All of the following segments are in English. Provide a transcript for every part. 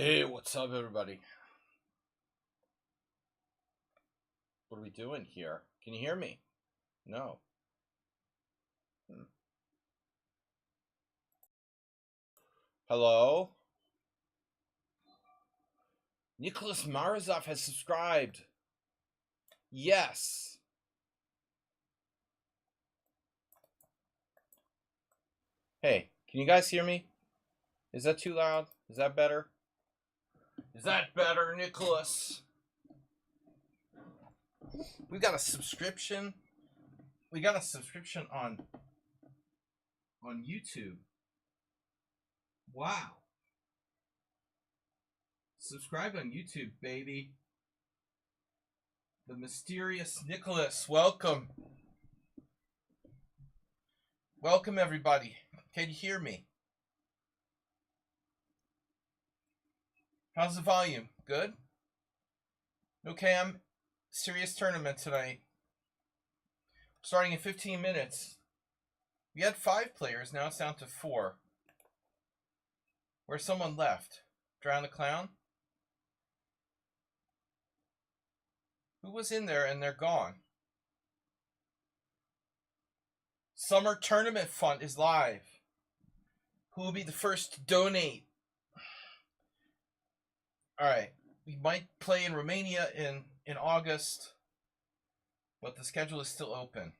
Hey, what's up, everybody? What are we doing here? Can you hear me? No. Hmm. Hello? Nicholas Marazov has subscribed. Yes. Hey, can you guys hear me? Is that too loud? Is that better? Is that better, Nicholas? We got a subscription. We got a subscription on YouTube. Wow. Subscribe on YouTube, baby. The mysterious Nicholas. Welcome. Welcome, everybody. Can you hear me? How's the volume? Good? Okay, I'm serious tournament tonight. Starting in 15 minutes. We had 5 players, now it's down to 4. Where's someone left? Drown the Clown? Who was in there and they're gone? Summer Tournament Fund is live. Who will be the first to donate? Alright, we might play in Romania in August, but the schedule is still open.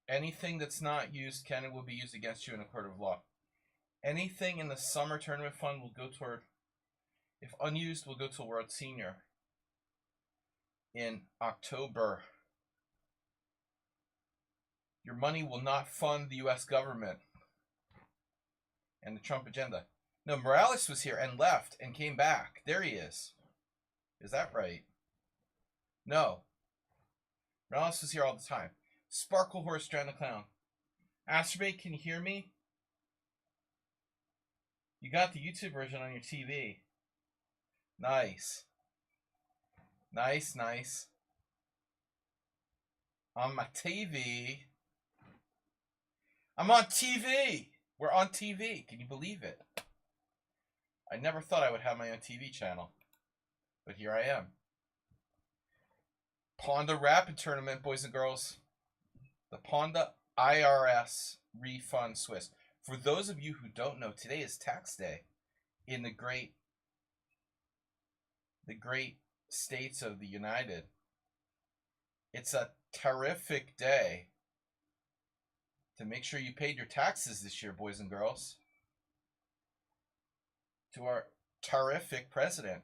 Anything that's not used can and will be used against you in a court of law. Anything in the Summer Tournament Fund will go toward, if unused, will go to World Senior in October. Your money will not fund the U.S. government and the Trump agenda. No, Morales was here and left and came back. There he is. Is that right? No. Morales was here all the time. Sparkle Horse, Drown the Clown. Astrobate, can you hear me? You got the YouTube version on your TV. Nice. Nice, nice. On my TV. I'm on TV. We're on TV. Can you believe it? I never thought I would have my own TV channel. But here I am. Ponda Rapid Tournament, boys and girls. The Ponda IRS Refund Swiss. For those of you who don't know, today is tax day in the great states of the United. It's a terrific day to make sure you paid your taxes this year, boys and girls. To our terrific president.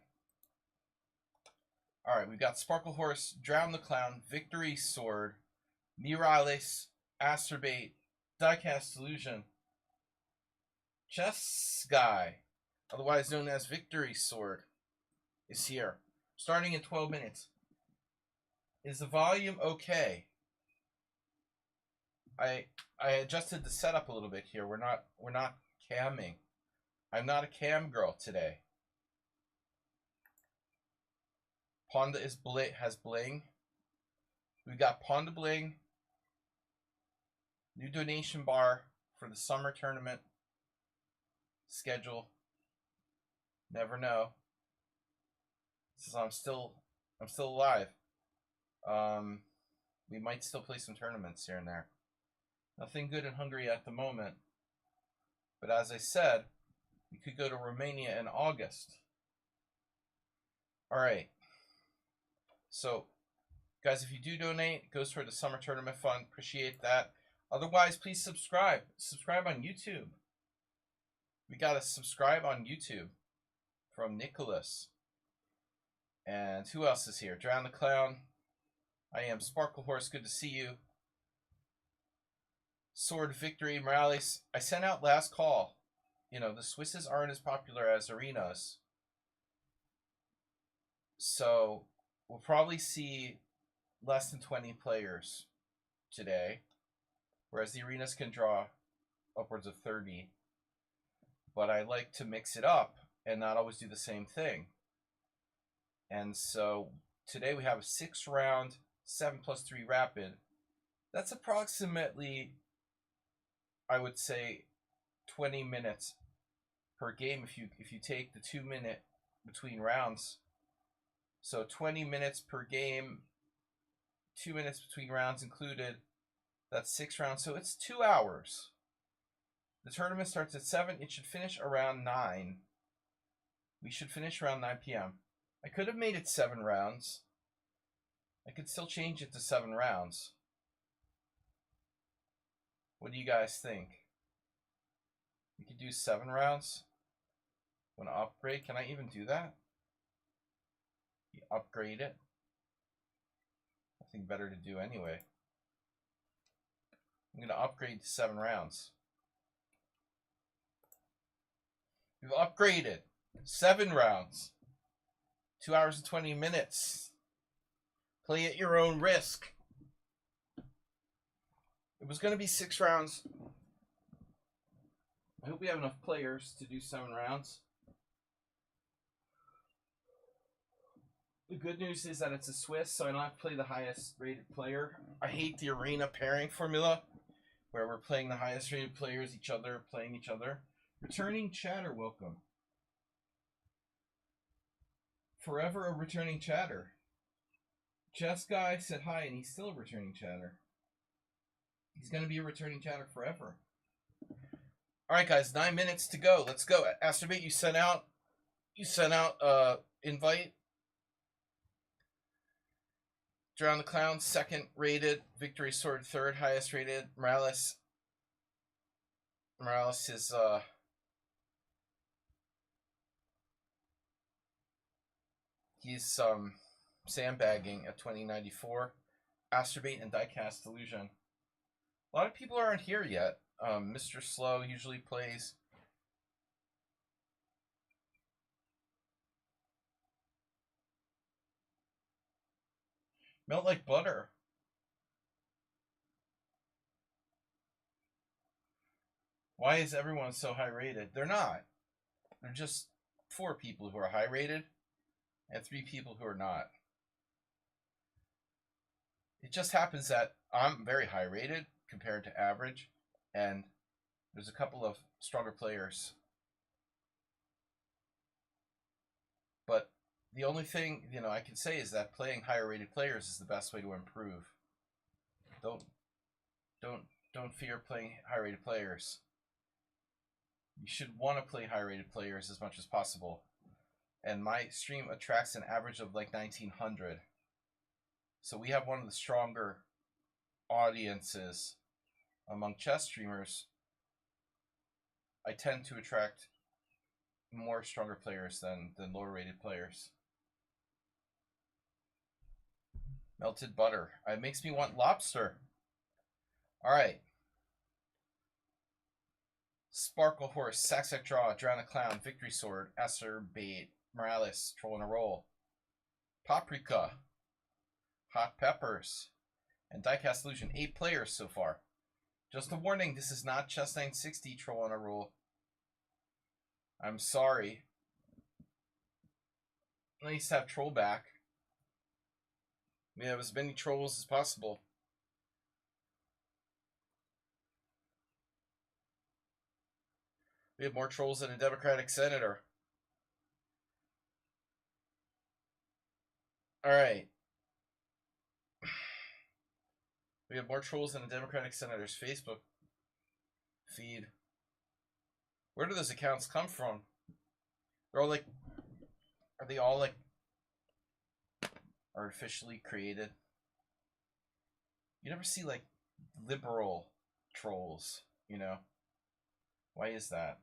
Alright, we've got Sparkle Horse, Drown the Clown, Victory Sword, Mirales, Astrobate, Diecast Illusion, Chess Guy, otherwise known as Victory Sword, is here. Starting in 12 minutes. Is the volume okay? I adjusted the setup a little bit here. We're not camming. I'm not a cam girl today. Ponda has bling. We got Ponda Bling. New donation bar for the summer tournament schedule. Never know. So I'm still alive. We might still play some tournaments here and there. Nothing good in Hungary at the moment. But as I said, we could go to Romania in August. Alright. So, guys, if you do donate, it goes toward the Summer Tournament Fund. Appreciate that. Otherwise, please subscribe. Subscribe on YouTube. We got to subscribe on YouTube from Nicholas. And who else is here? Drown the Clown. I am Sparkle Horse. Good to see you. Sword Victory Morales. I sent out last call. You know, the Swisses aren't as popular as arenas. So we'll probably see less than 20 players today. Whereas the arenas can draw upwards of 30. But I like to mix it up and not always do the same thing. And so today we have a 6-round, 7+3 rapid. That's approximately, I would say, 20 minutes per game if you take the 2-minute between rounds. So 20 minutes per game, 2 minutes between rounds included. That's 6 rounds, so it's 2 hours. The tournament starts at 7. It should finish around 9. We should finish around 9 p.m. I could have made it 7 rounds. I could still change it to 7 rounds. What do you guys think? We could do 7 rounds. Want to upgrade? Can I even do that? You upgrade it. Nothing better to do anyway. I'm going to upgrade to 7 rounds. We've upgraded 7 rounds. 2 hours and 20 minutes. Play at your own risk. It was going to be 6 rounds. I hope we have enough players to do 7 rounds. The good news is that it's a Swiss, so I don't have to play the highest rated player. I hate the arena pairing formula, where we're playing the highest rated players, playing each other. Returning chatter, welcome. Forever a returning chatter. Chess Guy said hi, and he's still a returning chatter. He's going to be a returning chatter forever. Alright guys, 9 minutes to go. Let's go. Astrobate, you sent out invite. Drown the Clown, 2nd rated. Victory Sword, 3rd highest rated. Morales is he's sandbagging at 2094. Astrobate and Diecast Illusion. A lot of people aren't here yet. Mr. Slow usually plays. Melt like butter. Why is everyone so high rated? They're not. They're just 4 people who are high rated and 3 people who are not. It just happens that I'm very high rated compared to average, and there's a couple of stronger players. But the only thing, I can say is that playing higher rated players is the best way to improve. Don't fear playing high rated players. You should want to play high rated players as much as possible. And my stream attracts an average of like 1900. So we have one of the stronger audiences among chess streamers. I tend to attract more stronger players than lower rated players. Melted butter. It makes me want lobster. Alright. Sparkle Horse, Saxac Draw, Drown a Clown, Victory Sword, Astrobate, Morales, Troll in a Roll, Paprika, Hot Peppers, and Diecast Illusion. 8 players so far. Just a warning, this is not Chess 960 Troll in a Roll. I'm sorry. Nice to have Troll back. We have as many trolls as possible. We have more trolls than a Democratic senator. Alright. We have more trolls than a Democratic senator's Facebook feed. Where do those accounts come from? They're all like... Are they all like... artificially created? You never see like liberal trolls, Why is that?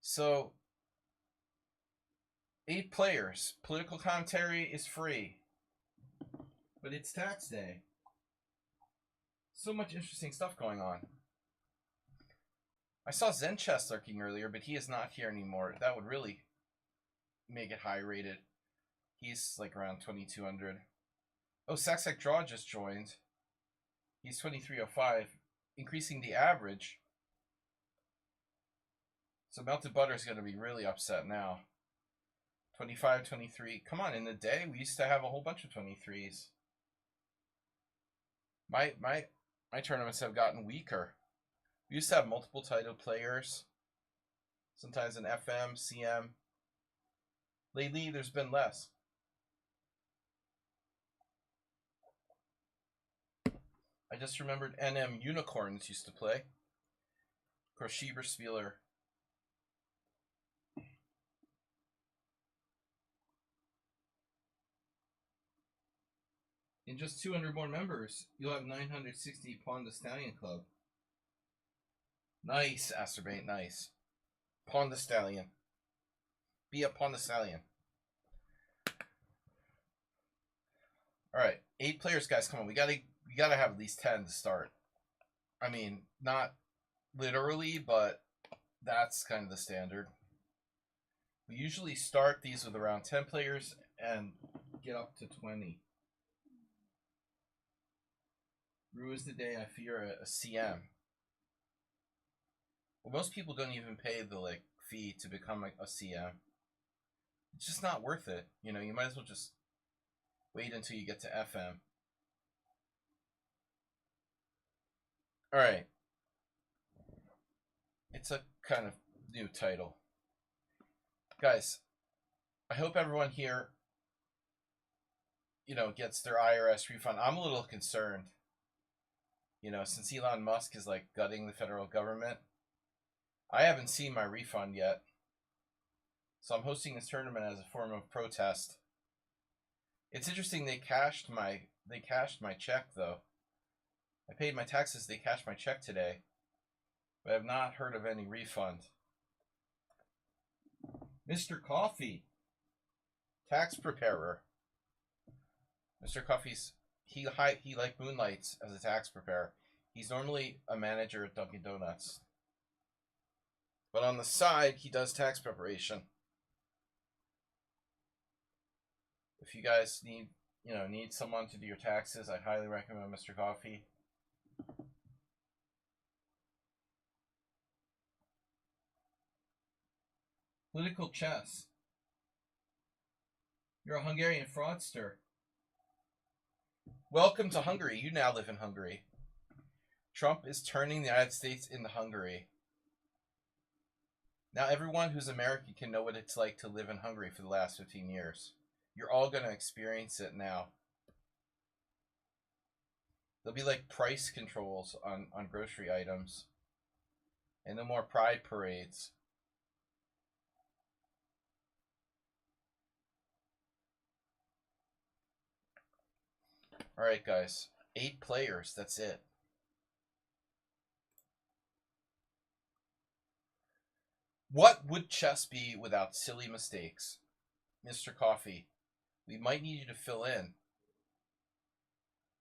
So, 8 players. Political commentary is free. But it's tax day. So much interesting stuff going on. I saw Zen Chess lurking earlier, but he is not here anymore. That would really make it high rated. He's like around 2200. Oh, Saxac Draw just joined. He's 2305, increasing the average. So Melted Butter is going to be really upset now. 25, 23. Come on, in the day, we used to have a whole bunch of 23s. My tournaments have gotten weaker. We used to have multiple title players. Sometimes an FM, CM. Lately, there's been less. I just remembered NM Unicorns used to play. Of course, Schieberspieler. In just 200 more members, you'll have 960 Pawn the Stallion Club. Nice, Asterbate, nice. Pawn the Stallion. Be a Pawn the Stallion. Alright, 8 players, guys, come on. We gotta have at least 10 to start. I mean, not literally, but that's kind of the standard. We usually start these with around 10 players and get up to 20. Rue is the day I fear a CM. Well, most people don't even pay the fee to become a CM. It's just not worth it. You know, you might as well just wait until you get to FM. Alright. It's a kind of new title. Guys, I hope everyone here, gets their IRS refund. I'm a little concerned. Since Elon Musk is gutting the federal government, I haven't seen my refund yet. So I'm hosting this tournament as a form of protest. It's interesting they cashed my check though. I paid my taxes, they cashed my check today. But I have not heard of any refund. Mr. Coffee, tax preparer. Mr. Coffee's he moonlights as a tax preparer. He's normally a manager at Dunkin' Donuts. But on the side, he does tax preparation. If you guys need someone to do your taxes, I highly recommend Mr. Coffee. Political chess. You're a Hungarian fraudster. Welcome to Hungary. You now live in Hungary. Trump is turning the United States into Hungary. Now everyone who's American can know what it's like to live in Hungary for the last 15 years. You're all going to experience it now. There'll be price controls on grocery items. And no more pride parades. Alright guys, 8 players, that's it. What would chess be without silly mistakes? Mr. Coffee, we might need you to fill in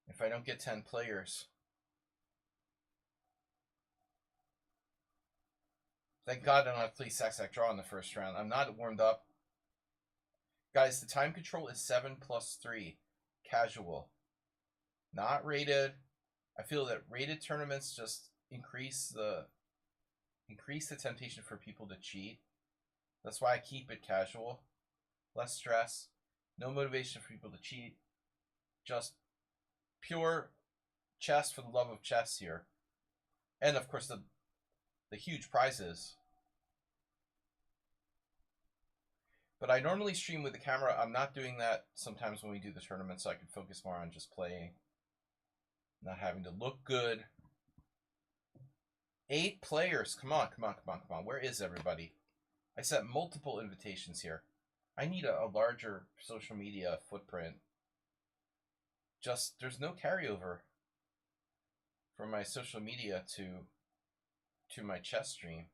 if I don't get 10 players. Thank God I don't have to play Sack Draw in the first round. I'm not warmed up. Guys, the time control is 7+3. Casual. Not rated. I feel that rated tournaments just increase the temptation for people to cheat. That's why I keep it casual. Less stress. No motivation for people to cheat. Just pure chess for the love of chess here. And of course the huge prizes. But I normally stream with the camera. I'm not doing that sometimes when we do the tournament, so I can focus more on just playing. Not having to look good. 8 players. Come on. Where is everybody? I sent multiple invitations here. I need a larger social media footprint. Just, there's no carryover from my social media to my chess stream.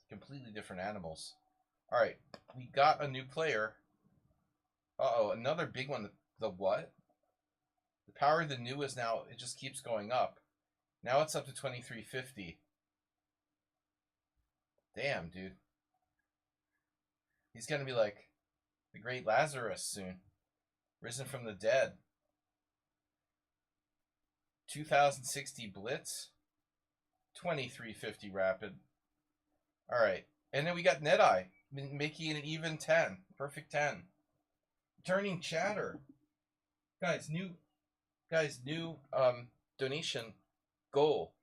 Completely different animals. Alright, we got a new player. Uh-oh, another big one. The what? The power of the new is now, it just keeps going up. Now it's up to 2350. Damn, dude. He's gonna be like the great Lazarus soon. Risen from the dead. 2060 Blitz. 2350 Rapid. Alright. And then we got NetEye. Making an even 10. Perfect 10. Turning chatter. Guys, new donation goal.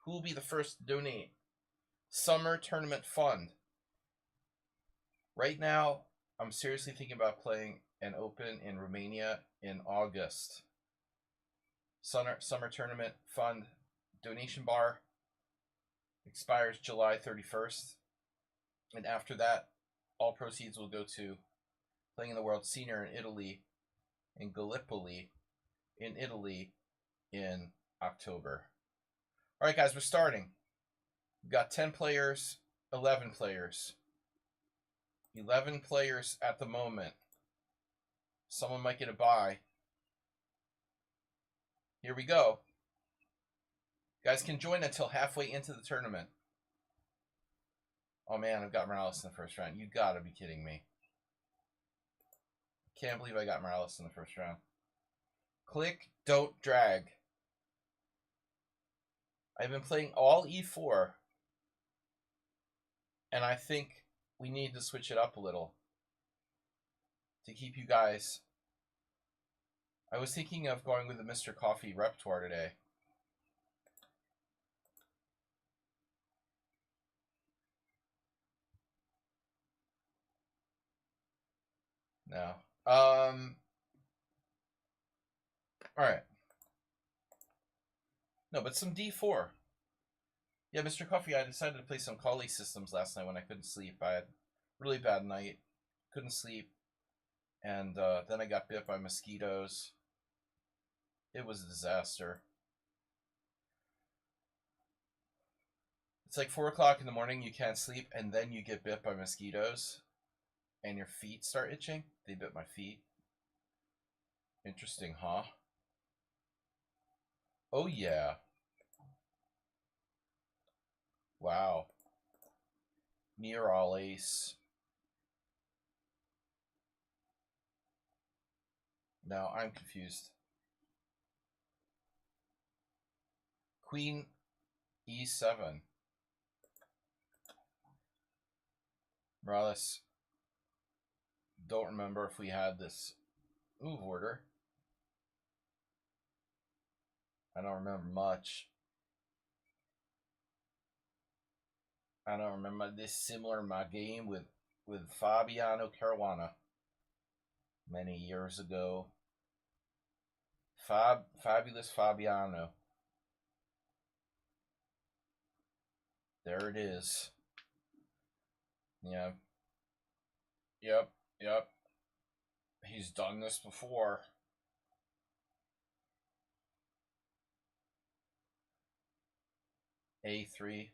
Who will be the first to donate? Summer Tournament Fund. Right now, I'm seriously thinking about playing an Open in Romania in August. Summer tournament fund donation bar expires July 31st. And after that, all proceeds will go to playing in the World Senior in Italy, in Gallipoli, in Italy, in October. All right, guys, we're starting. We've got 10 players, 11 players. 11 players at the moment. Someone might get a bye. Here we go. Guys can join until halfway into the tournament. Oh man, I've got Morales in the first round. You gotta be kidding me. Can't believe I got Morales in the first round. Click, don't drag. I've been playing all E4. And I think we need to switch it up a little. To keep you guys. I was thinking of going with the Mr. Coffee repertoire today. No. Alright. No, but some D4. Yeah, Mr. Coffee, I decided to play some Kali systems last night when I couldn't sleep. I had a really bad night. Couldn't sleep. And then I got bit by mosquitoes. It was a disaster. It's like 4 o'clock in the morning, you can't sleep, and then you get bit by mosquitoes. And your feet start itching. They bit my feet. Interesting, huh? Oh, yeah. Wow. Near all ace. Now I'm confused. Queen E7. Morales. Don't remember if we had this move order. I don't remember much. I don't remember this similar my game with Fabiano Caruana many years ago. Fabulous Fabiano. There it is. Yeah. Yep. He's done this before. A3.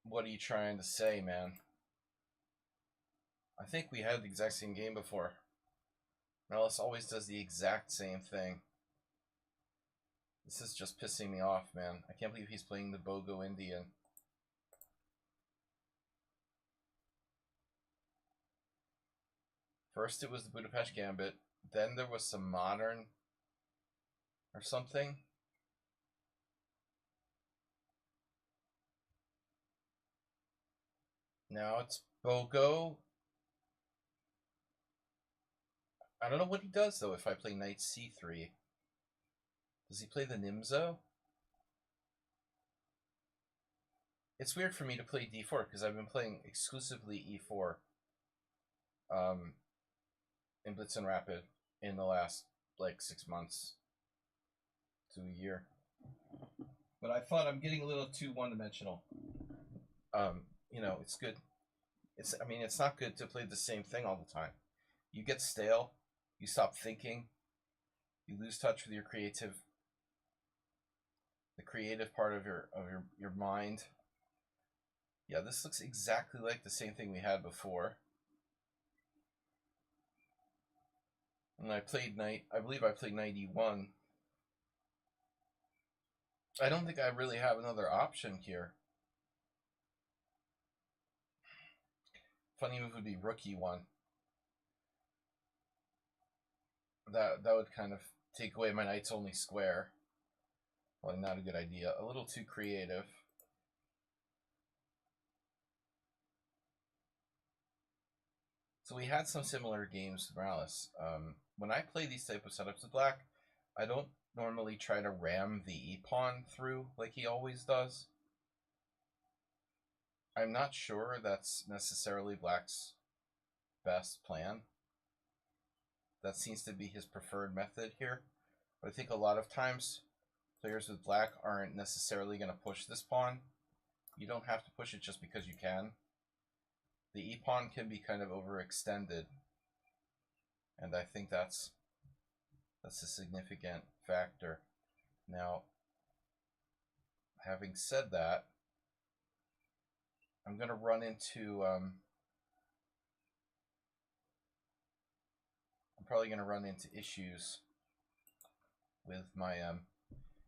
What are you trying to say, man? I think we had the exact same game before. Morales always does the exact same thing. This is just pissing me off, man. I can't believe he's playing the Bogo Indian. First it was the Budapest Gambit, then there was some modern or something. Now it's Bogo. I don't know what he does though if I play knight c3. Does he play the Nimzo? It's weird for me to play d4 because I've been playing exclusively e4 in Blitz and Rapid in the last like 6 months to a year. But I thought I'm getting a little too one-dimensional. You know, it's good. It's not good to play the same thing all the time. You get stale. You stop thinking. You lose touch with your the creative part of your mind. Yeah, this looks exactly like the same thing we had before. And I believe I played knight e1. I don't think I really have another option here. Funny move would be rook e1. That would kind of take away my knight's only square. Probably not a good idea. A little too creative. So we had some similar games with Morales. When I play these type of setups with Black, I don't normally try to ram the e-pawn through like he always does. I'm not sure that's necessarily Black's best plan. That seems to be his preferred method here. But I think a lot of times players with Black aren't necessarily going to push this pawn. You don't have to push it just because you can. The e-pawn can be kind of overextended. And I think that's a significant factor. Now, having said that, I'm going to run into... I'm probably going to run into issues with my...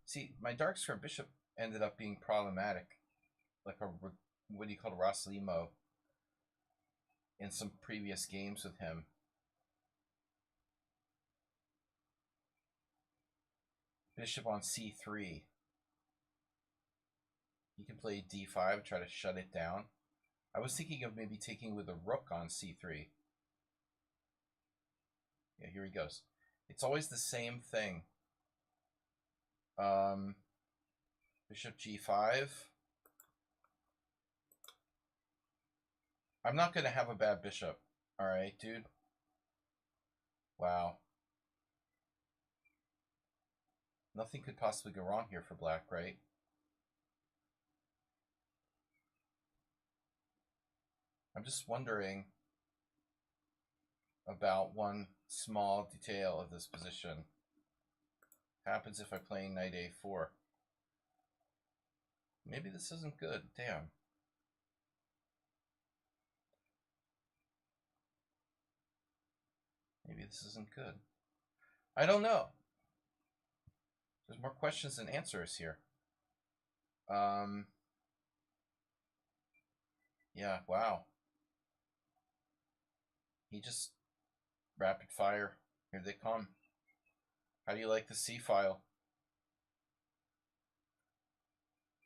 See, my dark square bishop ended up being problematic. Like a, what do you call it, Roslimo in some previous games with him. Bishop on c3. You can play d5, try to shut it down. I was thinking of maybe taking with a rook on c3. Yeah, here he goes. It's always the same thing. Bishop g5. I'm not going to have a bad bishop. Alright, dude. Wow. Nothing could possibly go wrong here for Black, right? I'm just wondering about one small detail of this position. Happens if I play knight a4. Maybe this isn't good. Damn. Maybe this isn't good. I don't know. There's more questions than answers here. Yeah, wow. He just rapid fire. Here they come. How do you like the C file?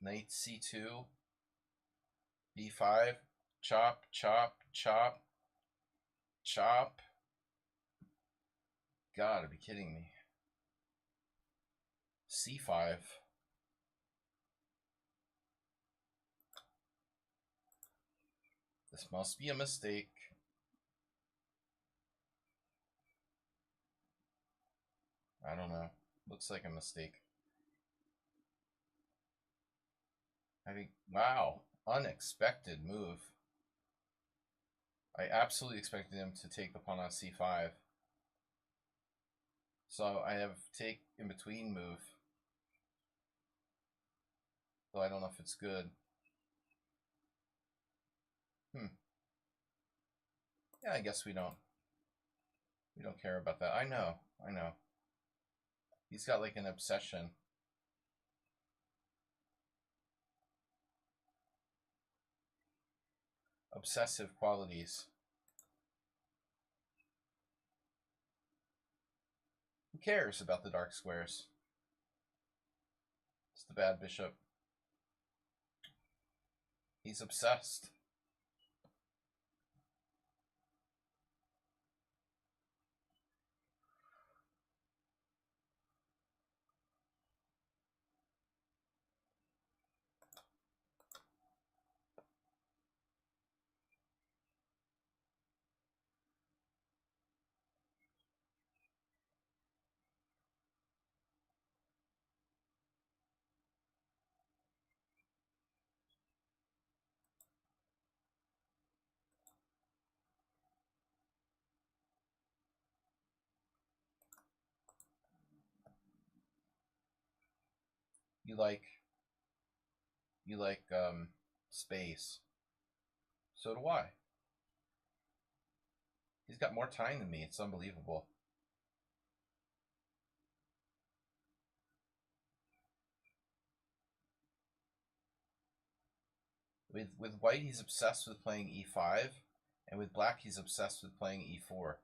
Knight c2, b5, chop, chop, chop, chop. Gotta be kidding me. c5. This must be a mistake. I don't know. Looks like a mistake. I think, wow, unexpected move. I absolutely expected him to take the pawn on c5. So I have take in between move. Though I don't know if it's good. Yeah, I guess we don't care about that. I know. He's got like an obsession. Obsessive qualities. Who cares about the dark squares? It's the bad bishop. He's obsessed. You like space. So do I. He's got more time than me. It's unbelievable. With white, he's obsessed with playing e5, and with black, he's obsessed with playing e4.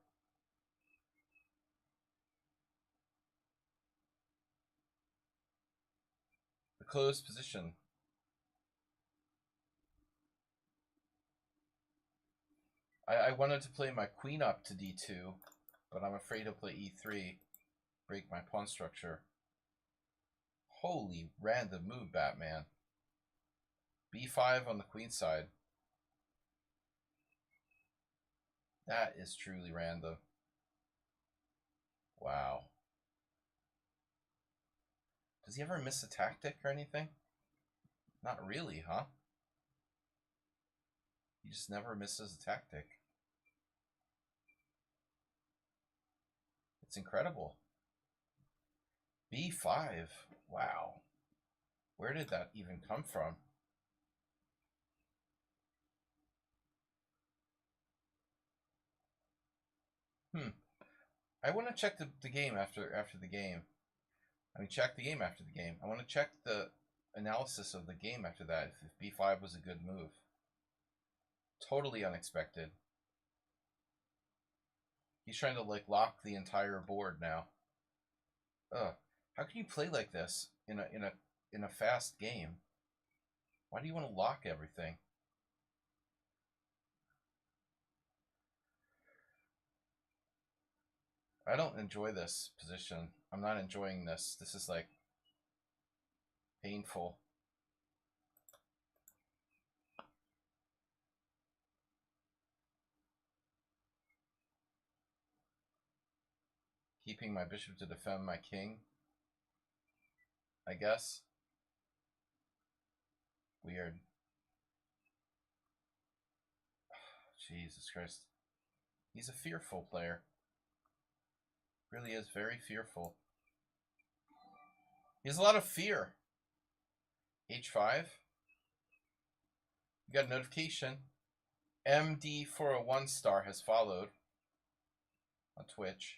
The closed position. I wanted to play my queen up to d2, but I'm afraid he'll play e3, break my pawn structure. Holy random move, Batman. b5 on the queen side. That is truly random. Wow. Does he ever miss a tactic or anything? Not really, huh? He just never misses a tactic. It's incredible. B5. Wow. Where did that even come from? I want to check the game after the game. I mean, check the game after the game. I want to check the analysis of the game after that, if B5 was a good move. Totally unexpected. He's trying to, like, lock the entire board now. Ugh. How can you play like this in a fast game? Why do you want to lock everything? I don't enjoy this position. I'm not enjoying this. This is, like, painful. Keeping my bishop to defend my king, I guess. Weird. Jesus Christ. He's a fearful player. Really is very fearful. He has a lot of fear. H5. You got a notification. MD401 star has followed on Twitch.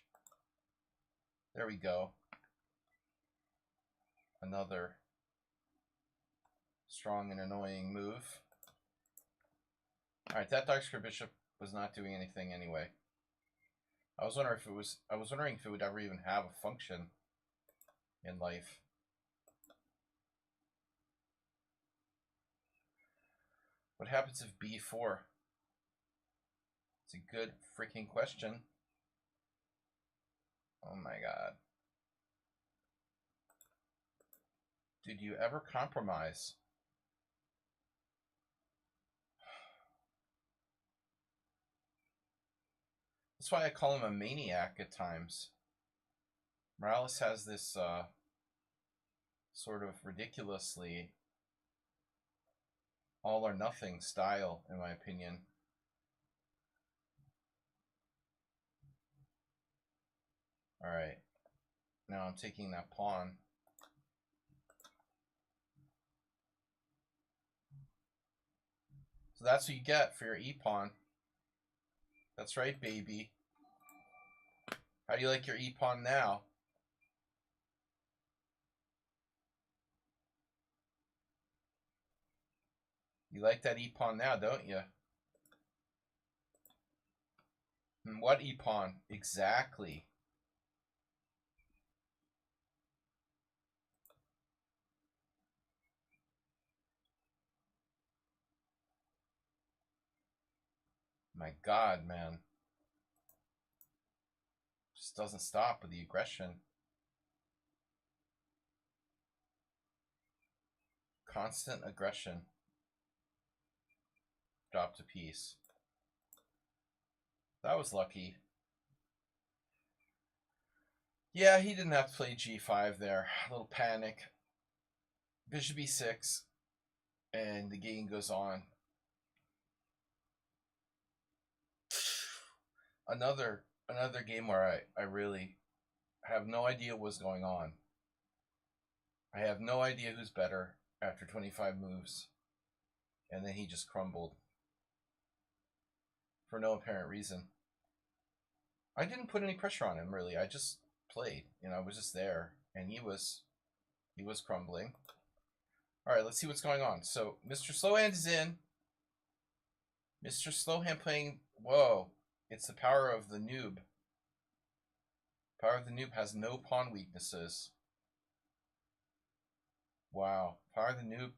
There we go. Another strong and annoying move. Alright, that dark square bishop was not doing anything anyway. I was wondering if it would ever even have a function in life. What happens if B4? It's a good freaking question. Oh my god. Did you ever compromise? That's why I call him a maniac at times. Morales has this sort of ridiculously all or nothing style, in my opinion. Alright. Now I'm taking that pawn. So that's what you get for your e-pawn. That's right, baby. How do you like your e-pawn now? You like that e-pawn now, don't you? What e-pawn? Exactly. My god, man. Just doesn't stop with the aggression. Constant aggression. Dropped a piece. That was lucky. Yeah, he didn't have to play g5 there. A little panic. Bishop e6. And the game goes on. Another game where I really have no idea what's going on. I have no idea who's better after 25 moves. And then he just crumbled. For no apparent reason. I didn't put any pressure on him, really. I just played. You know, I was just there. And he was crumbling. Alright, let's see what's going on. So, Mr. Slowhand is in. Mr. Slowhand playing... Whoa. It's the power of the noob. Power of the noob has no pawn weaknesses. Wow. Power of the noob,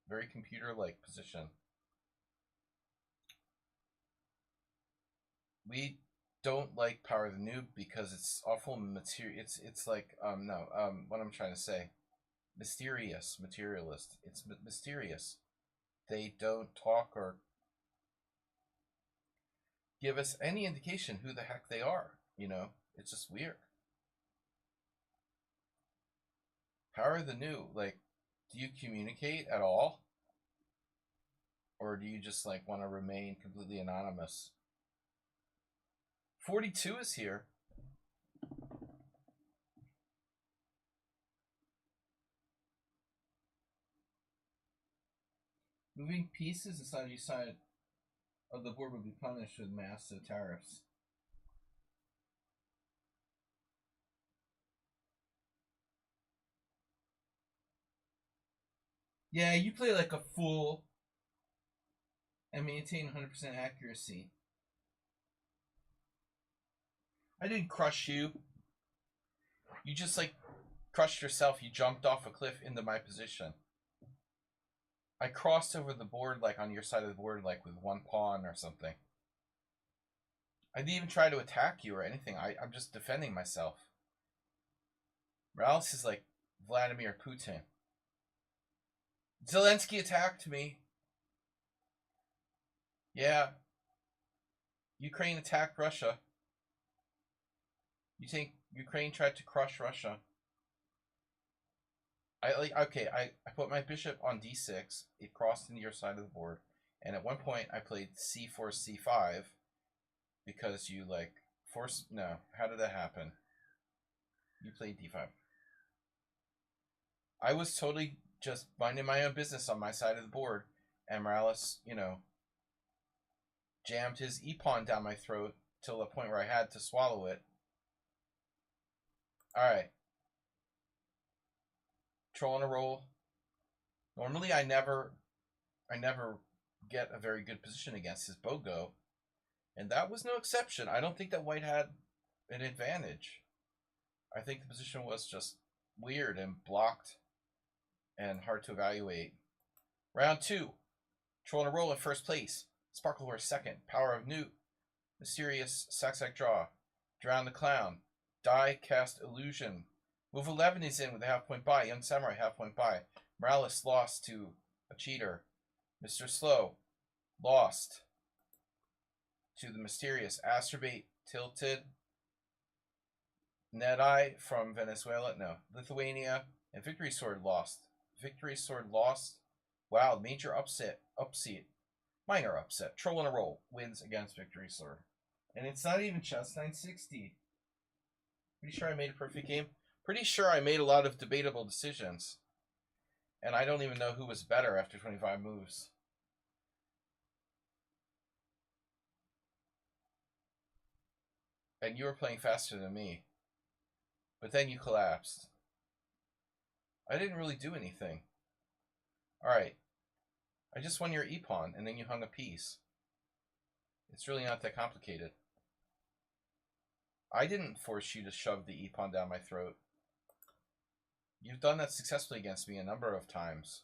very computer-like position. We don't like Power of the Noob because it's awful material. It's like what I'm trying to say, mysterious materialist. It's mysterious. They don't talk or give us any indication who the heck they are. You know, it's just weird. How are the new? Like, do you communicate at all? Or do you just like want to remain completely anonymous? 42 is here. Moving pieces inside each side of the board would be punished with massive tariffs. Yeah, you play like a fool and maintain 100% accuracy. I didn't crush you. You just like crushed yourself. You jumped off a cliff into my position. I crossed over the board like on your side of the board like with one pawn or something. I didn't even try to attack you or anything. I'm just defending myself. Morales is like Vladimir Putin. Zelensky attacked me. Yeah. Ukraine attacked Russia. You think Ukraine tried to crush Russia? I put my bishop on d6. It crossed into your side of the board, and at one point I played c4 c5 because you like forced. No, how did that happen? You played d5. I was totally just minding my own business on my side of the board, and Morales, you know, jammed his e-pawn down my throat till the point where I had to swallow it. All right. Troll on a roll. Normally I never get a very good position against his Bogo, and that was no exception. I don't think that white had an advantage. I think the position was just weird and blocked and hard to evaluate. Round 2. Troll on a roll in first place. Sparkle Horse second. Power of Newt. Mysterious Sack draw. Drown the Clown. Die Cast Illusion. Move 11 is in with a half point buy. Young Samurai half point buy. Morales lost to a cheater. Mr. Slow lost to the mysterious Astrobate Tilted. Nedeye from Venezuela, no, Lithuania, and Victory Sword lost. Victory Sword lost. Wow, major upset. Minor upset. Troll in a roll wins against Victory Sword. And it's not even just 960. Pretty sure I made a perfect game. Pretty sure I made a lot of debatable decisions. And I don't even know who was better after 25 moves. And you were playing faster than me. But then you collapsed. I didn't really do anything. Alright. I just won your e-pawn, and then you hung a piece. It's really not that complicated. I didn't force you to shove the e-pawn down my throat. You've done that successfully against me a number of times.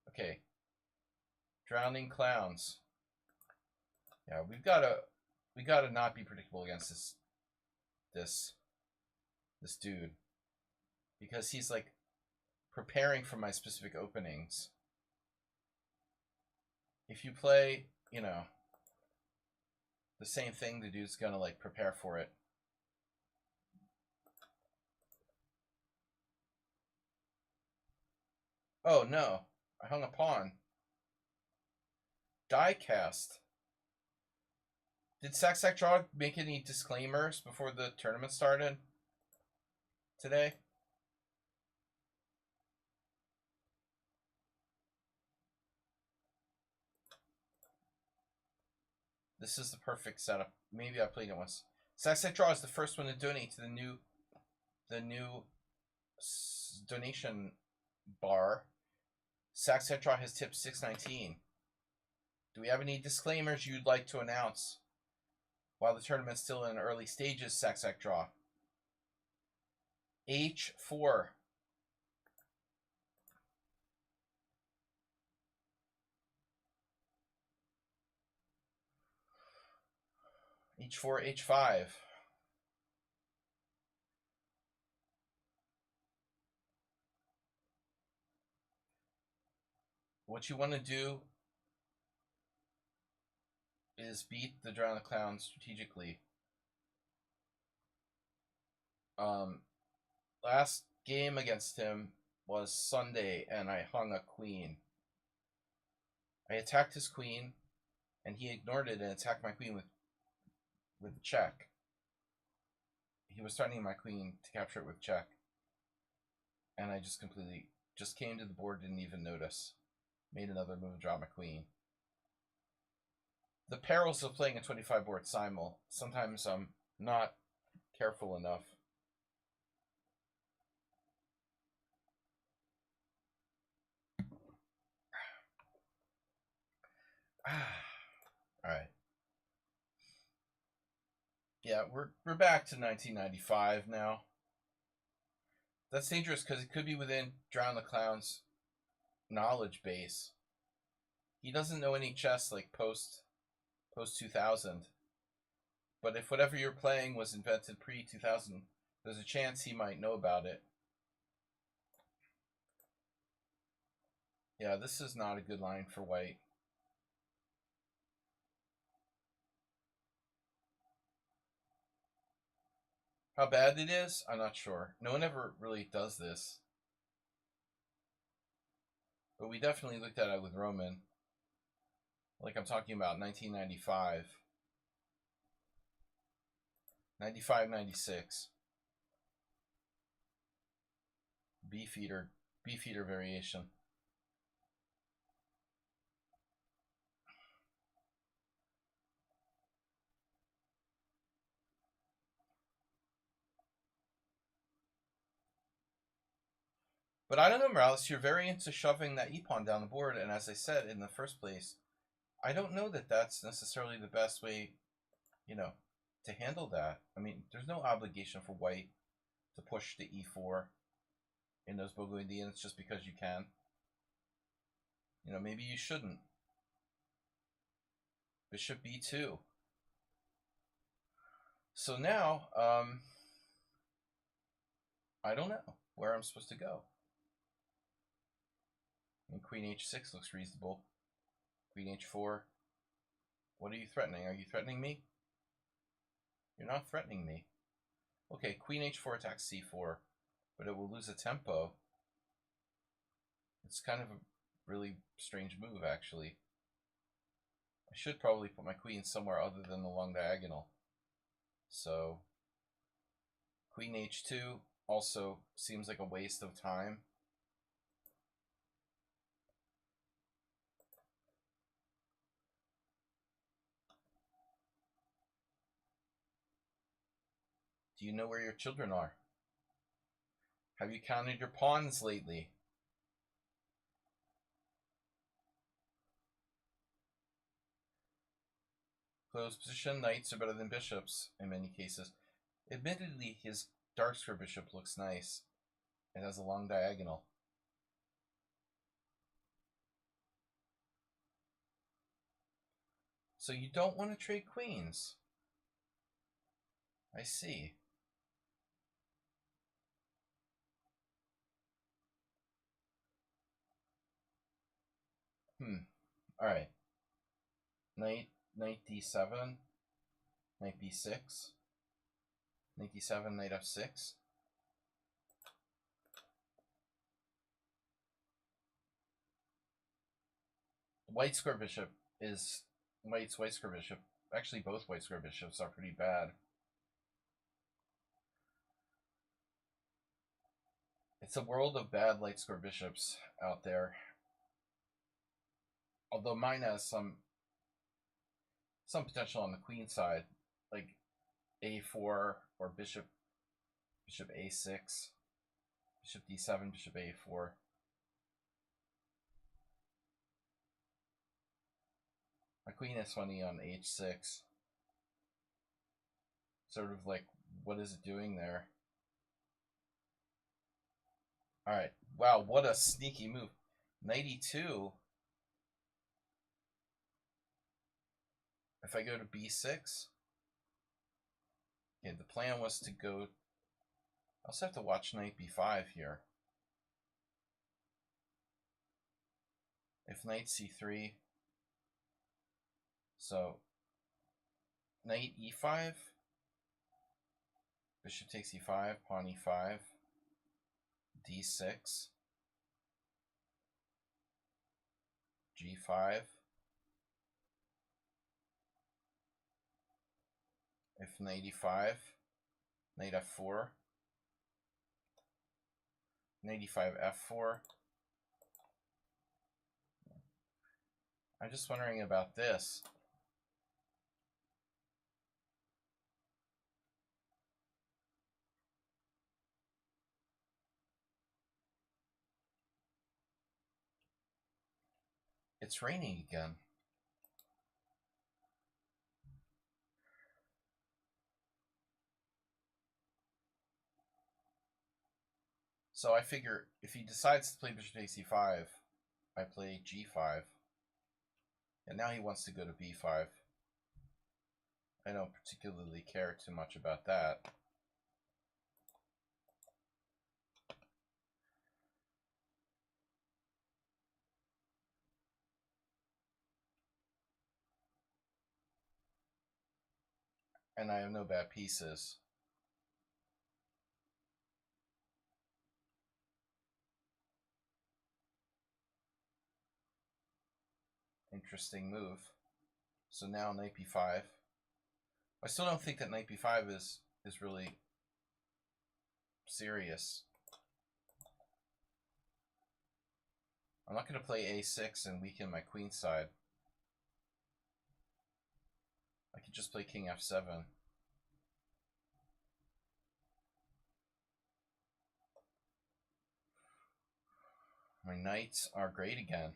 Okay. Drowning Clowns. Yeah, we gotta not be predictable against this dude. Because he's like preparing for my specific openings. If you play, you know, the same thing, the dude's gonna like prepare for it. Oh no, I hung a pawn. Die cast. Did Sack Draw make any disclaimers before the tournament started today? This is the perfect setup. Maybe I played it once. Sack Draw is the first one to donate to the new donation bar. Sack Draw has tipped 619. Do we have any disclaimers you'd like to announce while the tournament's still in early stages? Sack Draw. H4. H4, H5. What you want to do is beat the Drowned Clown strategically. Last game against him was Sunday, and I hung a queen. I attacked his queen, and he ignored it and attacked my queen with check. He was threatening my queen to capture it with check, and I just completely came to the board, didn't even notice. Made another move, dropped my queen. The perils of playing a 25 board Simul. Sometimes I'm not careful enough. All right. Yeah, we're back to 1995 now. That's dangerous because it could be within Drown the Clown's knowledge base. He doesn't know any chess like post 2000. But if whatever you're playing was invented pre 2000, there's a chance he might know about it. Yeah, this is not a good line for white. How bad it is, I'm not sure. No one ever really does this. But we definitely looked at it with Roman. Like I'm talking about 1995. 95, 96. Beefeater variation. But I don't know, Morales, you're very into shoving that e-pawn down the board, and as I said in the first place, I don't know that that's necessarily the best way, to handle that. I mean, there's no obligation for white to push to e4 in those Bogosians just because you can. Maybe you shouldn't. Bishop b2. So now, I don't know where I'm supposed to go. And queen h6 looks reasonable. Queen h4. What are you threatening? Are you threatening me? You're not threatening me. Okay, queen h4 attacks c4, but it will lose a tempo. It's kind of a really strange move, actually. I should probably put my queen somewhere other than the long diagonal. So, queen h2 also seems like a waste of time. Do you know where your children are? Have you counted your pawns lately? Closed position, knights are better than bishops in many cases. Admittedly, his dark square bishop looks nice. It has a long diagonal. So you don't want to trade queens. I see. Alright. Knight d7. Knight b6. Knight d7, knight f6. White square bishop is white's white square bishop. Actually, both white square bishops are pretty bad. It's a world of bad light square bishops out there. Although mine has some potential on the queen side, like a4 or bishop a6, bishop d7, bishop a4. My queen is funny on h6. Sort of like, what is it doing there? Alright, wow, what a sneaky move. Knight e2. If I go to b6, okay, the plan was to go. I also have to watch knight b5 here. If knight c3, so knight e5. Bishop takes e5, pawn e5, d6, g5. If knight e5, knight f4, knight e5, f4. I'm just wondering about this. It's raining again. So I figure if he decides to play bishop takes e5, I play g5. And now he wants to go to b5. I don't particularly care too much about that. And I have no bad pieces. Interesting move. So now knight b5. I still don't think that knight b5 is really serious. I'm not going to play a6 and weaken my queen side. I could just play king f7. My knights are great again.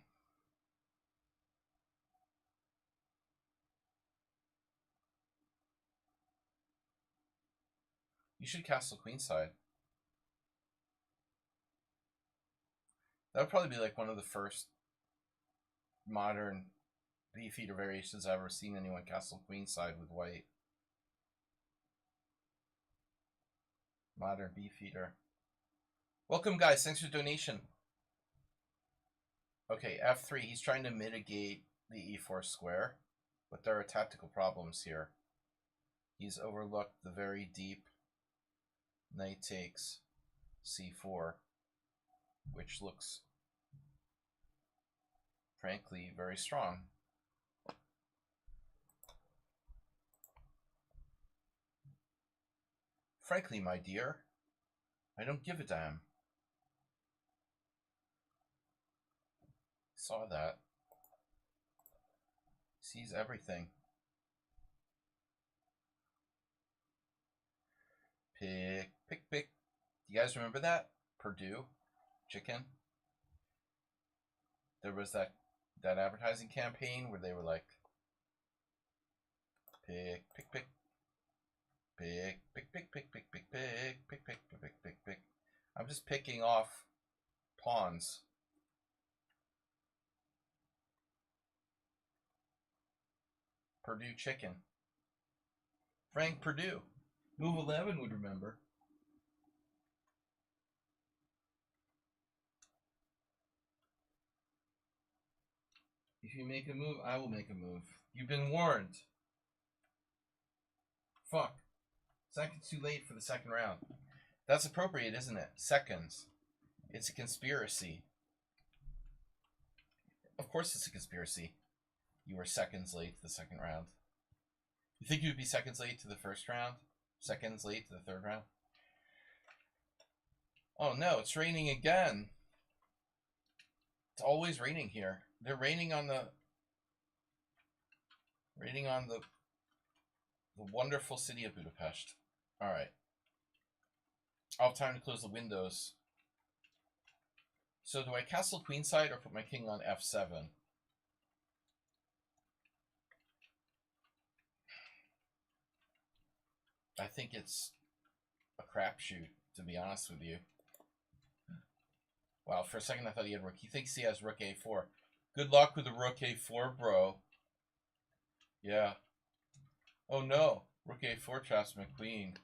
You should castle queenside. That would probably be like one of the first modern beefeater variations I've ever seen anyone castle queenside with white. Modern beefeater. Welcome, guys. Thanks for the donation. Okay, f3. He's trying to mitigate the e4 square, but there are tactical problems here. He's overlooked the very deep knight takes c4, which looks, frankly, very strong. Frankly, my dear, I don't give a damn. Saw that. Sees everything. Pick, pick, pick. You guys remember that? Purdue chicken? There was that advertising campaign where they were like, pick, pick, pick. Pick, pick, pick, pick, pick, pick, pick, pick, pick, pick, pick, pick. I'm just picking off pawns. Purdue chicken. Frank Purdue. Move 11 would remember. If you make a move, I will make a move. You've been warned. Fuck. Second's too late for the second round. That's appropriate, isn't it? Seconds. It's a conspiracy. Of course it's a conspiracy. You were seconds late to the second round. You think you'd be seconds late to the first round? Seconds late to the third round? Oh no, it's raining again. It's always raining here. They're raining on the wonderful city of Budapest. Alright. I'll have time to close the windows. So do I castle queenside or put my king on f7? I think it's a crapshoot, to be honest with you. Wow, for a second I thought he had rook. He thinks he has rook a4. Good luck with the rook a4, bro. Yeah. Oh no, rook a4 traps my queen.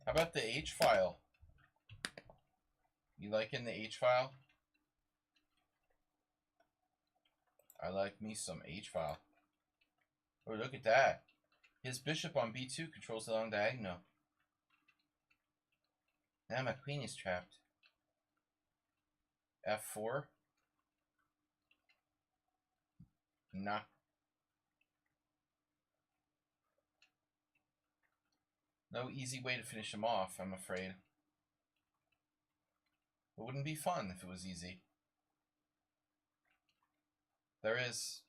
How about the H file? You liking the H file? I like me some H file. Oh, look at that. His bishop on b2 controls the long diagonal. Now my queen is trapped. f4. Nah. No easy way to finish him off, I'm afraid. It wouldn't be fun if it was easy. There is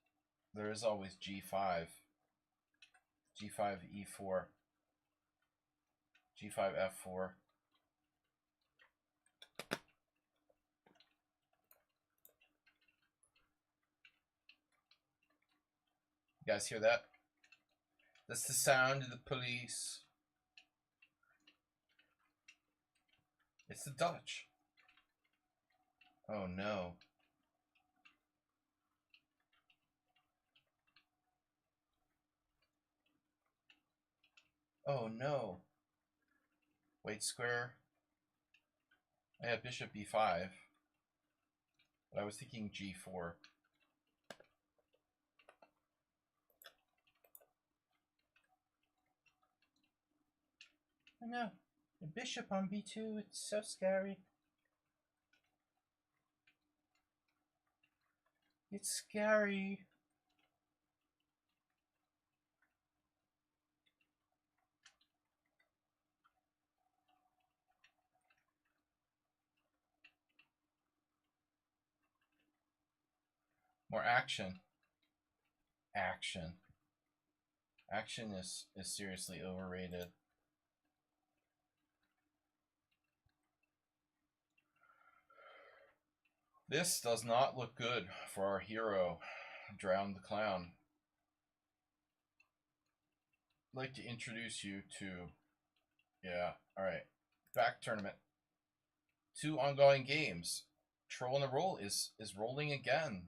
always g5. g5, e4. g5, f4. You guys hear that? That's the sound of the police. It's the Dutch. Oh no. Oh no. White square. I had bishop b5. But I was thinking g4. Oh no. The bishop on b2, it's so scary. It's scary. More action. Action. Action is seriously overrated. This does not look good for our hero, Drowned the Clown. I'd like to introduce you to, yeah, alright, back tournament. 2 ongoing games. Troll in a Roll is rolling again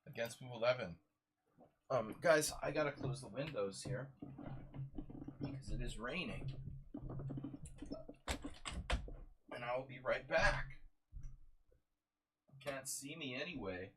against Move 11. Guys, I gotta close the windows here because it is raining. And I will be right back. You can't see me anyway.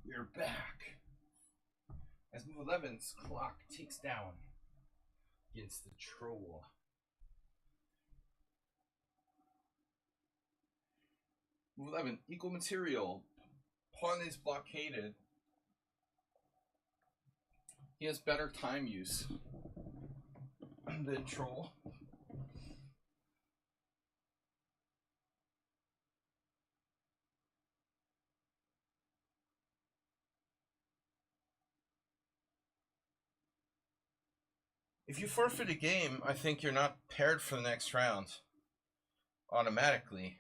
We're back as Move 11's clock ticks down against the troll. Move 11, equal material. Pawn is blockaded. He has better time use than troll. If you forfeit a game, I think you're not paired for the next round. Automatically.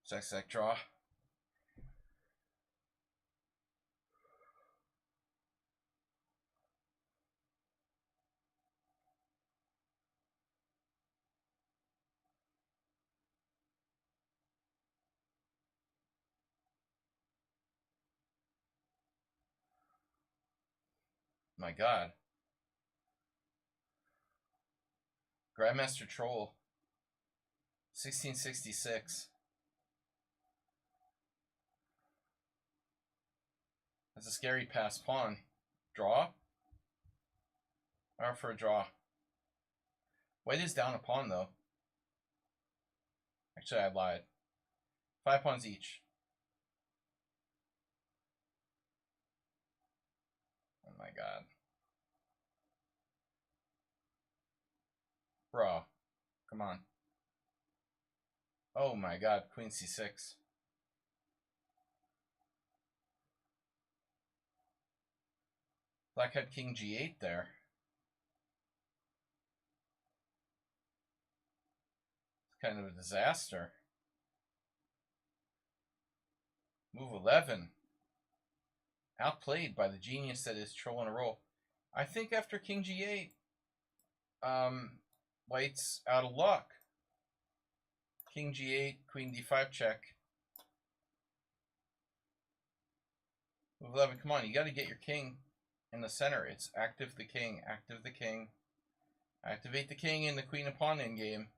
Sec draw. My god. Grandmaster Troll. 1666. That's a scary pass pawn. Draw? Or for a draw. White is down a pawn though. Actually, I lied. 5 pawns each. god. Bro. Come on. Oh my god, queen c6. Black had king g8 there. It's kind of a disaster. Move 11. Outplayed by the genius that is Troll on a Roll. I think after king g8, white's out of luck. King g8, queen d5 check. Move 11, come on, you got to get your king in the center. It's active the king, active the king. Activate the king in the queen and pawn endgame.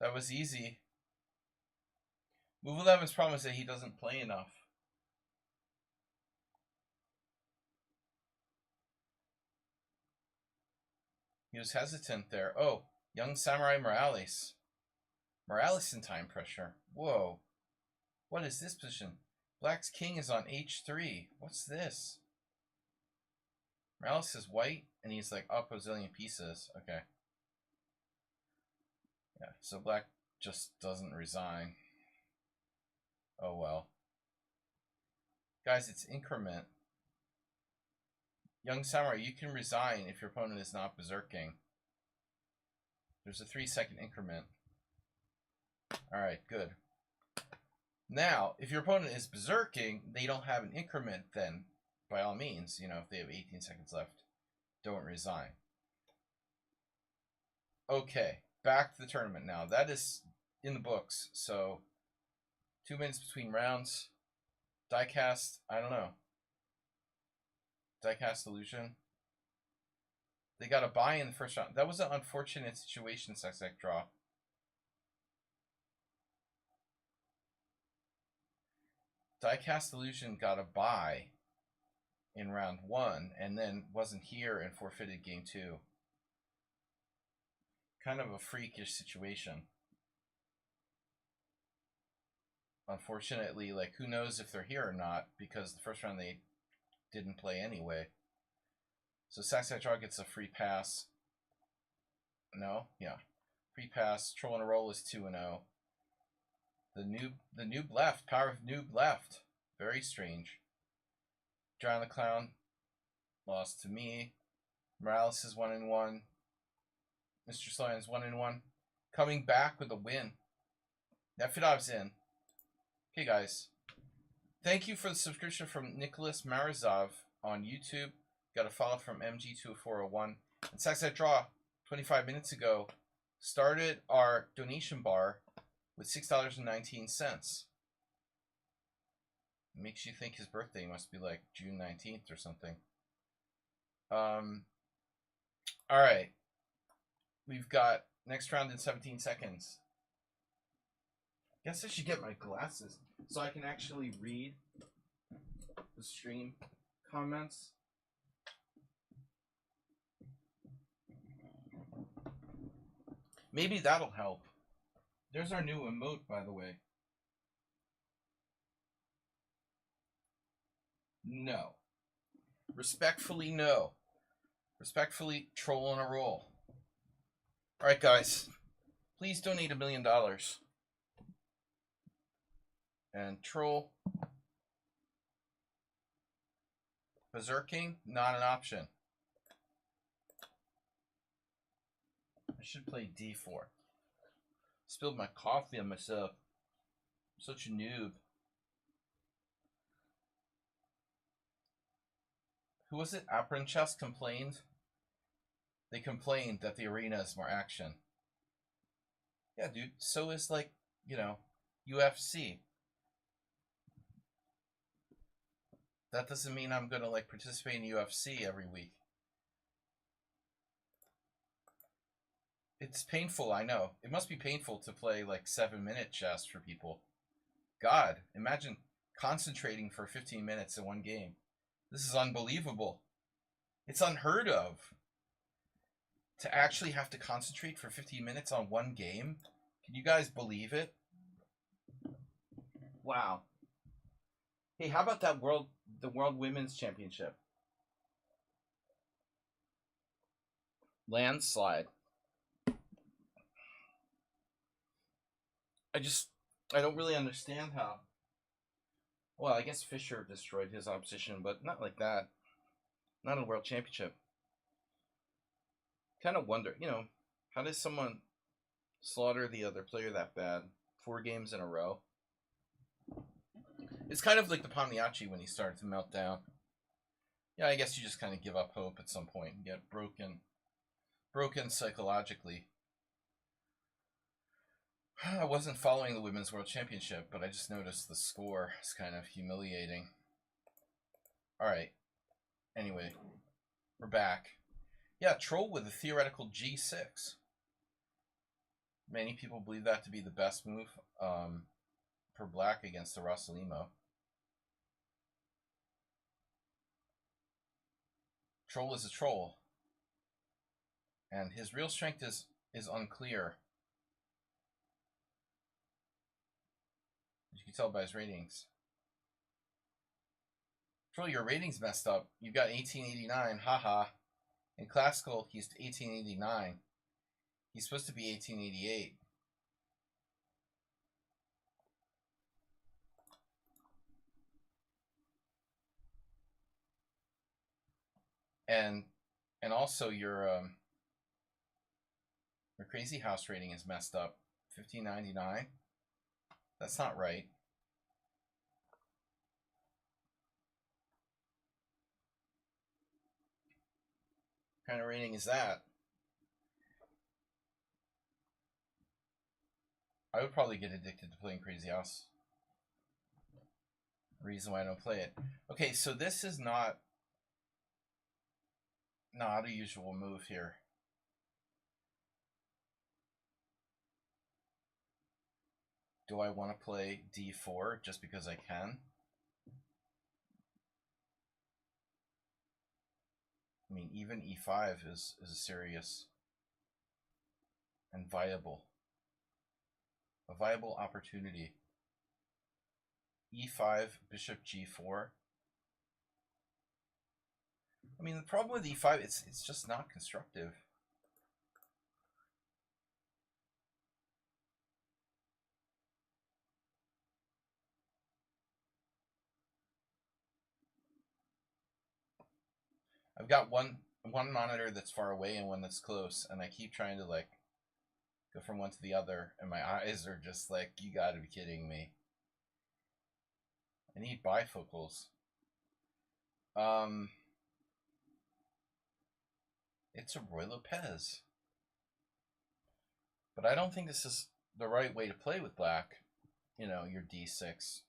That was easy. Move 11's problem is that he doesn't play enough. He was hesitant there. Oh, young samurai Morales. Morales in time pressure. Whoa. What is this position? Black's king is on h3. What's this? Morales is white, and he's like up a zillion pieces. Okay. Yeah, so black just doesn't resign. Oh well. Guys, it's increment. Young samurai, you can resign if your opponent is not berserking. There's a 3-second increment. Alright, good. Now, if your opponent is berserking, they don't have an increment, then by all means, you know, if they have 18 seconds left, don't resign. Okay, back to the tournament now. That is in the books, so 2 minutes between rounds. Diecast, I don't know. Diecast illusion. They got a bye in the first round. That was an unfortunate situation, Sextech draw. Diecast illusion got a bye in round 1 and then wasn't here and forfeited game 2. Kind of a freakish situation. Unfortunately, like, who knows if they're here or not, because the first round they didn't play anyway. So Sextech draw gets a free pass. No? Yeah. Free pass. Troll on a Roll is 2-0. The noob left. Power of noob left. Very strange. Drown the Clown lost to me. Morales is 1-1. Mr. Sloan's 1-1. Coming back with a win. Nefedov's in. Okay, guys. Thank you for the subscription from Nicholas Marazov on YouTube. Got a follow from MG2401. And Sextech Draw, 25 minutes ago, started our donation bar with $6.19. Makes you think his birthday must be like June 19th or something. Alright. We've got next round in 17 seconds. Guess I should get my glasses so I can actually read the stream comments. Maybe that'll help. There's our new emote, by the way. No. Respectfully, no. Respectfully, Troll on a Roll. Alright, guys. Please donate $1 million. And Troll. Berserking, not an option. I should play D4. Spilled my coffee on myself. I'm such a noob. Who was it? Apron Chess complained. They complained that the arena is more action. Yeah, dude. So is, like, you know, UFC. That doesn't mean I'm gonna, like, participate in UFC every week. It's painful, I know. It must be painful to play, like, 7-minute chess for people. God, imagine concentrating for 15 minutes in one game. This is unbelievable. It's unheard of. To actually have to concentrate for 15 minutes on one game? Can you guys believe it? Wow. Hey, how about that the World Women's Championship? Landslide. I don't really understand how. Well, I guess Fischer destroyed his opposition, but not like that. Not in a World Championship. Kind of wonder, how does someone slaughter the other player that bad 4 games in a row? It's kind of like the Pomniachi when he started to melt down. Yeah, I guess you just kind of give up hope at some point and get broken psychologically. I wasn't following the Women's World Championship, but I just noticed the score is kind of humiliating. Alright. Anyway, we're back. Yeah, Troll with a theoretical G6. Many people believe that to be the best move for black against the Rossalimo. Troll is a troll. And his real strength is unclear. As you can tell by his ratings. Troll, your ratings messed up. You've got 1889, haha. In classical, he's 1889. He's supposed to be 1888. And also your Crazy House rating is messed up. 1599. That's not right. What kind of rating is that? I would probably get addicted to playing Crazy House. Reason why I don't play it. Okay, so this is not a usual move here. Do I want to play d4 just because I can? I mean, even e5 is a serious and a viable opportunity. e5, bishop g4. I mean, the problem with e5, it's just not constructive. I've got one monitor that's far away and one that's close, and I keep trying to like go from one to the other, and my eyes are just like, you gotta be kidding me. I need bifocals. It's a Roy Lopez. But I don't think this is the right way to play with black. Your d6.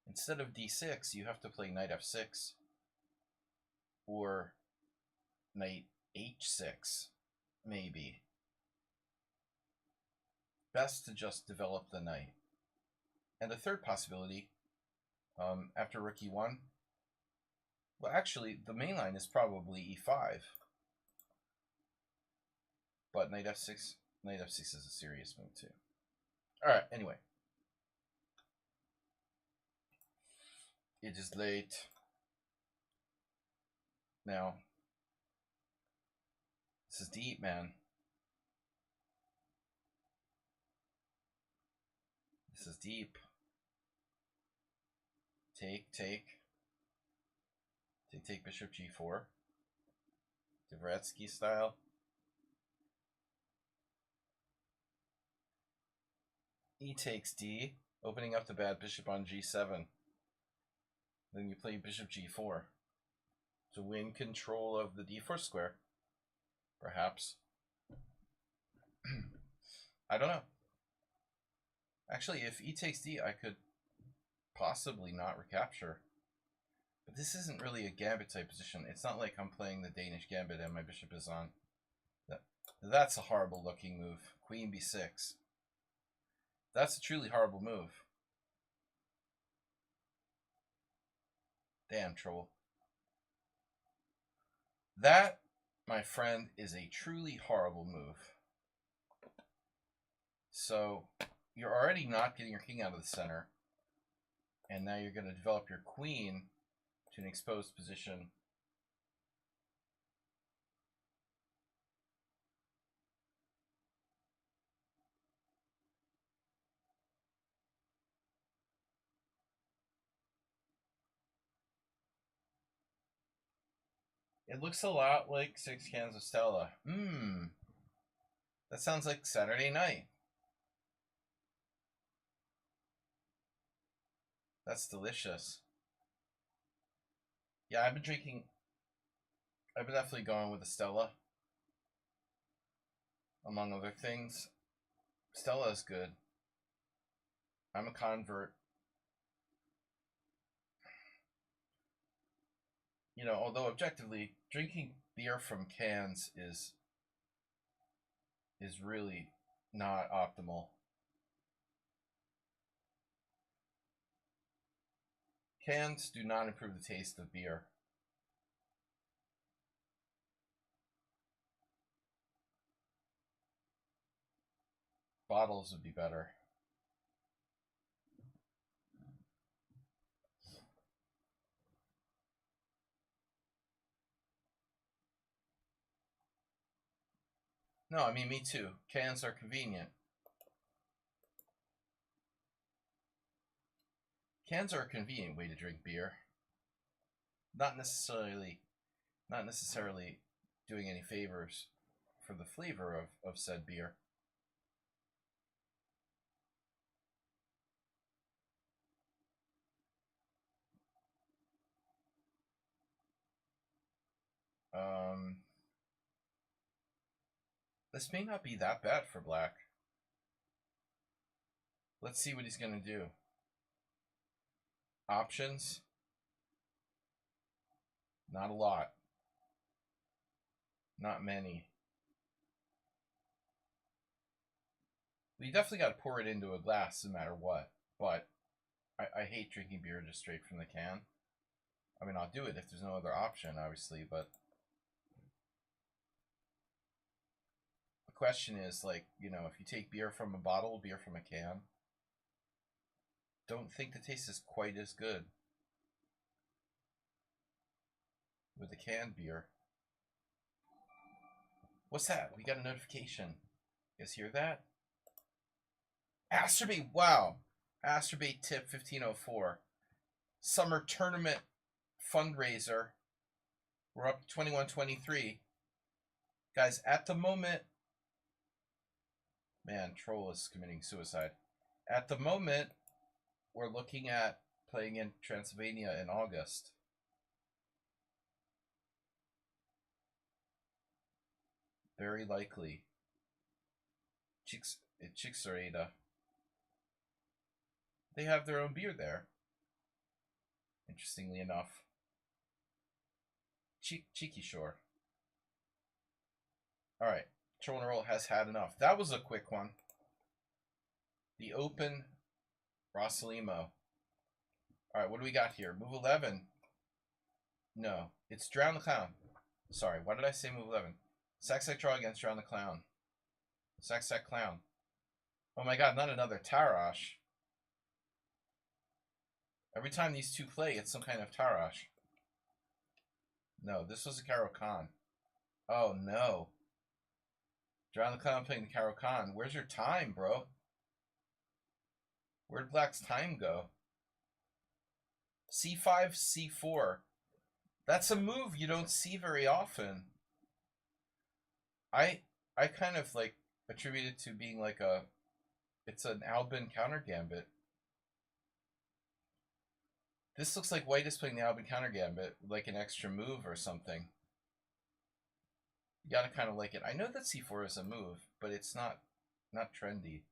Instead of d6, you have to play knight f6. Or knight h6, maybe. Best to just develop the knight. And the third possibility, after rook e1, well, actually, the main line is probably e5. But knight f6 is a serious move too. Alright, anyway. It is late. Now, this is deep, man. This is deep. Take bishop g4. Dvoretsky style. E takes d, opening up the bad bishop on g7. Then you play bishop g4 to win control of the d4 square. Perhaps. I don't know. Actually, if e takes d, I could possibly not recapture. But this isn't really a gambit type position. It's not like I'm playing the Danish gambit and my bishop is on. That's a horrible looking move. Queen b6. That's a truly horrible move. Damn, troll. That, my friend, is a truly horrible move. So, you're already not getting your king out of the center. And now you're going to develop your queen to an exposed position. It looks a lot like 6 cans of Stella. Mmm. That sounds like Saturday night. That's delicious. Yeah, I've been definitely going with a Stella. Among other things. Stella is good. I'm a convert. You know, although objectively, drinking beer from cans is really not optimal. Cans do not improve the taste of beer. Bottles would be better. No, I mean, me too. Cans are convenient. Cans are a convenient way to drink beer. Not necessarily doing any favors for the flavor of said beer. This may not be that bad for Black. Let's see what he's going to do. Options. Not a lot. Not many. Well, you definitely got to pour it into a glass no matter what. But I hate drinking beer just straight from the can. I mean, I'll do it if there's no other option, obviously, but the question is, like, you know, if you take beer from a bottle, beer from a can, don't think the taste is quite as good with the canned beer. What's that? We got a notification. You guys hear that? Astrobate, wow. Astrobate tip 1504. Summer tournament fundraiser. We're up to 21-23. Guys, at the moment, man, Troll is committing suicide. At the moment, we're looking at playing in Transylvania in August. Very likely. Chixorada. They have their own beer there. Interestingly enough. Cheeky Shore. Alright. Troll and Roll has had enough. That was a quick one. The Open Rosalimo. Alright, what do we got here? Move 11. No. It's Drown the Clown. Sorry, why did I say move 11? Sack draw against Drown the Clown. Sack Clown. Oh my god, not another Tarash. Every time these two play, it's some kind of Tarash. No, this was a Karo Khan. Oh no. Drown the Clown playing the Karo Khan. Where's your time, bro? Where'd Black's time go? C5, C4. That's a move you don't see very often. I kind of like attribute it to being like it's an Albin counter gambit. This looks like White is playing the Albin counter gambit, like an extra move or something. You gotta kind of like it. I know that C4 is a move, but it's not trendy.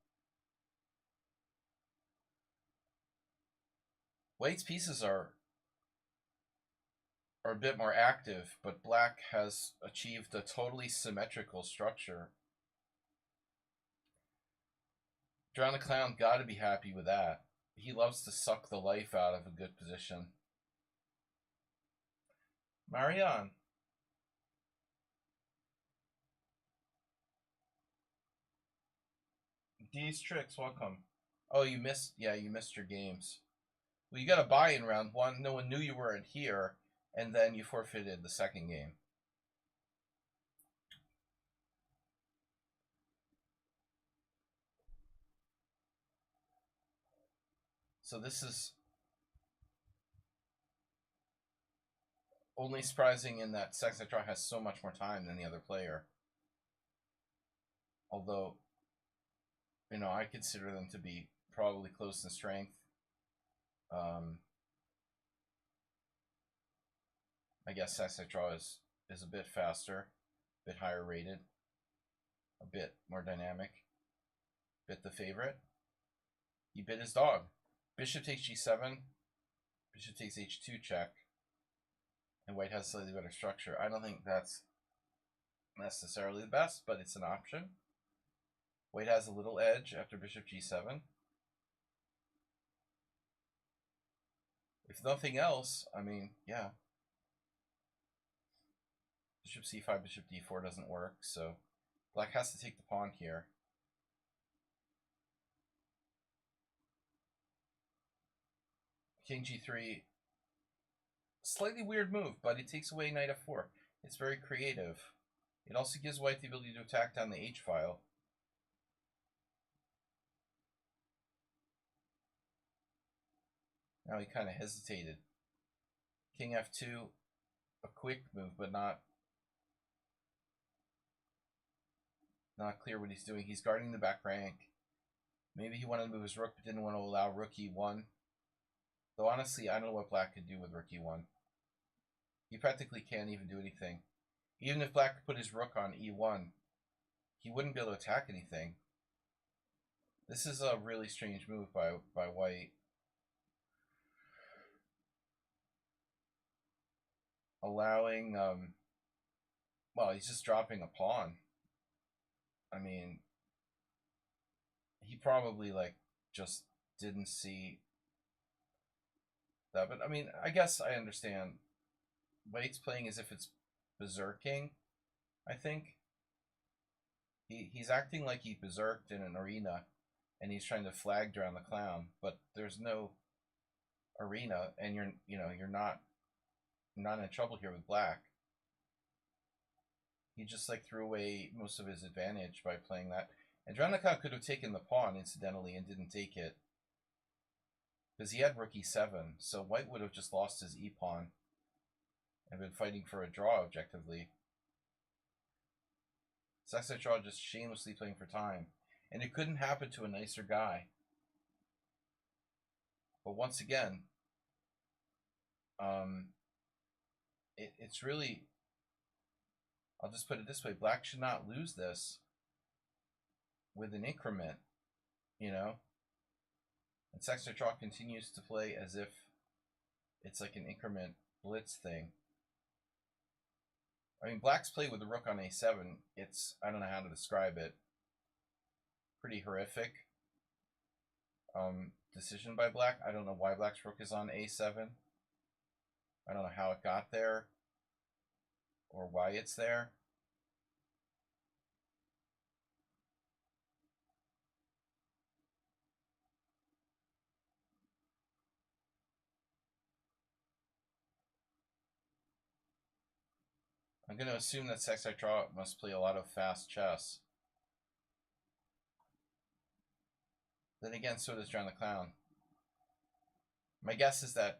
White's pieces are a bit more active, but Black has achieved a totally symmetrical structure. Drown the Clown gotta be happy with that. He loves to suck the life out of a good position. Marianne. D's Tricks, welcome. Oh, you missed your games. Well, you got a buy in round one. No one knew you weren't here, and then you forfeited the second game. So this is... only surprising in that Saxon Draw has so much more time than the other player. Although, you know, I consider them to be probably close in strength. I guess Saxon Draw is a bit faster, a bit higher rated, a bit more dynamic, a bit the favorite. He bit his dog. Bishop takes g7, bishop takes h2 check, and white has slightly better structure. I don't think that's necessarily the best, but it's an option. White has a little edge after bishop g7. If nothing else, I mean, yeah. Bishop c5, bishop d4 doesn't work, so black has to take the pawn here. King g3, slightly weird move, but it takes away knight f4. It's very creative. It also gives white the ability to attack down the h-file. Now he kind of hesitated. King f2, a quick move, but not clear what he's doing. He's guarding the back rank. Maybe he wanted to move his rook, but didn't want to allow rook e1. Though honestly, I don't know what black could do with rook e1. He practically can't even do anything. Even if black could put his rook on e1, he wouldn't be able to attack anything. This is a really strange move by white. Allowing, well, he's just dropping a pawn. I mean, he probably, like, just didn't see that. But, I mean, I guess I understand. White's playing as if it's berserking, I think. He's acting like he berserked in an arena, and he's trying to flag around the clown, but there's no arena, and you're not in trouble here with black. He just like threw away most of his advantage by playing that. And Dranicon could have taken the pawn, incidentally, and didn't take it. Because he had rook e7, so white would have just lost his e-pawn and been fighting for a draw, objectively. Saxon Draw just shamelessly playing for time. And it couldn't happen to a nicer guy. But once again, it's really... I'll just put it this way. Black should not lose this with an increment, you know? And Saxon Draw continues to play as if it's like an increment blitz thing. I mean, black's play with the rook on a7, it's, I don't know how to describe it, pretty horrific decision by black. I don't know why black's rook is on a7. I don't know how it got there or why it's there. I'm going to assume that Saxon Draw must play a lot of fast chess. Then again, so does John the Clown. My guess is that,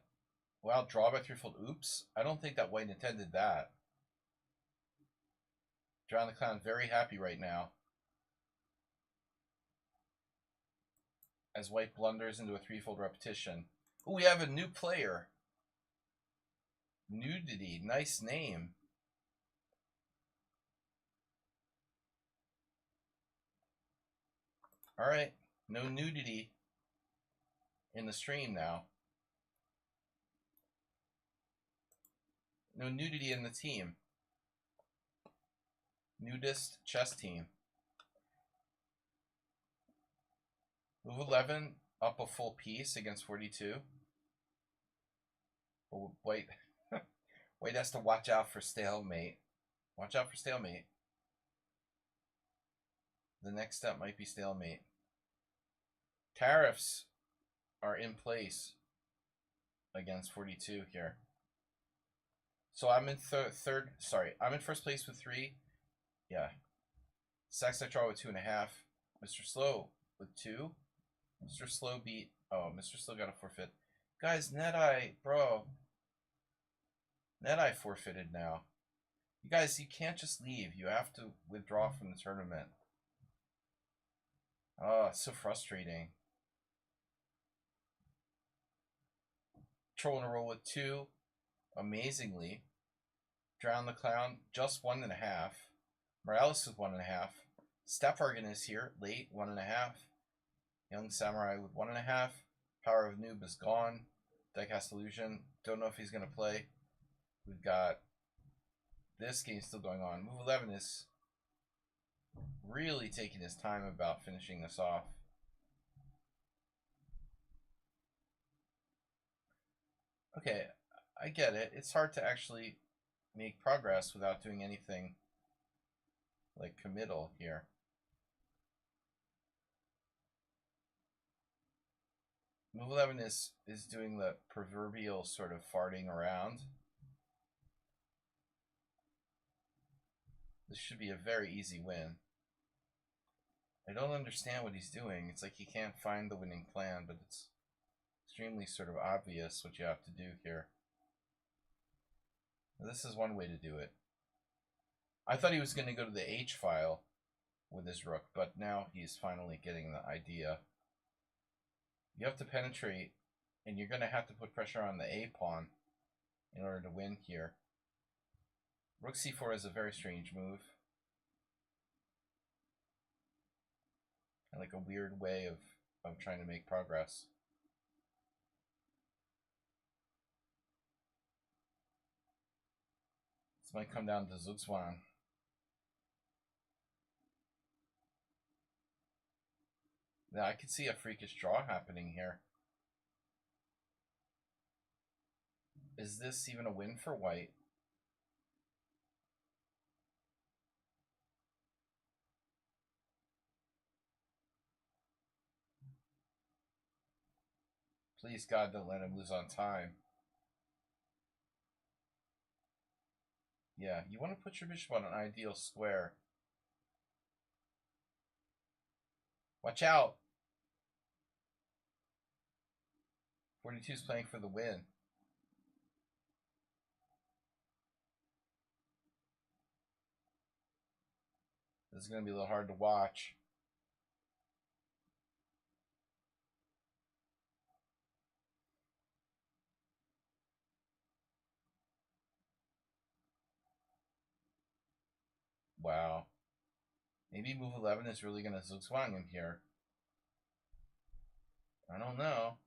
well, draw by threefold, oops. I don't think that white intended that. John the Clown very happy right now. As white blunders into a threefold repetition. Oh, we have a new player. Nudity, nice name. Alright, no nudity in the stream now. No nudity in the team. Nudist chess team. Move 11, up a full piece against 42. Oh, white, white has to watch out for stalemate. Watch out for stalemate. The next step might be stalemate. Tariffs are in place against 42 here. So I'm in I'm in first place with 3. Yeah. Saxon Draw with 2.5. Mr. Slow with 2. Mr. Slow beat... Oh, Mr. Slow got a forfeit. Guys, Net-Eye, bro. Net I forfeited now. You guys, you can't just leave. You have to withdraw from the tournament. Oh, it's so frustrating. Trolling a roll with 2. Amazingly. Drown the Clown, just 1.5. Morales with 1.5. Stepfargan is here, late, 1.5. Young Samurai with 1.5. Power of Noob is gone. Diecast Illusion, don't know if he's going to play. We've got this game still going on. Move 11 is really taking his time about finishing this off. Okay, I get it. It's hard to actually make progress without doing anything like committal here. Move 11 is doing the proverbial sort of farting around. This should be a very easy win. I don't understand what he's doing. It's like he can't find the winning plan, but it's extremely sort of obvious what you have to do here. This is one way to do it. I thought he was going to go to the H file with his rook, but now he's finally getting the idea. You have to penetrate, and you're going to have to put pressure on the A pawn in order to win here. Rook c4 is a very strange move. And like a weird way of trying to make progress. This might come down to Zugzwang. Now I could see a freakish draw happening here. Is this even a win for white? Please God, don't let him lose on time. Yeah, you want to put your bishop on an ideal square. Watch out! 42 is playing for the win. This is going to be a little hard to watch. Wow. Maybe move 11 is really going to Zugzwang him here. I don't know.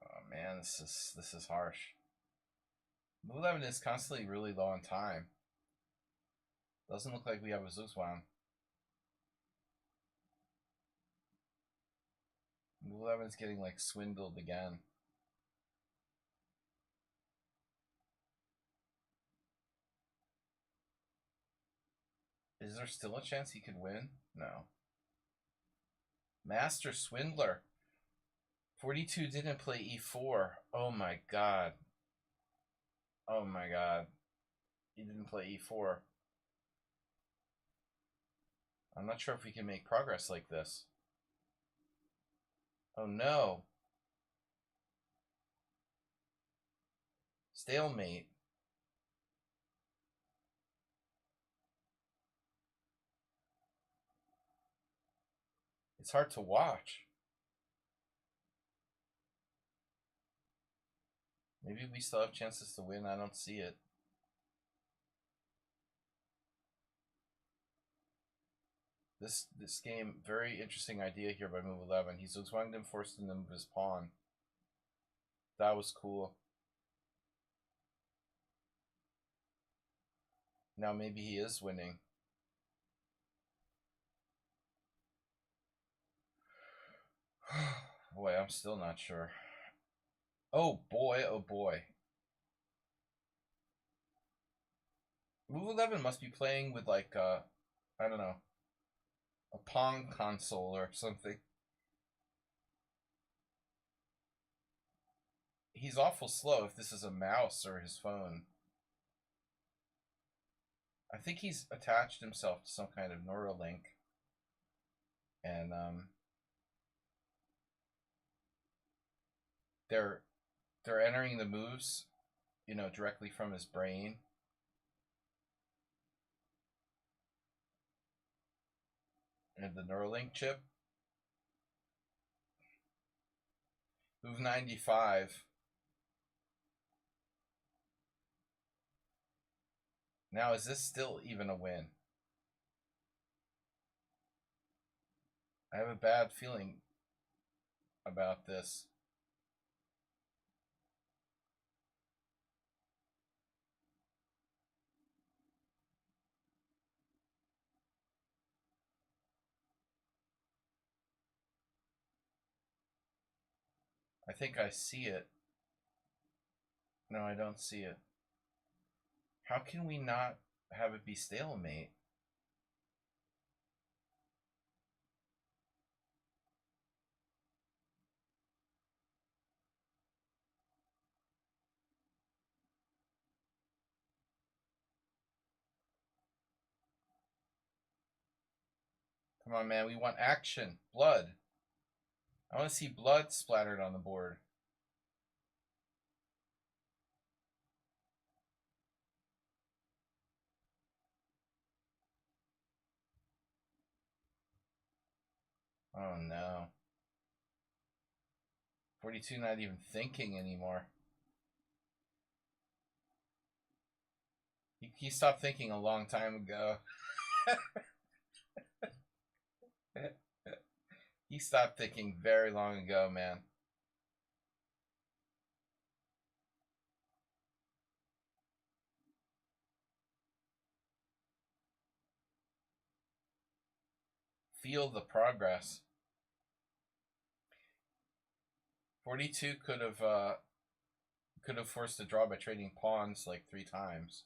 Oh man, this is harsh. Move 11 is constantly really low on time. Doesn't look like we have a Zugzwang. Move 11 is getting like swindled again. Is there still a chance he could win? No. Master Swindler. 42 didn't play e4. Oh my god. Oh my god. He didn't play e4. I'm not sure if we can make progress like this. Oh no. Stalemate. It's hard to watch. Maybe we still have chances to win. I don't see it. This game, very interesting idea here by move 11. He's Zugzwanged him, forced him to move his pawn. That was cool. Now maybe he is winning. Boy, I'm still not sure. Oh boy, oh boy. Move 11 must be playing with like, I don't know, a Pong console or something. He's awful slow if this is a mouse or his phone. I think he's attached himself to some kind of Neuralink. And, they're they're entering the moves, directly from his brain. And the Neuralink chip. Move 95. Now, is this still even a win? I have a bad feeling about this. I think I see it. No, I don't see it. How can we not have it be stalemate? Come on, man. We want action. Blood. I want to see blood splattered on the board. Oh, no. 42 not even thinking anymore. He stopped thinking a long time ago. He stopped thinking very long ago, man. Feel the progress. 42 could have forced a draw by trading pawns like 3 times.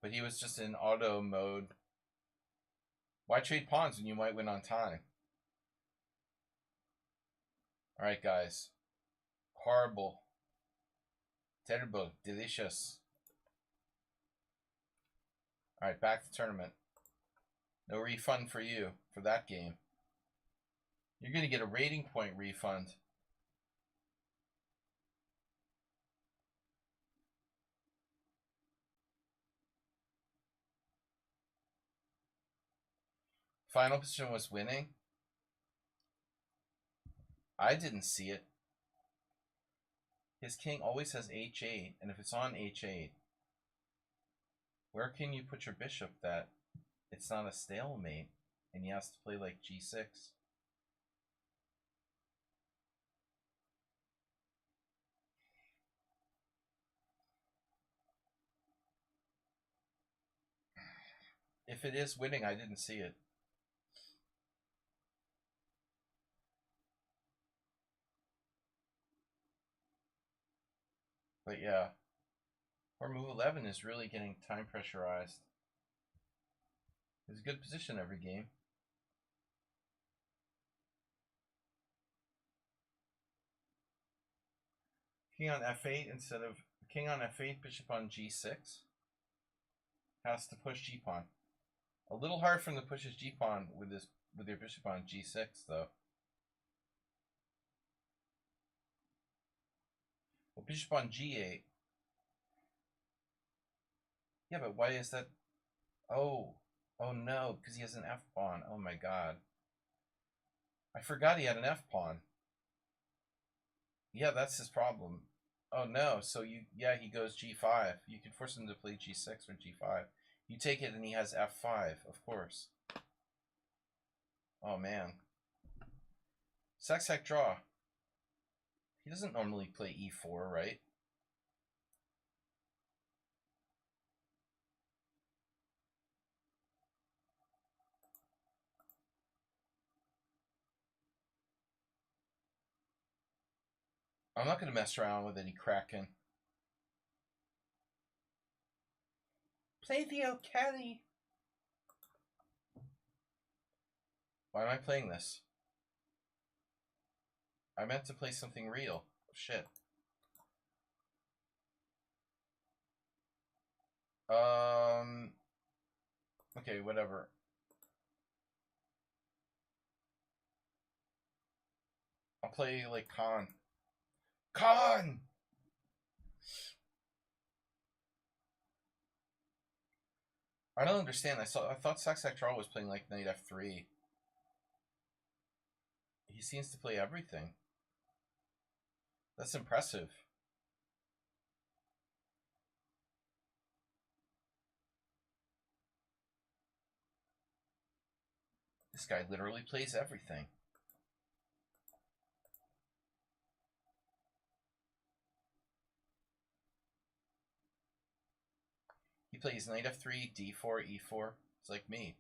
But he was just in auto mode. Why trade pawns when you might win on time? Alright, guys. Horrible. Terrible. Delicious. Alright, back to tournament. No refund for you for that game. You're going to get a rating point refund. Final position was winning. I didn't see it. His king always has h8, and if it's on h8, where can you put your bishop that it's not a stalemate and he has to play like g6? If it is winning, I didn't see it. But yeah, or move 11 is really getting time pressurized. It's a good position every game. King on f8 instead of king on f8, bishop on g6. Has to push g-pawn. A little hard for him to push his g-pawn with your bishop on g6 though. Well, bishop on g8. Yeah, but why is that? Oh no, because he has an f-pawn. Oh my god. I forgot he had an f-pawn. Yeah, that's his problem. Oh no, so he goes g5. You can force him to play g6 or g5. You take it and he has f5, of course. Oh man. Sac draw. He doesn't normally play e4, right? I'm not going to mess around with any Kraken. Play the O'Kelly. Why am I playing this? I meant to play something real. Shit. Okay, whatever. I'll play like Khan. Con! I don't understand. I thought Saxac Draw was playing like knight f3. He seems to play everything. That's impressive. This guy literally plays everything. He plays knight f3, d4, e4. It's like me.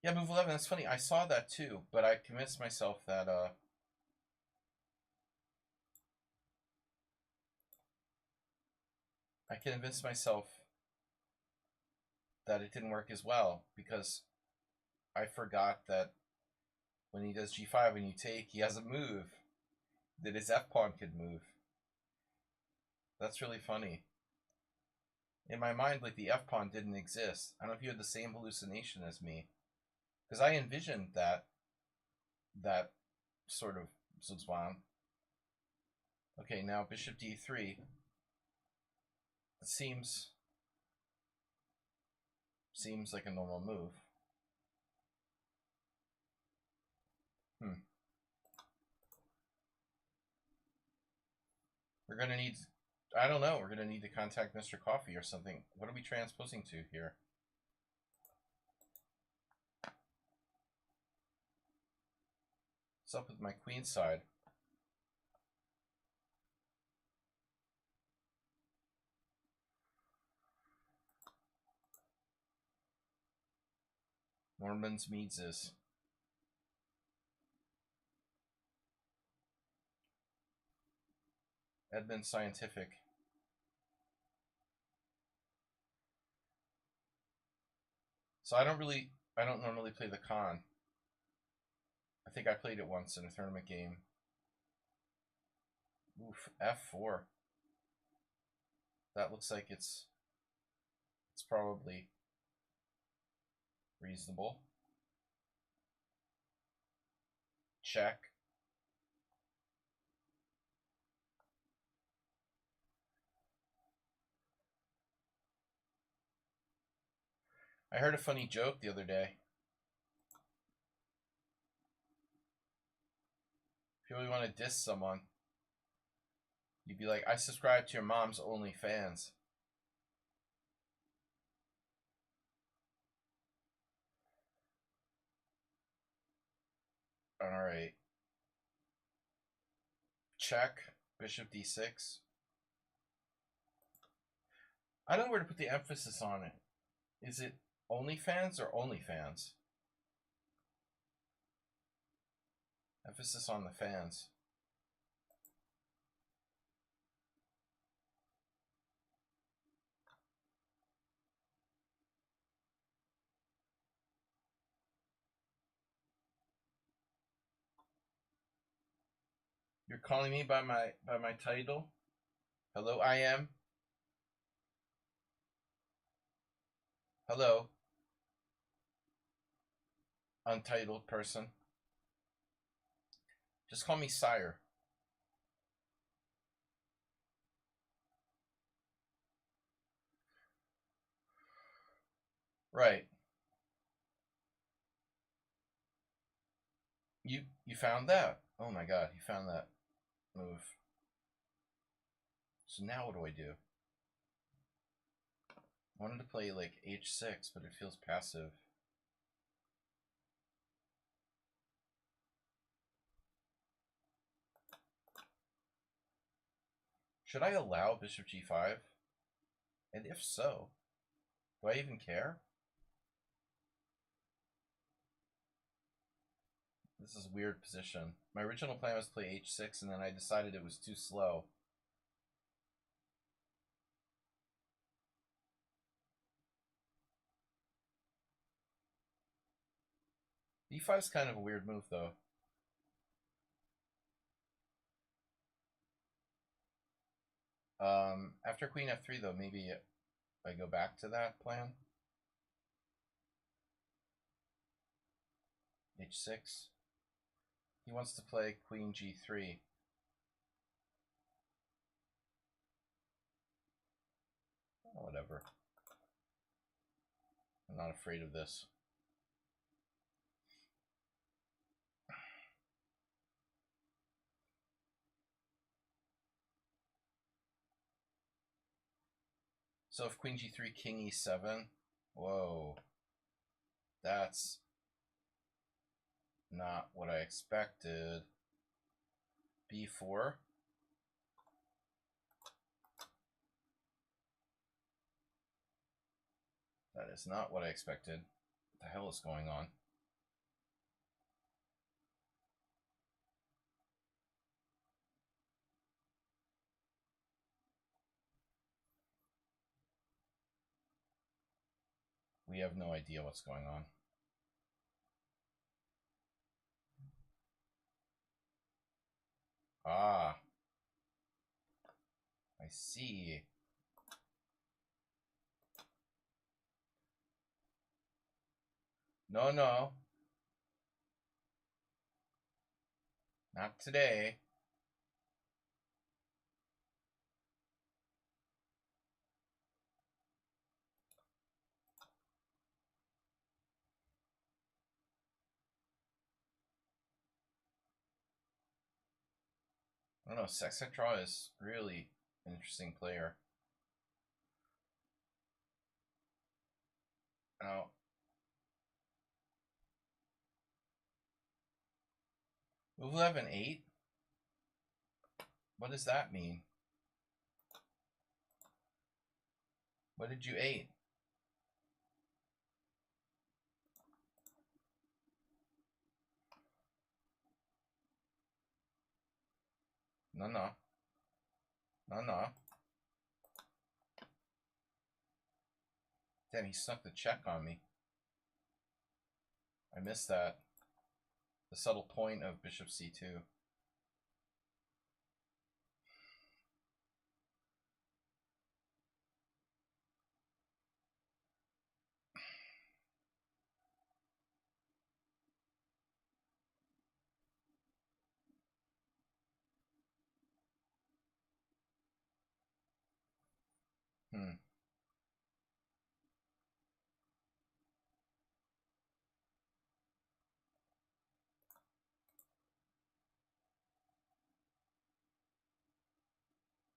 Yeah, move 11. That's funny. I saw that too, but I convinced myself that I convinced myself that it didn't work as well because I forgot that when he does g5 and you take, he has a move that his f pawn could move. That's really funny. In my mind, like the f pawn didn't exist. I don't know if you had the same hallucination as me, because I envisioned that sort of Zuzwan. Okay, now bishop d3. It seems like a normal move. We're gonna need, I don't know, we're gonna need to contact Mr. Coffee or something. What are we transposing to here? What's up with my queen side? Norman's Meadses. Edmund Scientific. So I don't normally play the con. I think I played it once in a tournament game. Oof, f4. That looks like it's probably reasonable. Check. I heard a funny joke the other day. If you really want to diss someone, you'd be like, I subscribe to your mom's OnlyFans. Alright. Check. Bishop d6. I don't know where to put the emphasis on it. Is it OnlyFans or OnlyFans? Emphasis on the fans. You're calling me by my title? Hello, I am. Hello, untitled person. Just call me sire. Right. You found that? Oh my god, you found that move. So now what do I do? I wanted to play like h6, but it feels passive. Should I allow bishop g5? And if so, do I even care? This is a weird position. My original plan was to play h6, and then I decided it was too slow. d5 is kind of a weird move, though. After queen f3, though, maybe I go back to that plan. h6. He wants to play queen g3. Oh, whatever. I'm not afraid of this. So if queen g3, king e7, whoa, that's not what I expected. b4. That is not what I expected. What the hell is going on? We have no idea what's going on. Ah, I see. No, no. Not today. I don't know. Sexetra is really an interesting player. Now, move 11-8? What does that mean? What did you 8? No, no. No, no. Damn, he snuck the check on me. I missed that. The subtle point of bishop c2.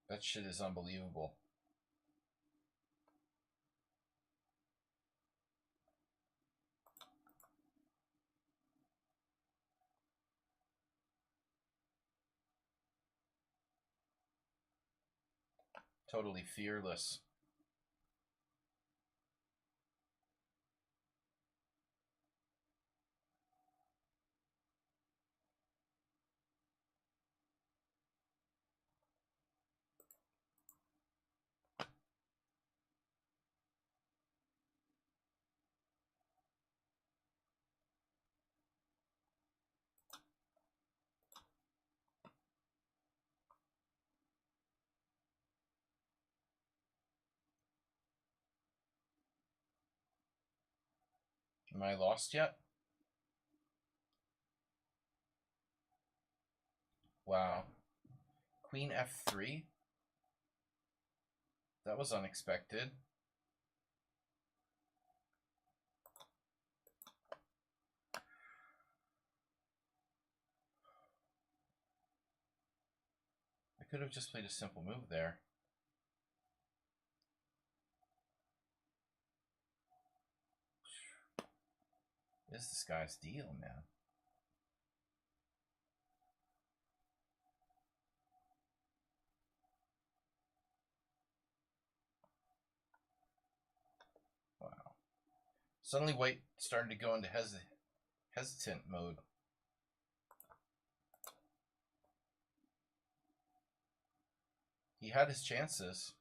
That shit is unbelievable. Totally fearless. Am I lost yet? Wow. Queen f3? That was unexpected. I could have just played a simple move there. What is this guy's deal, man? Wow. Suddenly white started to go into hesitant mode. He had his chances.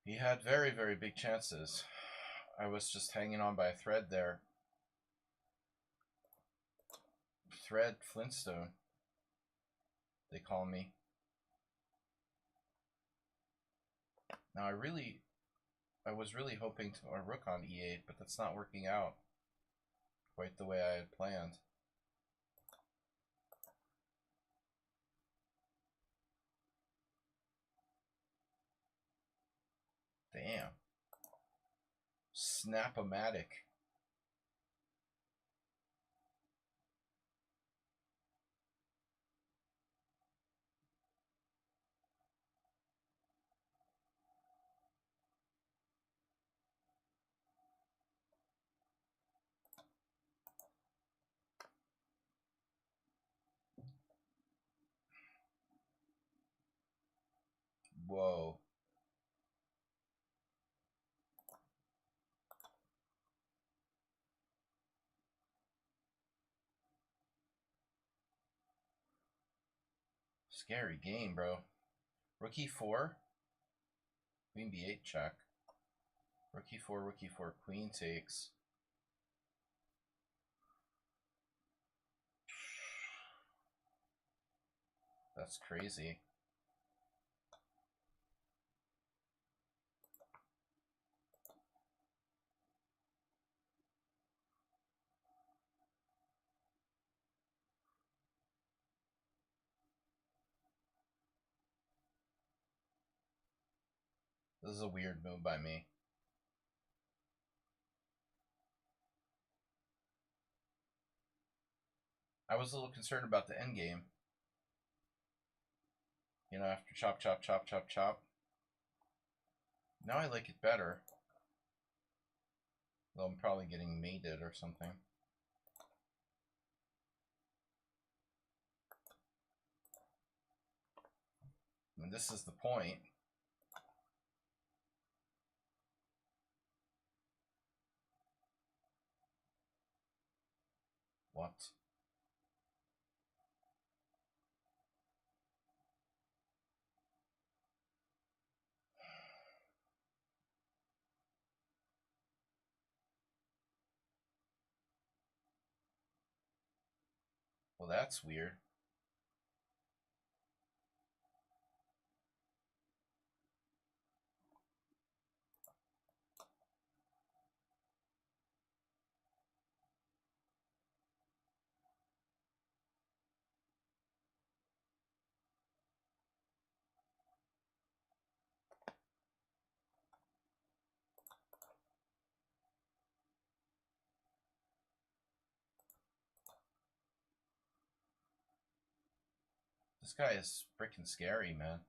He had very, very big chances. I was just hanging on by a thread there. Thread Flintstone, they call me. Now I really I was really hoping to a rook on e8, but that's not working out quite the way I had planned. Damn. Snap-o-matic. Whoa. Scary game, bro. Rook e4. Queen b8 check. Rook e4, queen takes. That's crazy. This is a weird move by me. I was a little concerned about the endgame. You know, after chop, chop, chop, chop, chop. Now I like it better. Though I'm probably getting mated or something. I mean, this is the point. What? Well, that's weird. This guy is freaking scary, man.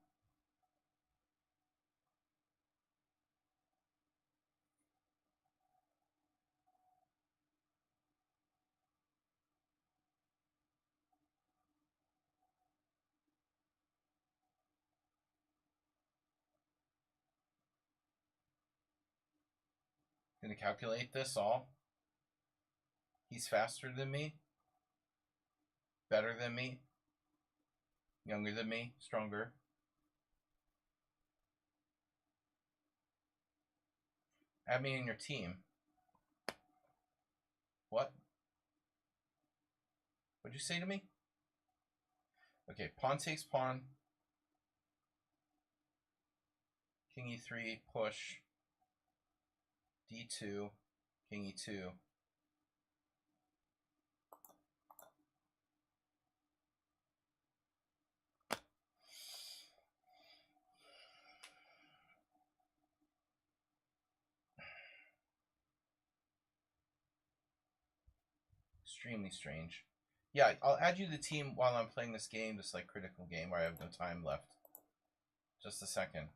Gonna calculate this all. He's faster than me. Better than me. Younger than me. Stronger. Add me in your team. What? What'd you say to me? Okay, pawn takes pawn. King e3, push. d2, king e2. Extremely strange. Yeah, I'll add you to the team while I'm playing this game, this like critical game where I have no time left. Just a second.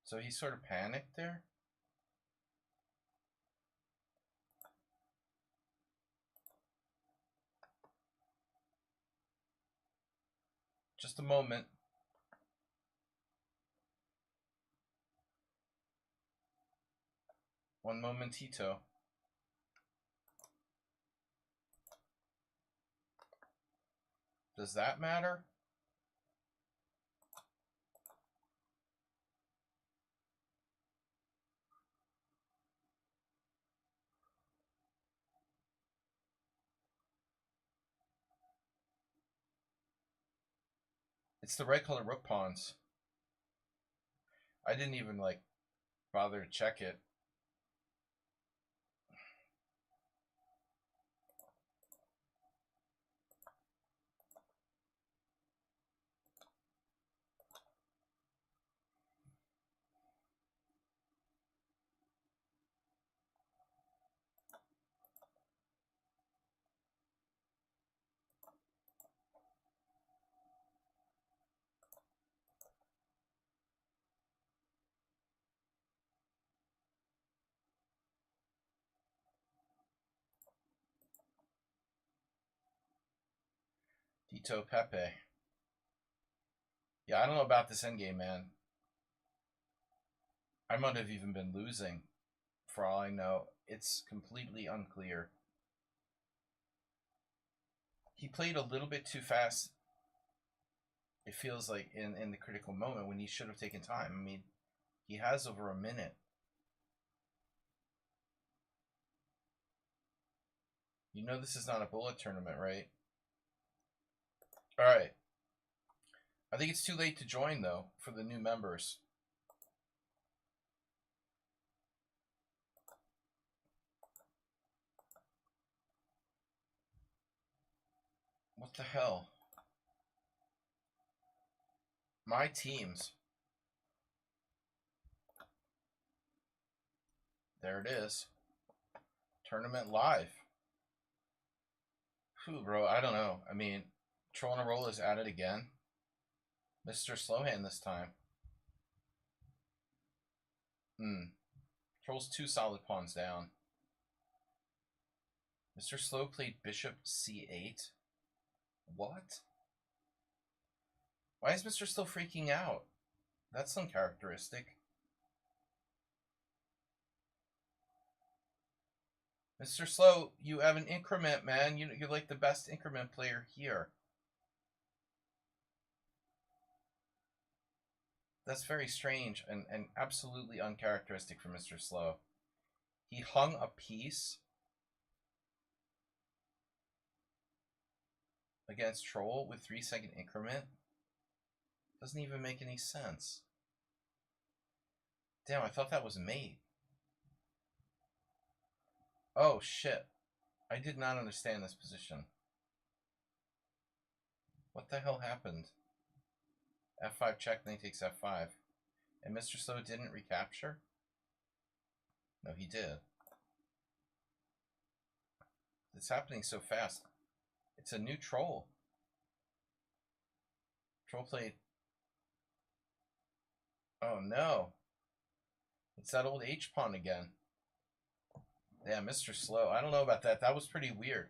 So he sort of panicked there? Just a moment. One momentito. Does that matter? It's the red color rook pawns. I didn't even like bother to check it. Tito Pepe. Yeah, I don't know about this endgame, man. I might have even been losing, for all I know. It's completely unclear. He played a little bit too fast, it feels like, in the critical moment when he should have taken time. I mean, he has over a minute. You know this is not a bullet tournament, right? Alright. I think it's too late to join, though, for the new members. What the hell? My teams. There it is. Tournament live. Whew, bro, I don't know. I mean, Troll and a Roll is at it again. Mr. Slowhand this time. Troll's 2 solid pawns down. Mr. Slow played Bishop C8. What? Why is Mr. Slow freaking out? That's uncharacteristic. Mr. Slow, you have an increment, man. You're like the best increment player here. That's very strange and absolutely uncharacteristic for Mr. Slow. He hung a piece against Troll with 3-second increment. Doesn't even make any sense. Damn, I thought that was mate. Oh, shit. I did not understand this position. What the hell happened? F5 check, then he takes F5. And Mr. Slow didn't recapture? No, he did. It's happening so fast. It's a new Troll. Troll played... Oh, no. It's that old H-pawn again. Yeah, Mr. Slow. I don't know about that. That was pretty weird.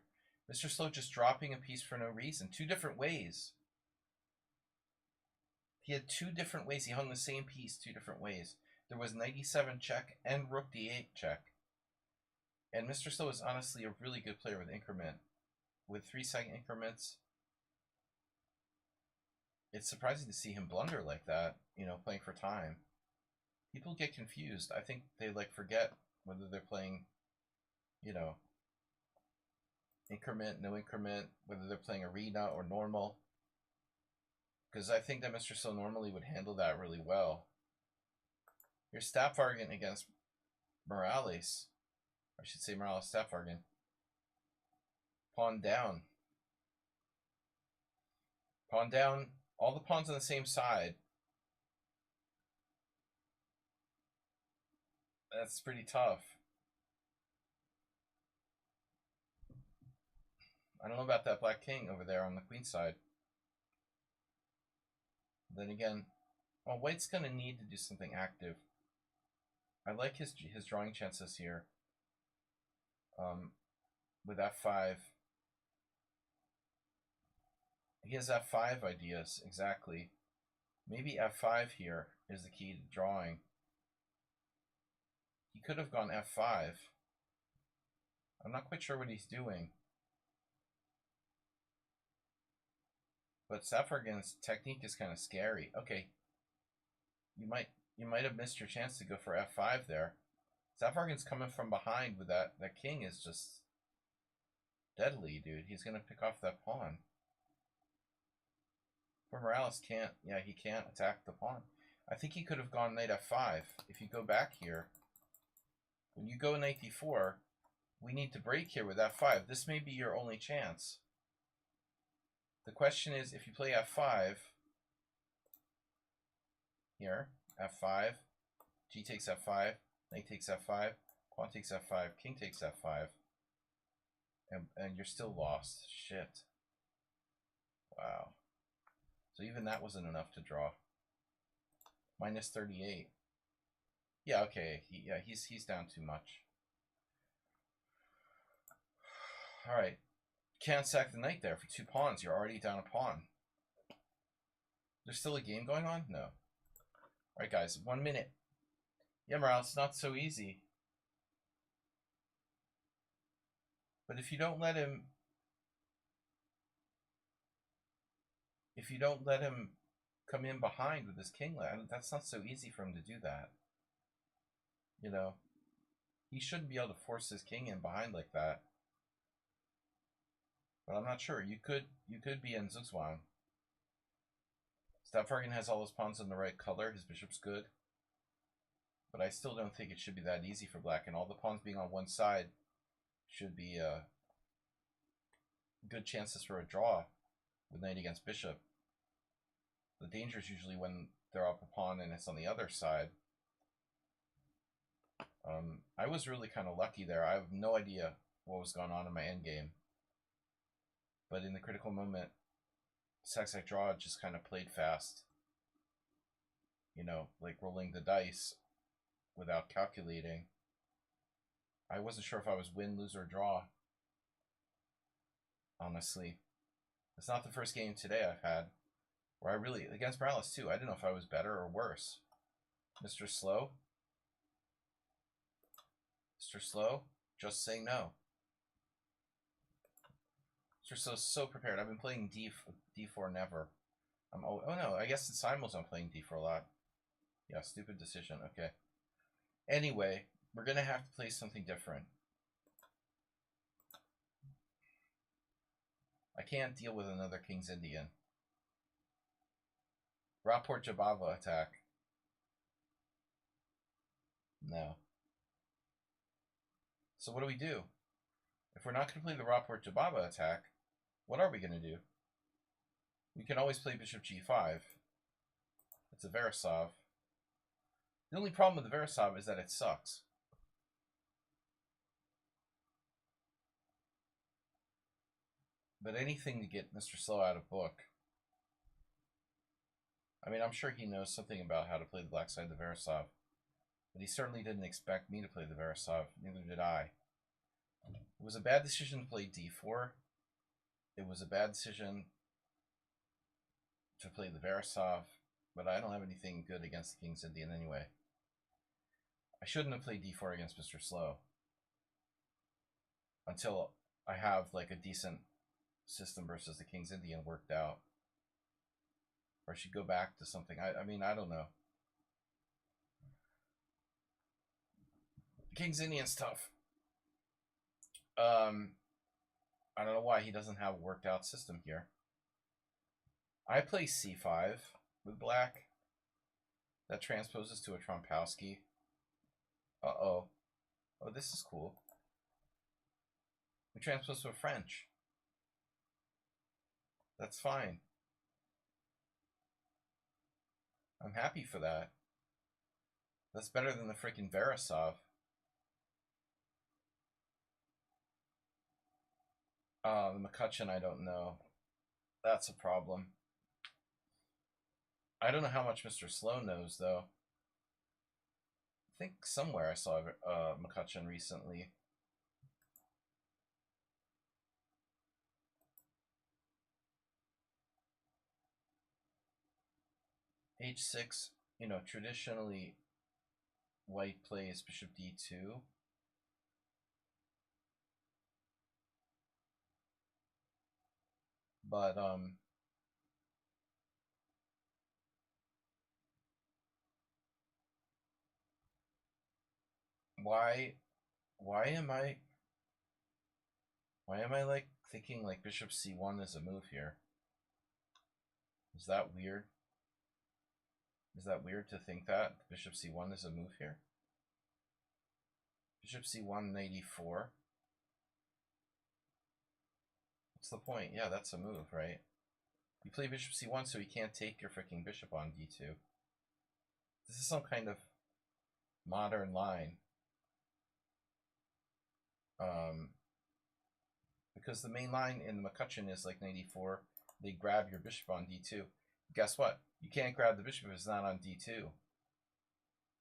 Mr. Slow just dropping a piece for no reason. 2 different ways. He had 2 different ways. He hung the same piece 2 different ways. There was knight e7 check and rook d8 check. And Mr. Slow is honestly a really good player with increment. With 3-second increments, it's surprising to see him blunder like that, you know, playing for time. People get confused. I think they like forget whether they're playing, you know, increment, no increment, whether they're playing arena or normal. Because I think that Mr. Slow normally would handle that really well. Here's Staffvargan against Morales. I should say Morales Staffvargan. Pawn down. Pawn down. All the pawns on the same side. That's pretty tough. I don't know about that black king over there on the queen side. Then again, well, white's going to need to do something active. I like his drawing chances here. With f5. He has f5 ideas, exactly. Maybe f5 here is the key to drawing. He could have gone f5. I'm not quite sure what he's doing. But Staffvargan's technique is kind of scary. Okay. You might have missed your chance to go for f5 there. Staffvargan's coming from behind with that king is just deadly, dude. He's gonna pick off that pawn. Poor Morales can't, yeah, he can't attack the pawn. I think he could have gone knight f5. If you go back here, when you go knight d4, we need to break here with f5. This may be your only chance. The question is, if you play f5 here, f5, g takes f5, knight takes f5, pawn takes f5, king takes f5, and you're still lost. Shit. Wow. So even that wasn't enough to draw. Minus 38. Yeah, okay. He's down too much. All right. Can't sack the knight there for 2 pawns. You're already down a pawn. There's still a game going on? No. All right, guys. 1 minute. Yeah, Morales, it's not so easy. But if you don't let him... If you don't let him come in behind with his king, that's not so easy for him to do that. You know? He shouldn't be able to force his king in behind like that. But I'm not sure. You could be in Zugzwang. Stavvargen has all his pawns in the right color. His bishop's good. But I still don't think it should be that easy for black. And all the pawns being on one side should be good chances for a draw with knight against bishop. The danger is usually when they're up a pawn and it's on the other side. I was really kind of lucky there. I have no idea what was going on in my endgame. But in the critical moment, sack draw just kind of played fast. You know, like rolling the dice without calculating. I wasn't sure if I was win, lose, or draw. Honestly. It's not the first game today I've had where I really, against Morales too, I didn't know if I was better or worse. Mr. Slow? Mr. Slow? Just say no. Mr. Slow's so prepared. I've been playing D4 never. Oh no, I guess in Simul's I'm playing D4 a lot. Yeah, stupid decision. Okay. Anyway, we're going to have to play something different. I can't deal with another King's Indian. Rapport Jabava attack. No. So what do we do? If we're not going to play the Rapport Jabava attack, what are we going to do? We can always play Bishop G5. It's a Veresov. The only problem with the Veresov is that it sucks. But anything to get Mr. Slow out of book. I mean, I'm sure he knows something about how to play the black side of the Veresov. But he certainly didn't expect me to play the Veresov. Neither did I. It was a bad decision to play D4. It was a bad decision to play the Veresov. But I don't have anything good against the King's Indian anyway. I shouldn't have played D4 against Mr. Slow. Until I have like a decent system versus the King's Indian worked out. Or I should go back to something. I mean, I don't know. King's Indian's tough. I don't know why he doesn't have a worked out system here. I play C5 with black. That transposes to a Trompowsky. Uh-oh. Oh, this is cool. We transpose to a French. That's fine. I'm happy for that. That's better than the freaking Veresov. The McCutcheon, I don't know. That's a problem. I don't know how much Mr. Slow knows, though. I think somewhere I saw McCutcheon recently. H6, you know, traditionally white plays Bishop D2. But, why am I like thinking like Bishop C1 is a move here? Is that weird? Is that weird to think that? Bishop c1 is a move here? Bishop c1, knight e4. What's the point? Yeah, that's a move, right? You play bishop c1 so he can't take your freaking bishop on d2. This is some kind of modern line. Because the main line in the McCutcheon is like knight e4. They grab your bishop on d2. Guess what? You can't grab the bishop if it's not on d2.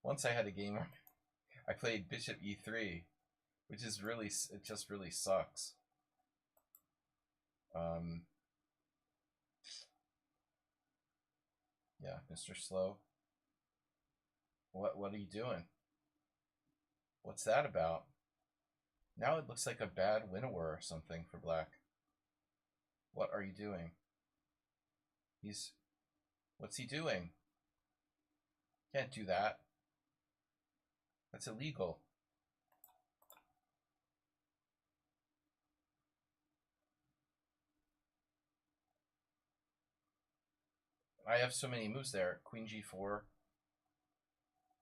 Once I had a game where I played bishop e3, which is really, it just really sucks. Yeah, Mr. Slow. What are you doing? What's that about? Now it looks like a bad winnower or something for black. What are you doing? What's he doing? Can't do that. That's illegal. I have so many moves there. Queen g4.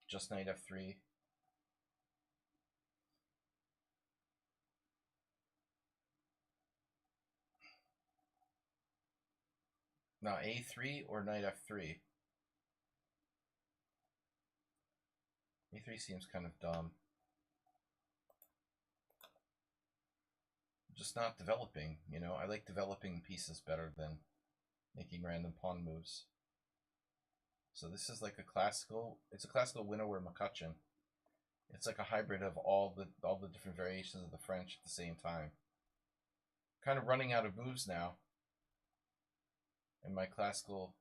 Just knight f3. Now a3 or knight f3. a3 seems kind of dumb. Just not developing, you know? I like developing pieces better than making random pawn moves. So this is like a classical, it's a classical winnower McCutcheon. It's like a hybrid of all the different variations of the French at the same time. Kind of running out of moves now. In my classical,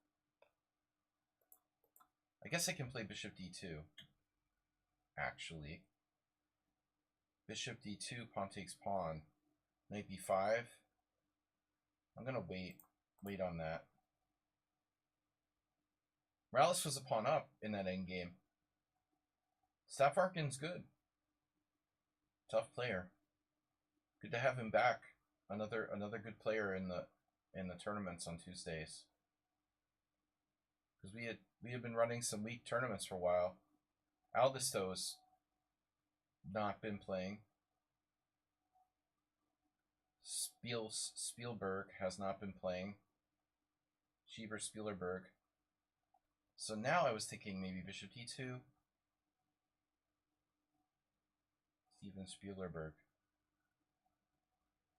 I guess I can play bishop d2. Actually, bishop d2, pawn takes pawn, knight b5. I'm gonna wait on that. Morales was a pawn up in that endgame. Safarkin's good. Tough player. Good to have him back. Another good player in the tournaments on Tuesdays. Because we had been running some weak tournaments for a while. Aldisto's not been playing. Spielberg has not been playing. Schieber Spielberg. So now I was thinking maybe bishop d2. Steven Spielberg.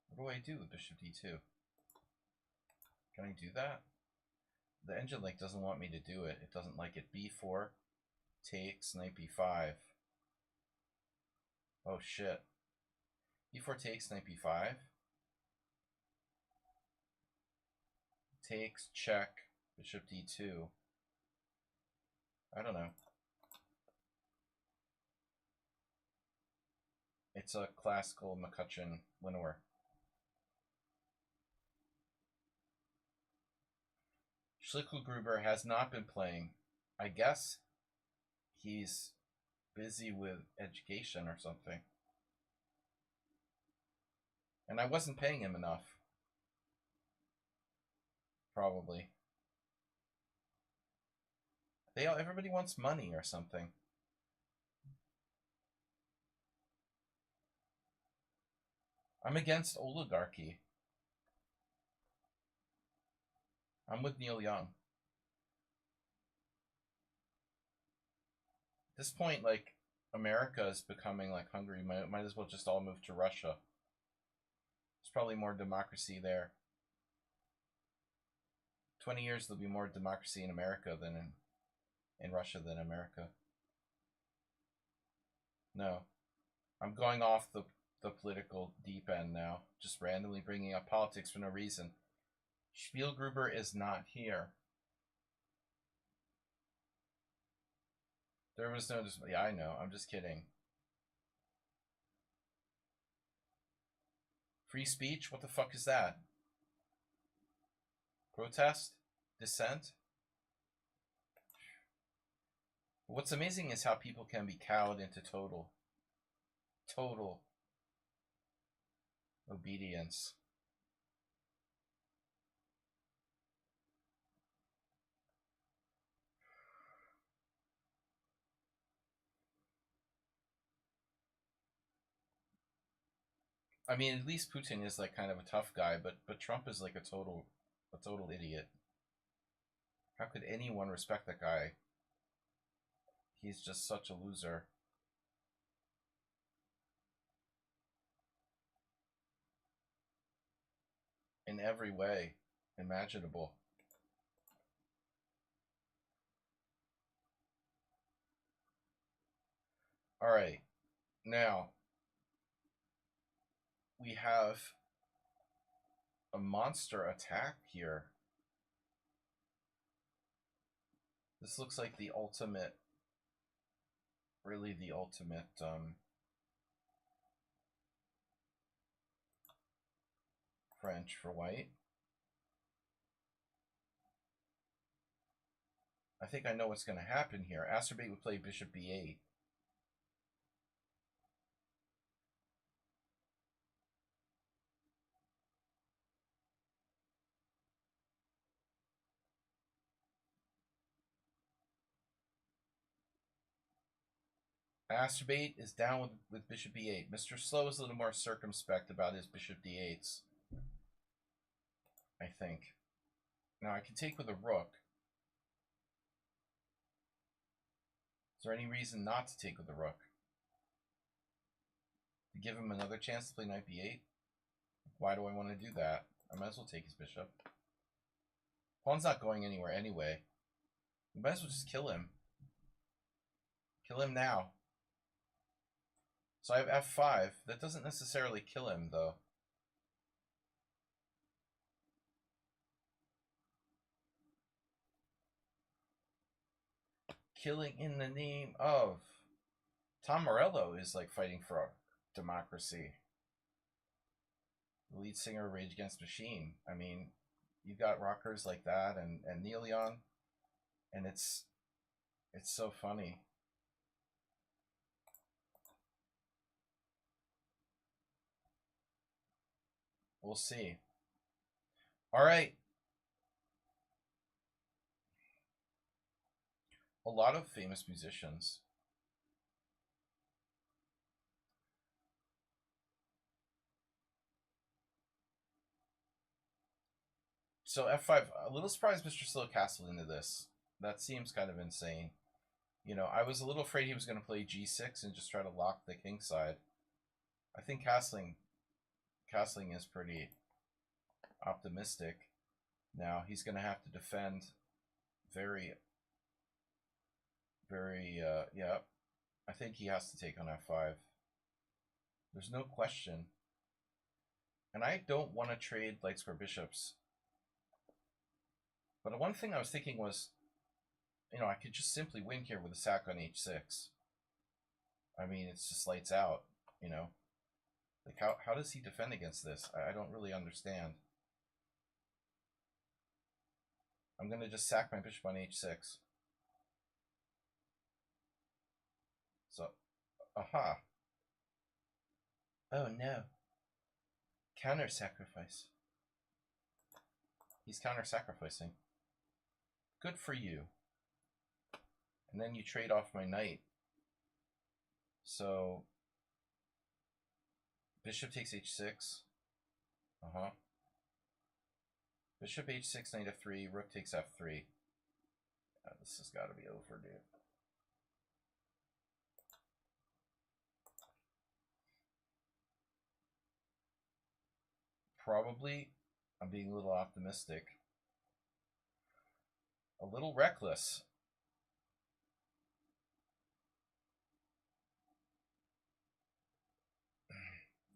What do I do with bishop d2? Can I do that? The engine like doesn't want me to do it. It doesn't like it. b4 takes, knight b5. Oh shit. b4 takes, knight b5. Takes, check, bishop d2. I don't know. It's a classical McCutcheon winnower. Schlickelgruber has not been playing. I guess he's busy with education or something. And I wasn't paying him enough. Probably. Everybody wants money or something. I'm against oligarchy. I'm with Neil Young. At this point, like, America is becoming like Hungary. Might as well just all move to Russia. There's probably more democracy there. 20 years there'll be more democracy in America than in Russia than America. No. I'm going off the political deep end now. Just randomly bringing up politics for no reason. Spielgruber is not here. There was no... Yeah, I know. I'm just kidding. Free speech? What the fuck is that? Protest? Dissent? What's amazing is how people can be cowed into total obedience. I mean, at least Putin is like kind of a tough guy, but Trump is like a total idiot. How could anyone respect that guy? He's just such a loser. In every way imaginable. All right. Now, we have a monster attack here. This looks like the ultimate, really the ultimate French for white. I think I know what's going to happen here. Acerbate would play bishop b8. Acerbate is down with bishop b8. Mr. Slow is a little more circumspect about his bishop d8s, I think. Now I can take with a rook. Is there any reason not to take with the rook? To give him another chance to play knight b8? Why do I want to do that? I might as well take his bishop. Pawn's not going anywhere anyway. We might as well just kill him. Kill him now. So I have f5. That doesn't necessarily kill him, though. Killing in the name of... Tom Morello is like fighting for democracy. The lead singer of Rage Against the Machine. I mean, you got rockers like that and Neil Young, and it's so funny. We'll see. All right. A lot of famous musicians. So f5, a little surprised Mr. Slow castled into this. That seems kind of insane. You know, I was a little afraid he was going to play g6 and just try to lock the king side. I think castling is pretty optimistic. Now he's going to have to defend very, yeah. I think he has to take on f5. There's no question. And I don't want to trade light square bishops. But one thing I was thinking was, you know, I could just simply win here with a sack on h6. I mean, it's just lights out, you know. Like, how does he defend against this? I don't really understand. I'm going to just sack my bishop on h6. So, aha. Oh, no. Counter-sacrifice. He's counter-sacrificing. Good for you. And then you trade off my knight. So, bishop takes h6. Uh-huh. Bishop h6, knight f3, rook takes f3. This has got to be over, dude. Probably, I'm being a little optimistic. A little reckless.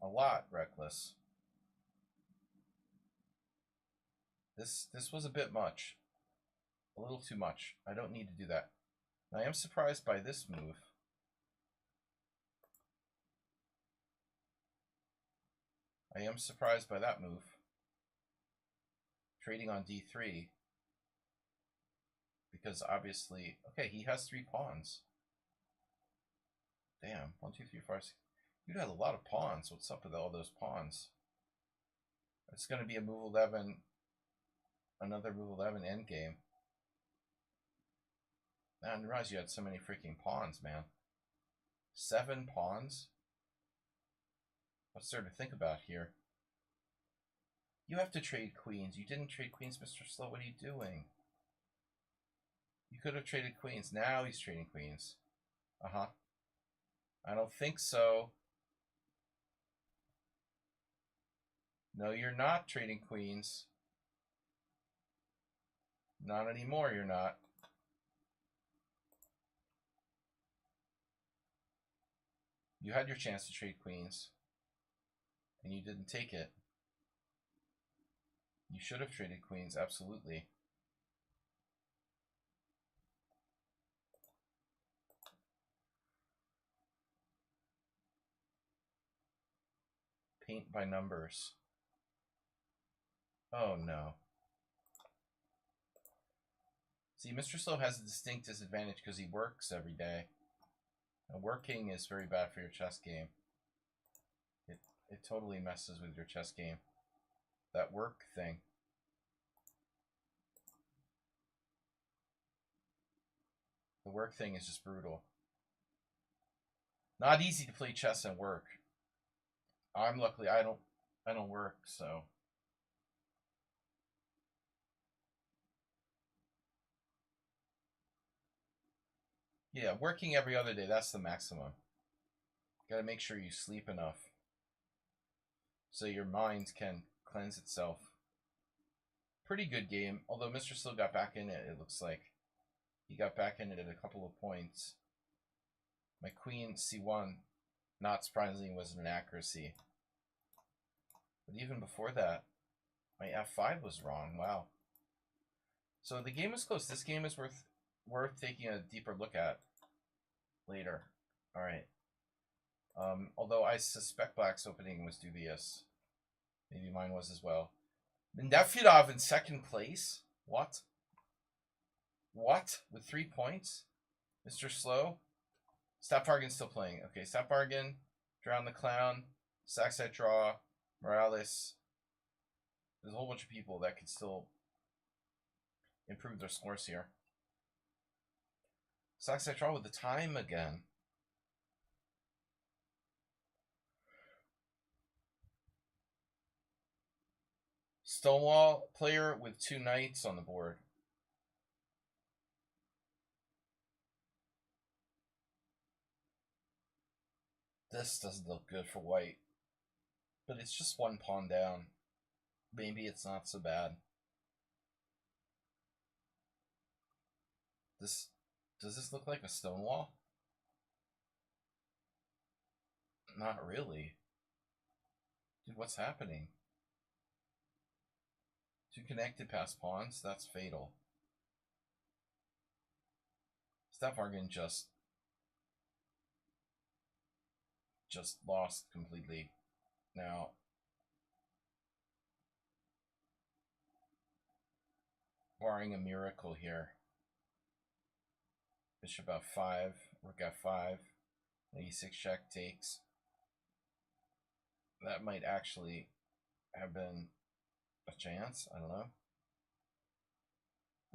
A lot reckless. This was a bit much. A little too much. I don't need to do that. I am surprised by this move. I am surprised by that move. Trading on d3. Because obviously... Okay, he has 3 pawns. Damn. 1, 2, 3, 4, 6. You had a lot of pawns. What's up with all those pawns? It's going to be a move 11... Another move 11 endgame. Man, I didn't realize you had so many freaking pawns, man. 7 pawns? What's there to think about here? You have to trade queens. You didn't trade queens, Mr. Slow. What are you doing? You could have traded queens. Now he's trading queens. Uh-huh. I don't think so. No, you're not trading queens. Not anymore, you're not. You had your chance to trade queens, and you didn't take it. You should have traded queens, absolutely. Paint by numbers. Oh, no. See, Mr. Slow has a distinct disadvantage because he works every day. And working is very bad for your chess game. It totally messes with your chess game. That work thing. The work thing is just brutal. Not easy to play chess and work. I'm luckily I don't work, so yeah, working every other day, that's the maximum. Gotta make sure you sleep enough so your mind can cleanse itself. Pretty good game, although Mr. Slow got back in it, it looks like. He got back in it at a couple of points. My queen c1, not surprisingly, was an inaccuracy. But even before that, my f5 was wrong. Wow. So the game is close. This game is worth taking a deeper look at later. All right. Although I suspect Black's opening was dubious. Maybe mine was as well. Nefyedov in second place? What? What? With 3 points? Mr. Slow? Stapfargen's still playing. Okay, Stapfargen, Drown the Clown, Sackside Draw, Morales. There's a whole bunch of people that could still improve their scores here. Sackside Draw with the time again. Stonewall player with 2 knights on the board. This doesn't look good for white. But it's just 1 pawn down. Maybe it's not so bad. Does this look like a Stonewall? Not really. Dude, what's happening? 2 connected past pawns? That's fatal. Stapfargen just lost completely. Now, barring a miracle here, Bishop f5, Rook f5, e6 check takes. That might actually have been a chance. I don't know.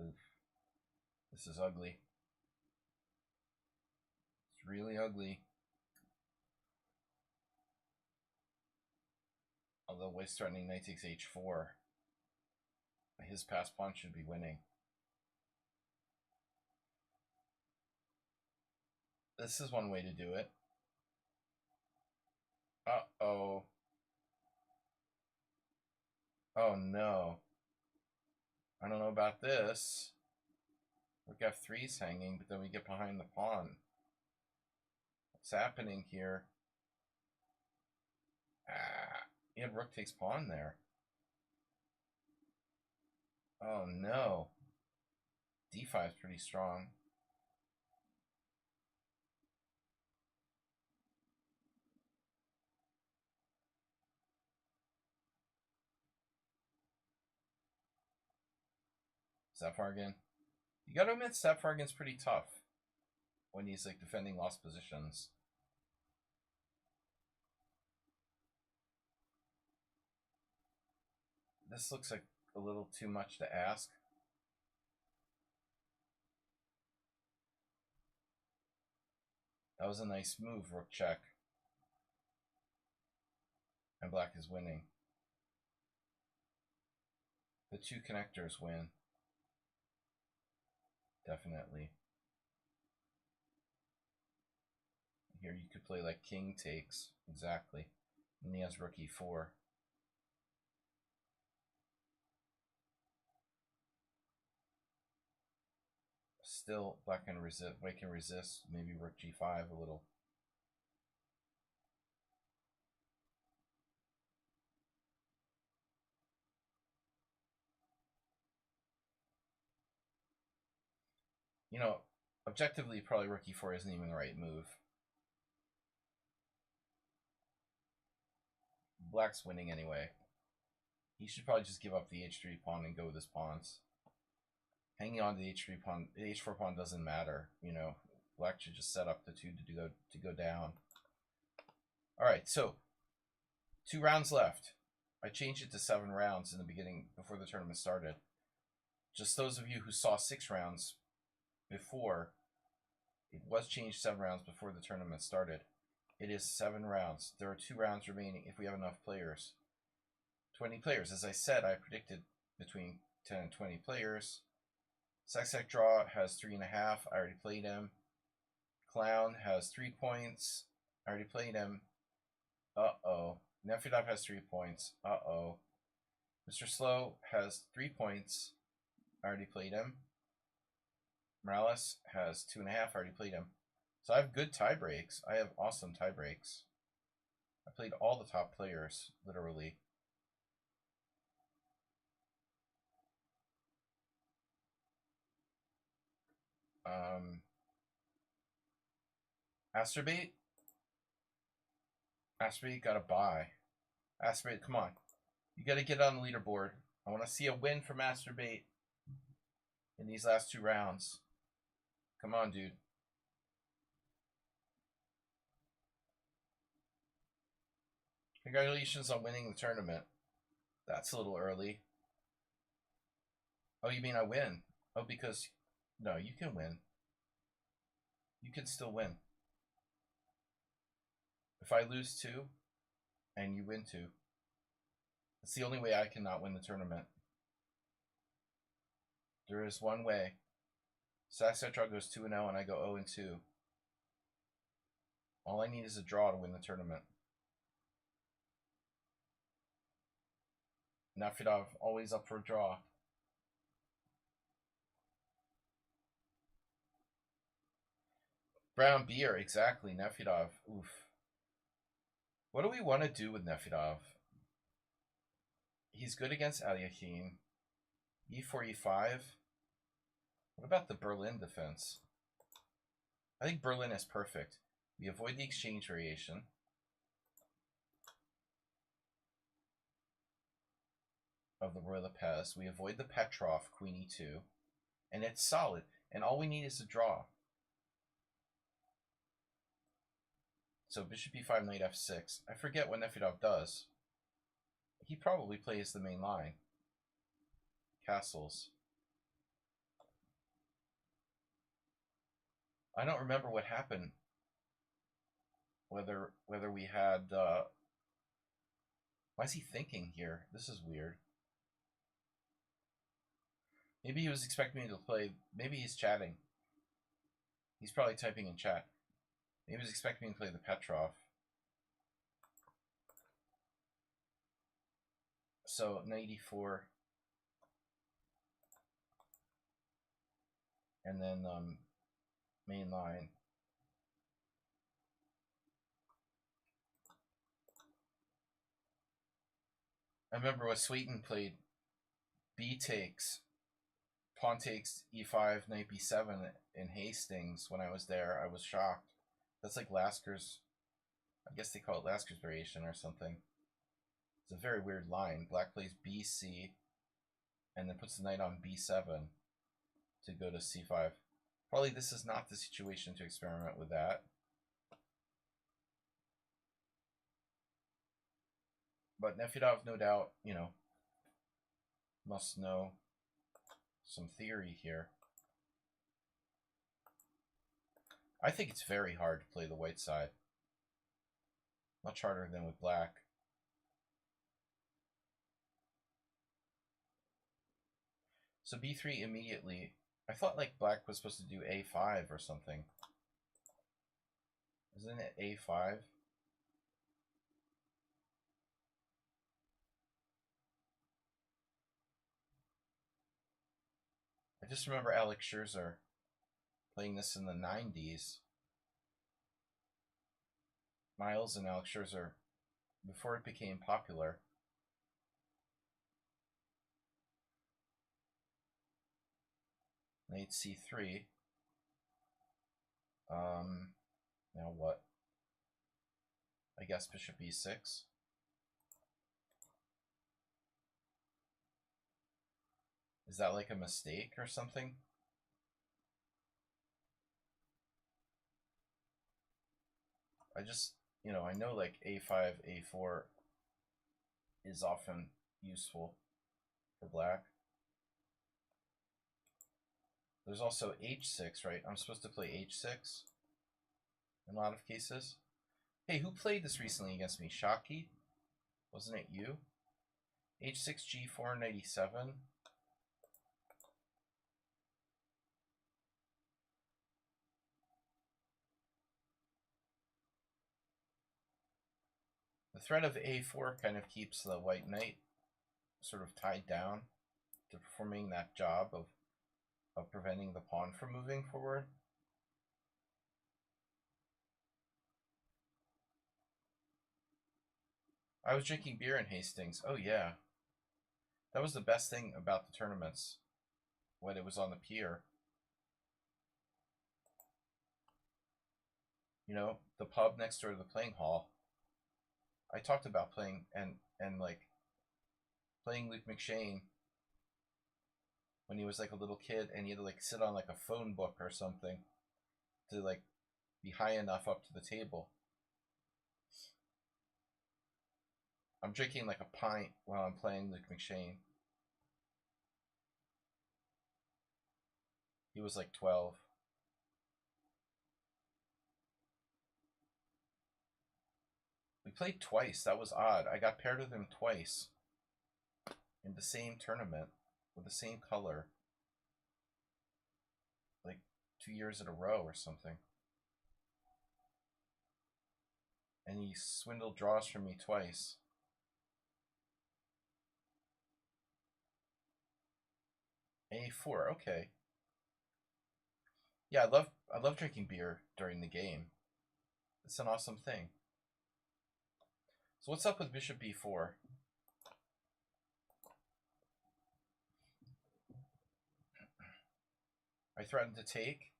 Oof. This is ugly. It's really ugly. Although White's threatening knight takes h4. His passed pawn should be winning. This is one way to do it. Uh-oh. Oh no. I don't know about this. Rook f3's hanging, but then we get behind the pawn. What's happening here? Ah, yeah, rook takes pawn there. Oh no. d5 is pretty strong. Stapfargen. You gotta admit Stapfargen's pretty tough when he's like defending lost positions. This looks like a little too much to ask. That was a nice move, rook check. And black is winning. The two connectors win. Definitely. Here you could play like king takes. Exactly. And he has rook e4. Still, black can resist. White can resist. Maybe rook g5 a little. You know, objectively, probably rook e4 isn't even the right move. Black's winning anyway. He should probably just give up the h3 pawn and go with his pawns. Hanging on to the h3 pawn, the h4 pawn doesn't matter. You know, black should just set up the two to go down. All right, so 2 rounds left. I changed it to 7 rounds in the beginning before the tournament started. Just those of you who saw 6 rounds before, it was changed 7 rounds before the tournament started. It is 7 rounds. There are 2 rounds remaining if we have enough players. 20 players. As I said, I predicted between 10 and 20 players. Sack Draw has 3.5. I already played him. Clown has 3 points. I already played him. Uh-oh. Nefedov has 3 points. Uh-oh. Mr. Slow has 3 points. I already played him. Morales has 2.5. I already played him. So I have good tie breaks. I have awesome tie breaks. I played all the top players, literally. Asterbait? Asterbait got a bye. Asterbait, come on. You got to get on the leaderboard. I want to see a win from Asterbait in these last 2 rounds. Come on, dude. Congratulations on winning the tournament. That's a little early. Oh, you mean I win? Oh, because... No, you can win. You can still win. If I lose 2 and you win 2, it's the only way I cannot win the tournament. There is one way. Saxetra goes 2-0 and I go 0-2. All I need is a draw to win the tournament. Nafidov always up for a draw. Brown beer, exactly. Nefidov. Oof. What do we want to do with Nefidov? He's good against Alyakhin. E4, E5. What about the Berlin defense? I think Berlin is perfect. We avoid the exchange variation. Of the Roy Lopez. We avoid the Petrov, Queen E2. And it's solid. And all we need is a draw. So Bishop E5, Knight F6. I forget what Nefedov does. He probably plays the main line. Castles. I don't remember what happened. Whether we had... Why is he thinking here? This is weird. Maybe he was expecting me to play... Maybe he's chatting. He's probably typing in chat. Maybe he was expecting me to play the Petrov. So, Knight E4. And then main line. I remember when Sweeten played B takes, pawn takes E5, Knight B7 in Hastings when I was there. I was shocked. That's like Lasker's, I guess they call it Lasker's variation or something. It's a very weird line. Black plays BC and then puts the knight on B7 to go to C5. Probably this is not the situation to experiment with that. But Nefedov, no doubt, you know, must know some theory here. I think it's very hard to play the white side. Much harder than with black. So b3 immediately. I thought like black was supposed to do a5 or something. Isn't it a5? I just remember Alex Scherzer playing this in the 90s. Miles and Alex Scherzer, before it became popular. Knight c3. Now what? I guess bishop e6. Is that like a mistake or something? I just, I know like a5, a4 is often useful for black. There's also h6, right? I'm supposed to play h6 in a lot of cases. Hey, who played this recently against me? Shockey? Wasn't it you? h6, g4, knight e7. The threat of a4 kind of keeps the white knight sort of tied down to performing that job of preventing the pawn from moving forward. I was drinking beer in Hastings. Oh yeah. That was the best thing about the tournaments when it was on the pier. The pub next door to the playing hall. I talked about playing and like playing Luke McShane when he was like a little kid and he had to like sit on like a phone book or something to like be high enough up to the table. I'm drinking like a pint while I'm playing Luke McShane. He was like 12. We played twice. That was odd. I got paired with him twice in the same tournament with the same color. Like 2 years in a row or something. And he swindled draws from me twice. A4, okay. Yeah, I love drinking beer during the game. It's an awesome thing. So what's up with bishop b4? I threatened to take.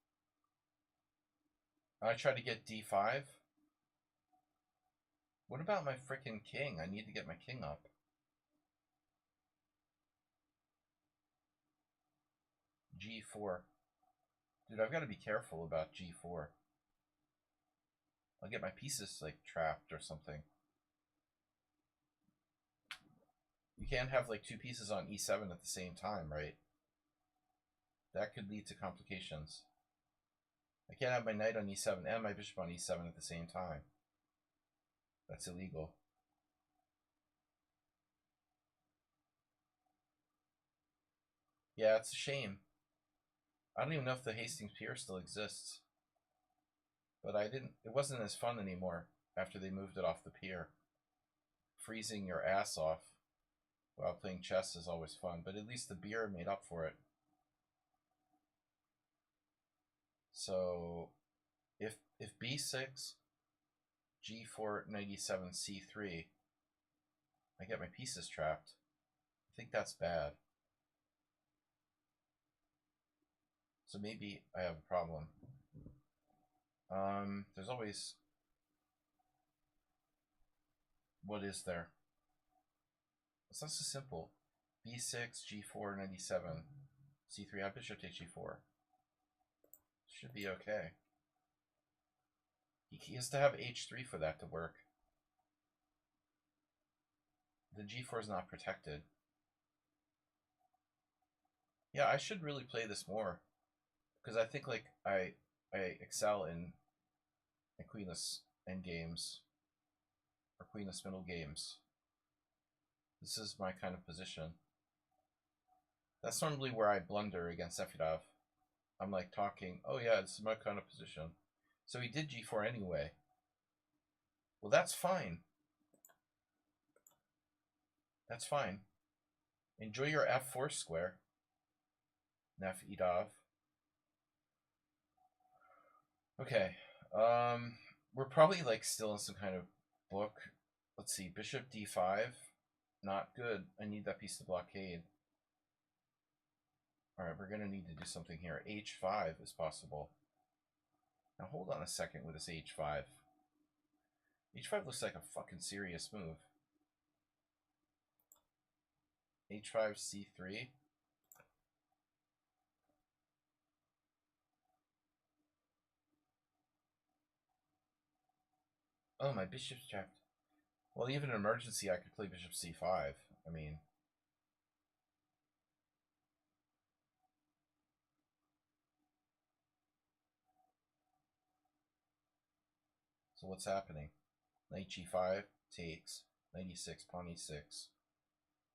I tried to get d5. What about my frickin' king? I need to get my king up. g4. Dude, I've got to be careful about g4. I'll get my pieces like trapped or something. You can't have like two pieces on e7 at the same time, right? That could lead to complications. I can't have my knight on e7 and my bishop on e7 at the same time. That's illegal. Yeah, it's a shame. I don't even know if the Hastings Pier still exists. But it wasn't as fun anymore after they moved it off the pier. Freezing your ass off while playing chess is always fun, but at least the beer made up for it. So if b6, g4, knight e7, c3, I get my pieces trapped. I think that's bad. So maybe I have a problem. There's always... What is there? It's not so simple. b6, g4, knight e7, c3, I bishop takes g4. Should be okay. He has to have h3 for that to work. The g4 is not protected. Yeah, I should really play this more. Because I think like I excel in queenless endgames. Or queenless middle games. This is my kind of position. That's normally where I blunder against Sefidov. I'm like talking, oh yeah, this is my kind of position. So he did g4 anyway. Well, that's fine. That's fine. Enjoy your f4 square. Nefidov. Okay. We're probably like still in some kind of book. Let's see. Bishop d5. Not good. I need that piece to blockade. Alright, we're going to need to do something here. h5 is possible. Now hold on a second with this h5. h5 looks like a fucking serious move. h5, c3. Oh, my bishop's trapped. Well, even in emergency, I could play bishop c5. I mean... So what's happening? Knight g5 takes. Knight e6, pawn e6.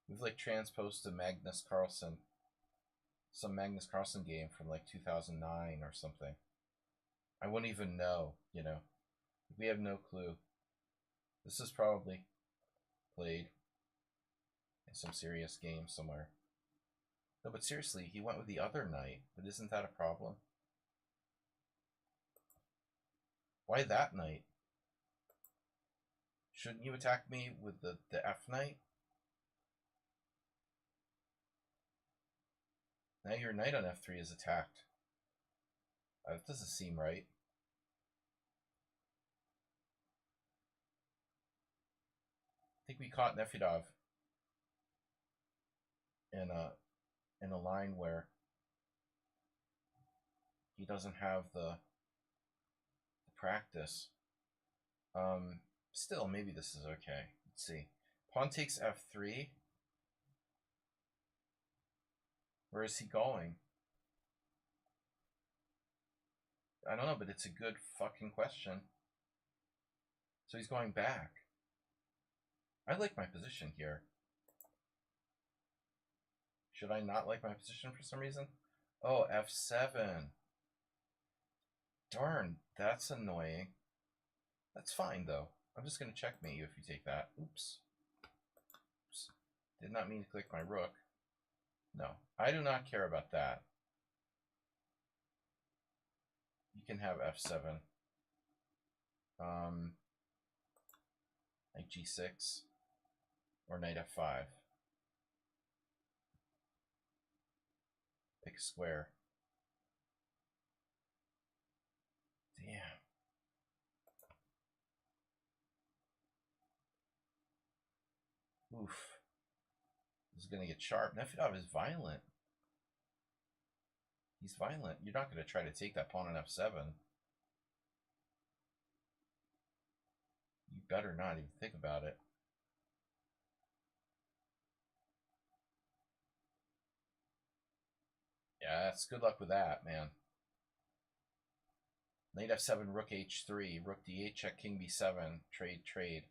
We've like transposed to Magnus Carlsen. Some Magnus Carlsen game from like 2009 or something. I wouldn't even know, you know. We have no clue. This is probably played in some serious game somewhere. No, but seriously, he went with the other knight. But isn't that a problem? Why that knight? Shouldn't you attack me with the F knight? Now your knight on F3 is attacked. That doesn't seem right. I think we caught Nefidov in a line where he doesn't have the practice. Still, maybe this is okay. Let's see. Pawn takes f3. Where is he going? I don't know, but it's a good fucking question. So he's going back. I like my position here. Should I not like my position for some reason? Oh, f7. Darn, that's annoying. That's fine, though. I'm just going to checkmate you if you take that. Oops. Oops. Did not mean to click my rook. No, I do not care about that. You can have f7. Knight g6. Or knight f5. Pick a square. Damn. Oof. This is going to get sharp. Nefidov is violent. He's violent. You're not going to try to take that pawn on f7. You better not even think about it. Yeah, that's good luck with that, man. Knight f7, rook h3, rook d8, check, king b7, trade, trade.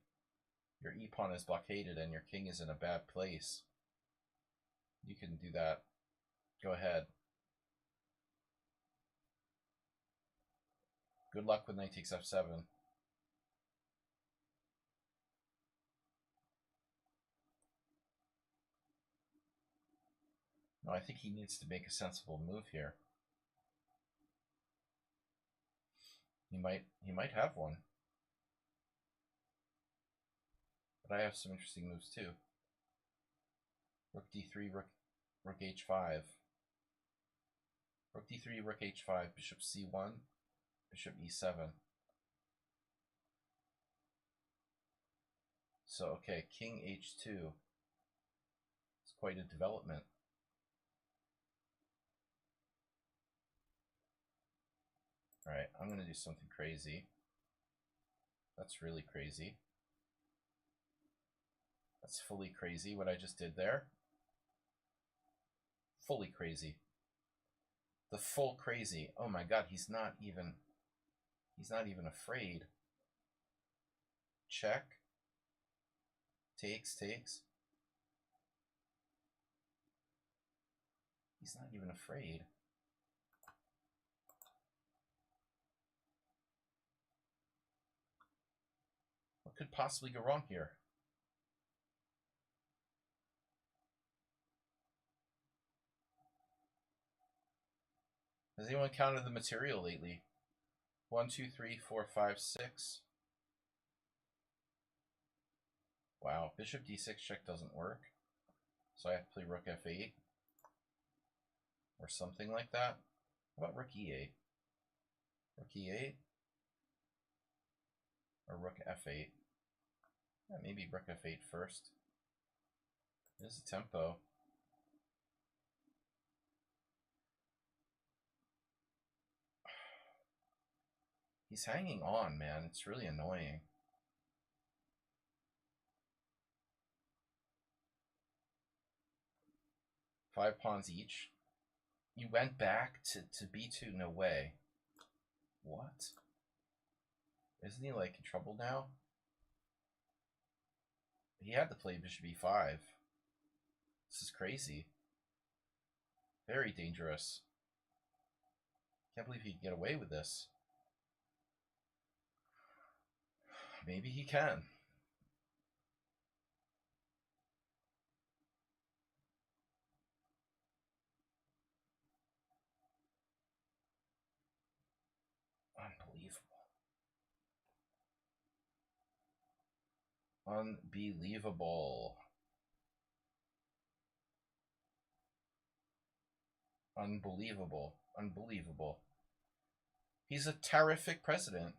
Your e-pawn is blockaded and your king is in a bad place. You can do that. Go ahead. Good luck with knight takes f7. No, I think he needs to make a sensible move here. He might have one. But I have some interesting moves too. Rook d3, rook h5. Rook d3, rook h5, bishop c1, bishop e7. So, okay, king h2. It's quite a development. Alright, I'm going to do something crazy. That's really crazy. That's fully crazy what I just did there. Fully crazy. The full crazy. Oh my god, he's not even afraid. Check. Takes, takes. He's not even afraid. What could possibly go wrong here? Has anyone counted the material lately? 1, 2, 3, 4, 5, 6. Wow, bishop d6 check doesn't work. So I have to play rook f8. Or something like that. How about rook e8? Rook e8? Or rook f8? Yeah, maybe rook f8 first. There's the tempo. He's hanging on, man. It's really annoying. Five pawns each. You went back to b2? No way. What? Isn't he, like, in trouble now? He had to play bishop e5. This is crazy. Very dangerous. Can't believe he can get away with this. Maybe he can. Unbelievable. Unbelievable. Unbelievable. Unbelievable. He's a terrific president.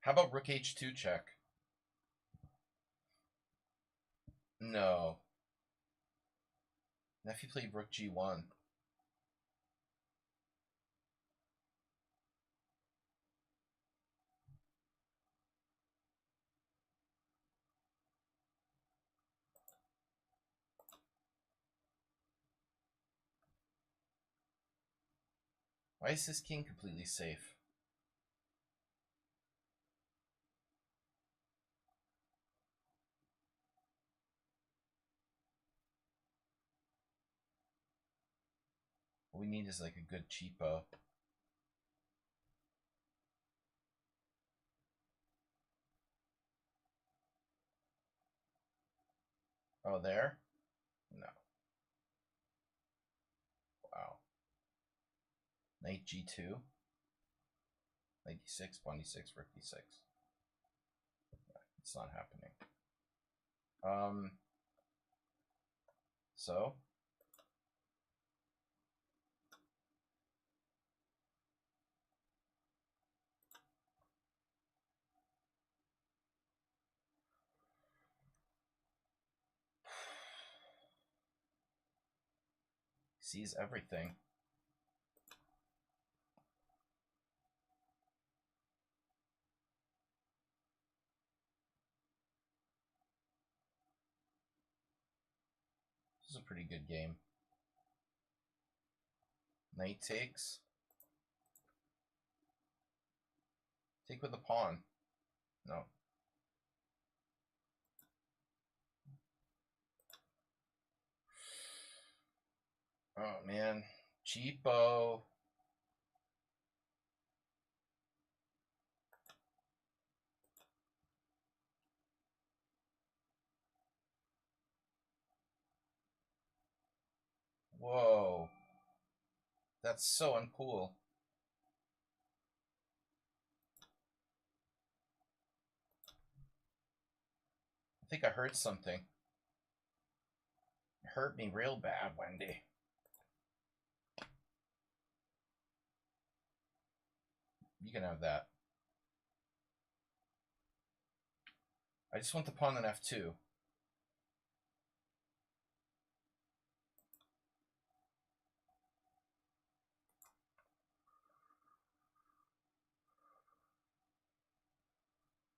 How about rook h2 check? No. Now if you played rook g1. Why is this king completely safe? What we need is like a good cheapo. Oh, there? No. Wow. Knight g2. Knight d6, pawn d6, rook d6. It's not happening. So? Sees everything. This is a pretty good game. Knight takes. Take with the pawn. No. Oh, man. Cheapo. Whoa. That's so uncool. I think I heard something. It hurt me real bad, Wendy. You can have that. I just want the pawn on f2.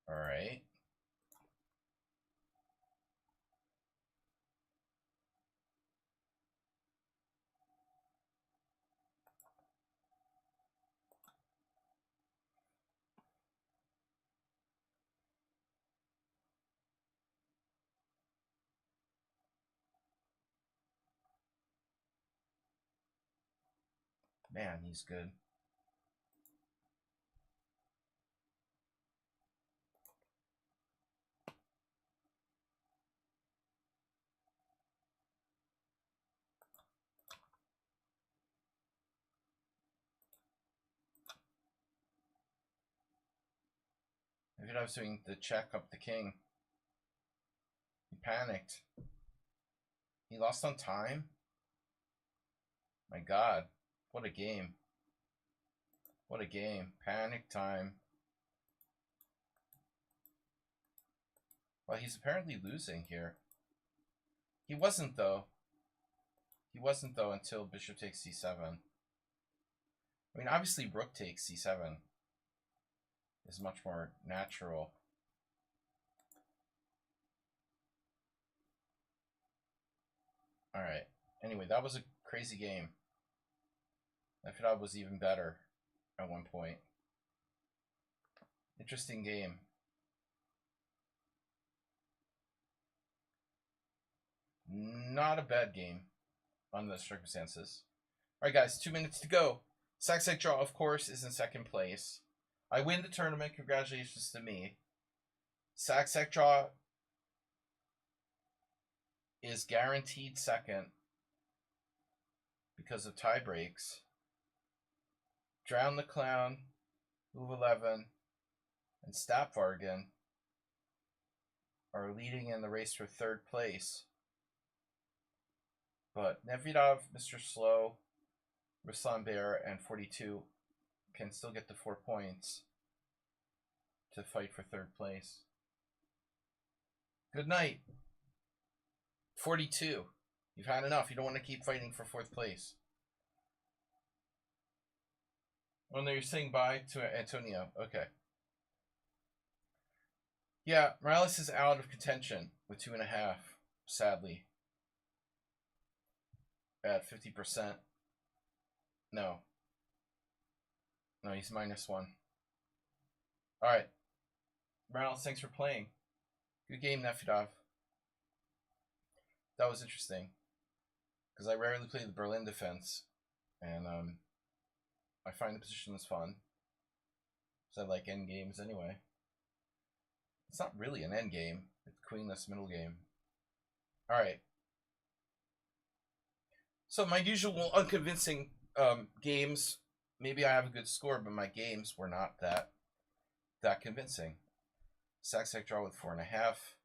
Alright. Man, he's good. Maybe I was doing the check up the king. He panicked. He lost on time? My god. What a game. What a game. Panic time. Well, he's apparently losing here. He wasn't, though. He wasn't, though, until bishop takes c7. I mean, obviously, rook takes c7 is much more natural. Alright. Anyway, that was a crazy game. Nefedov was even better at one point. Interesting game. Not a bad game under the circumstances. Alright, guys, 2 minutes to go. Sac draw, of course, is in second place. I win the tournament. Congratulations to me. Sac draw is guaranteed second because of tie breaks. Drown the Clown, Move 11, and Stapvargan are leading in the race for third place. But Nevidov, Mr. Slow, Ruslan Bear, and 42 can still get the 4 points to fight for third place. Good night. 42. You've had enough. You don't want to keep fighting for fourth place. Oh, no, you're saying bye to Antonio. Okay. Yeah, Morales is out of contention with 2.5, sadly. At 50%. No. No, he's -1. Alright. Morales, thanks for playing. Good game, Nefedov. That was interesting. Because I rarely play the Berlin defense. And I find the position is fun. Because I like endgames anyway. It's not really an endgame. It's queenless middle game. Alright. So my usual unconvincing games. Maybe I have a good score, but my games were not that convincing. Sac draw with 4.5.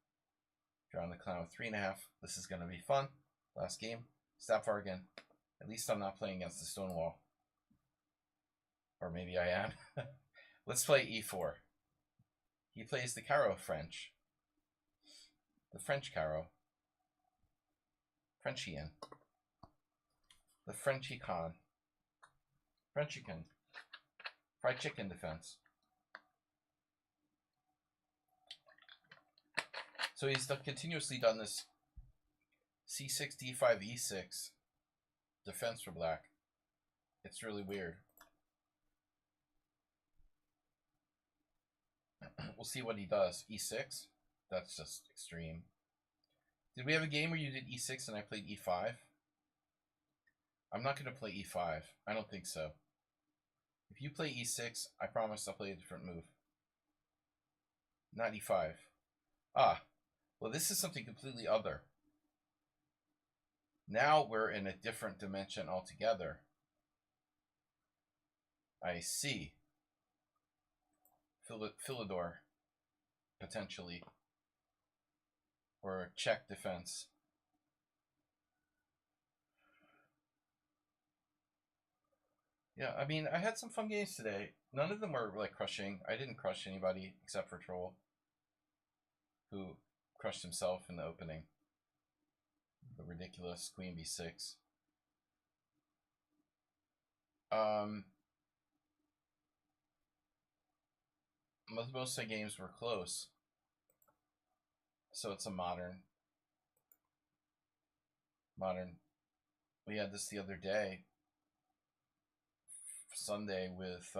Drawing the Clown with 3.5. This is going to be fun. Last game. Stapvargan. At least I'm not playing against the stone wall. Or maybe I am. Let's play e4. He plays the Caro French. The French Caro. Frenchian. The Frenchicon. Frenchican. Fried chicken defense. So he's continuously done this c6, d5, e6 defense for black. It's really weird. We'll see what he does. e6? That's just extreme. Did we have a game where you did e6 and I played e5? I'm not going to play e5. I don't think so. If you play e6, I promise I'll play a different move. Not e5. Ah. Well, this is something completely other. Now we're in a different dimension altogether. I see. Philidor, potentially. Or Czech defense. Yeah, I mean, I had some fun games today. None of them were, like, crushing. I didn't crush anybody except for Troll, who crushed himself in the opening. The ridiculous Queen b6. Most of the games were close. So it's a modern. We had this the other day. Sunday with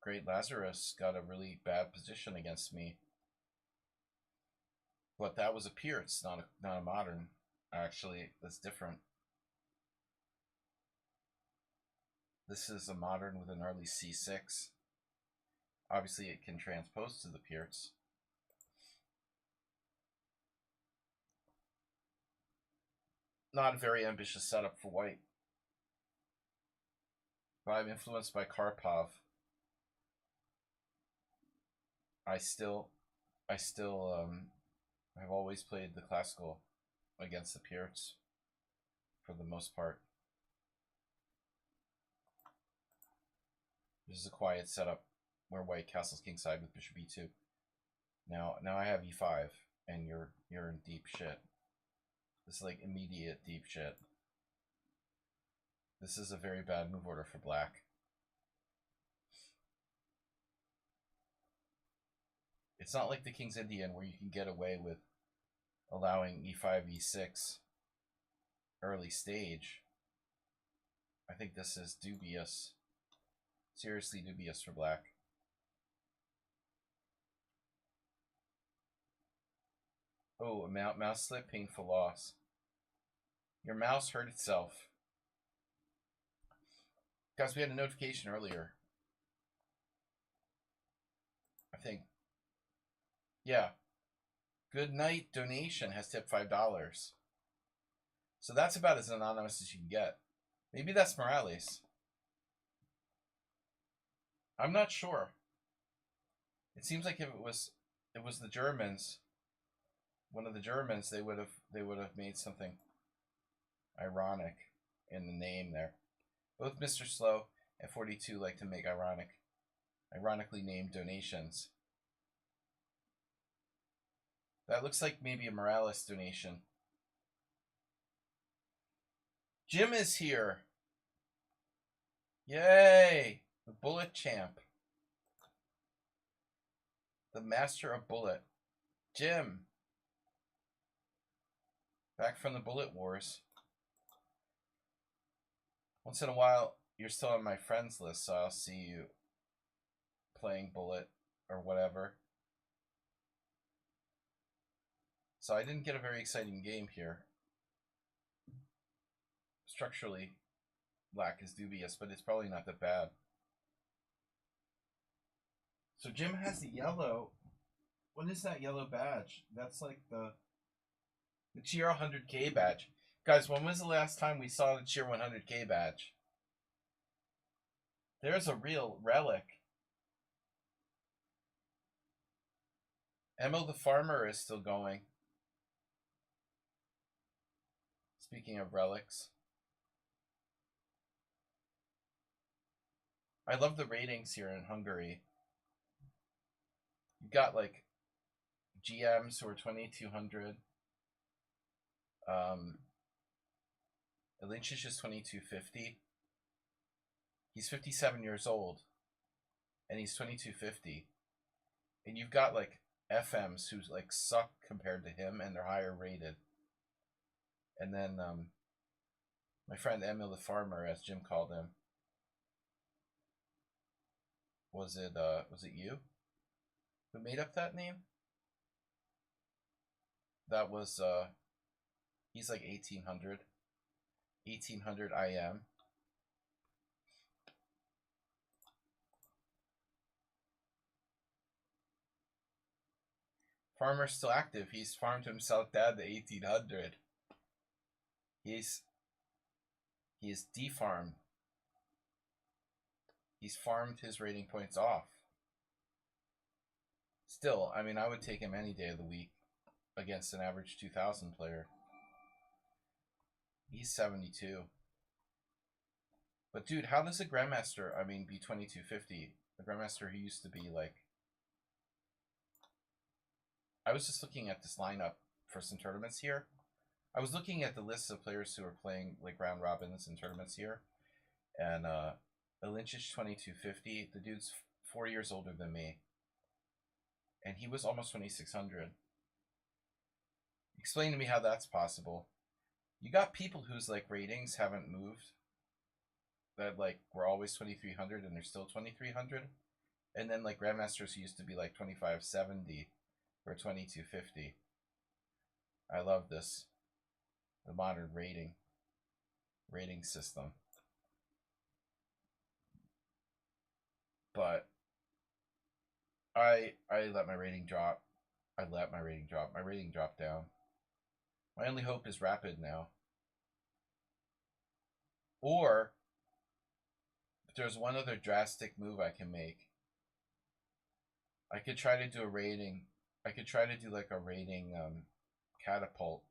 Great Lazarus got a really bad position against me. But that was a Pierce, not a modern. Actually, that's different. This is a modern with an early c6. Obviously, it can transpose to the Pierce. Not a very ambitious setup for white. But I'm influenced by Karpov. I've always played the classical against the Pierce for the most part. This is a quiet setup where white castles kingside with bishop e2. Now I have e5, and you're in deep shit. This is like immediate deep shit. This is a very bad move order for black. It's not like the King's Indian where you can get away with allowing e5, e6 early stage. I think this is dubious. Seriously dubious for black. Oh, a mouse slip, painful loss. Your mouse hurt itself. Guys, we had a notification earlier. I think. Yeah. Good night donation has tipped $5. So that's about as anonymous as you can get. Maybe that's Morales. I'm not sure. It seems like if it was the Germans, one of the Germans, they would have made something ironic in the name there. Both Mr. Slow and 42 like to make ironically named donations. That looks like maybe a Morales donation. Jim is here. Yay! The Bullet Champ. The Master of Bullet. Jim. Back from the Bullet Wars. Once in a while, you're still on my friends list, so I'll see you playing Bullet or whatever. So I didn't get a very exciting game here. Structurally, black is dubious, but it's probably not that bad. So Jim has the yellow. What is that yellow badge? That's like the Cheer 100K badge. Guys, when was the last time we saw the Cheer 100K badge? There's a real relic. Emil the Farmer is still going. Speaking of relics. I love the ratings here in Hungary. You've got like GMs who are 2200. Lynch is just 2250. He's 57 years old. And he's 2250. And you've got like FMs who like suck compared to him and they're higher rated. And then my friend Emil the Farmer, as Jim called him. Was it you who made up that name? That was he's like 1800 IM. Farmer's still active. He's farmed himself down to 1800. He's defarmed. He's farmed his rating points off. Still, I mean, I would take him any day of the week against an average 2000 player. He's 72. But dude, how does a Grandmaster, I mean, be 2250? A Grandmaster who used to be like... I was just looking at this lineup for some tournaments here. I was looking at the lists of players who are playing like round robins and tournaments here. And Lynch is 2250. The dude's 4 years older than me. And he was almost 2600. Explain to me how that's possible. You got people whose like ratings haven't moved. That like were always 2300 and they're still 2300. And then like Grandmasters who used to be like 2570 or 2250. I love this. the modern rating system. But I let my rating drop. I let my rating drop. My rating dropped down. My only hope is rapid now. Or if there's one other drastic move I can make, I could try to do a rating. I could try to do like a rating catapult.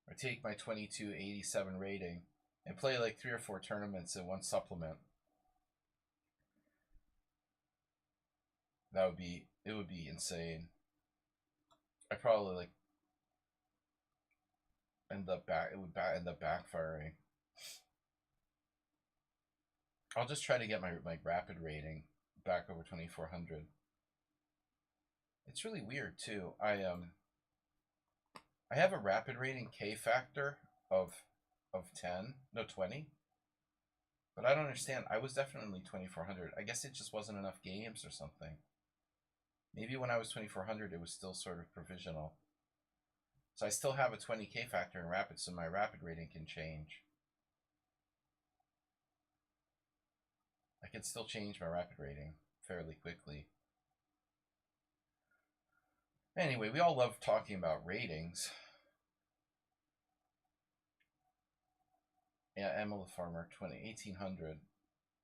Or take my 2287 rating and play like 3 or 4 tournaments in one supplement. It would be insane. I probably like end up backfiring. I'll just try to get my rapid rating back over 2400. It's really weird too. I have a rapid rating K factor of 20. But I don't understand. I was definitely 2400. I guess it just wasn't enough games or something. Maybe when I was 2400 it was still sort of provisional. So I still have a 20k factor in rapid, so my rapid rating can change. I can still change my rapid rating fairly quickly. Anyway, we all love talking about ratings. Yeah, Emma the Farmer, 1800.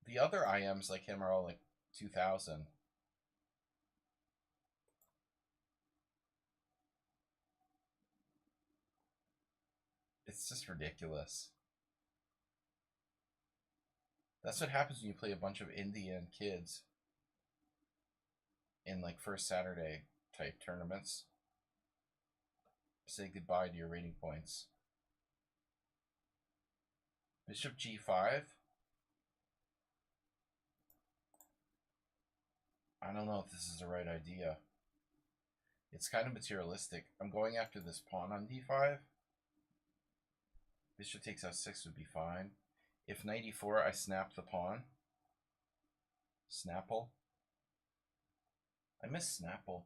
The other IMs like him are all like 2000. It's just ridiculous. That's what happens when you play a bunch of Indian kids in like first Saturday type tournaments. Say goodbye to your rating points. Bishop G5. I don't know if this is the right idea. It's kind of materialistic. I'm going after this pawn on D5. Bishop takes F6 would be fine. If knight E4, I snap the pawn. Snapple. I miss Snapple.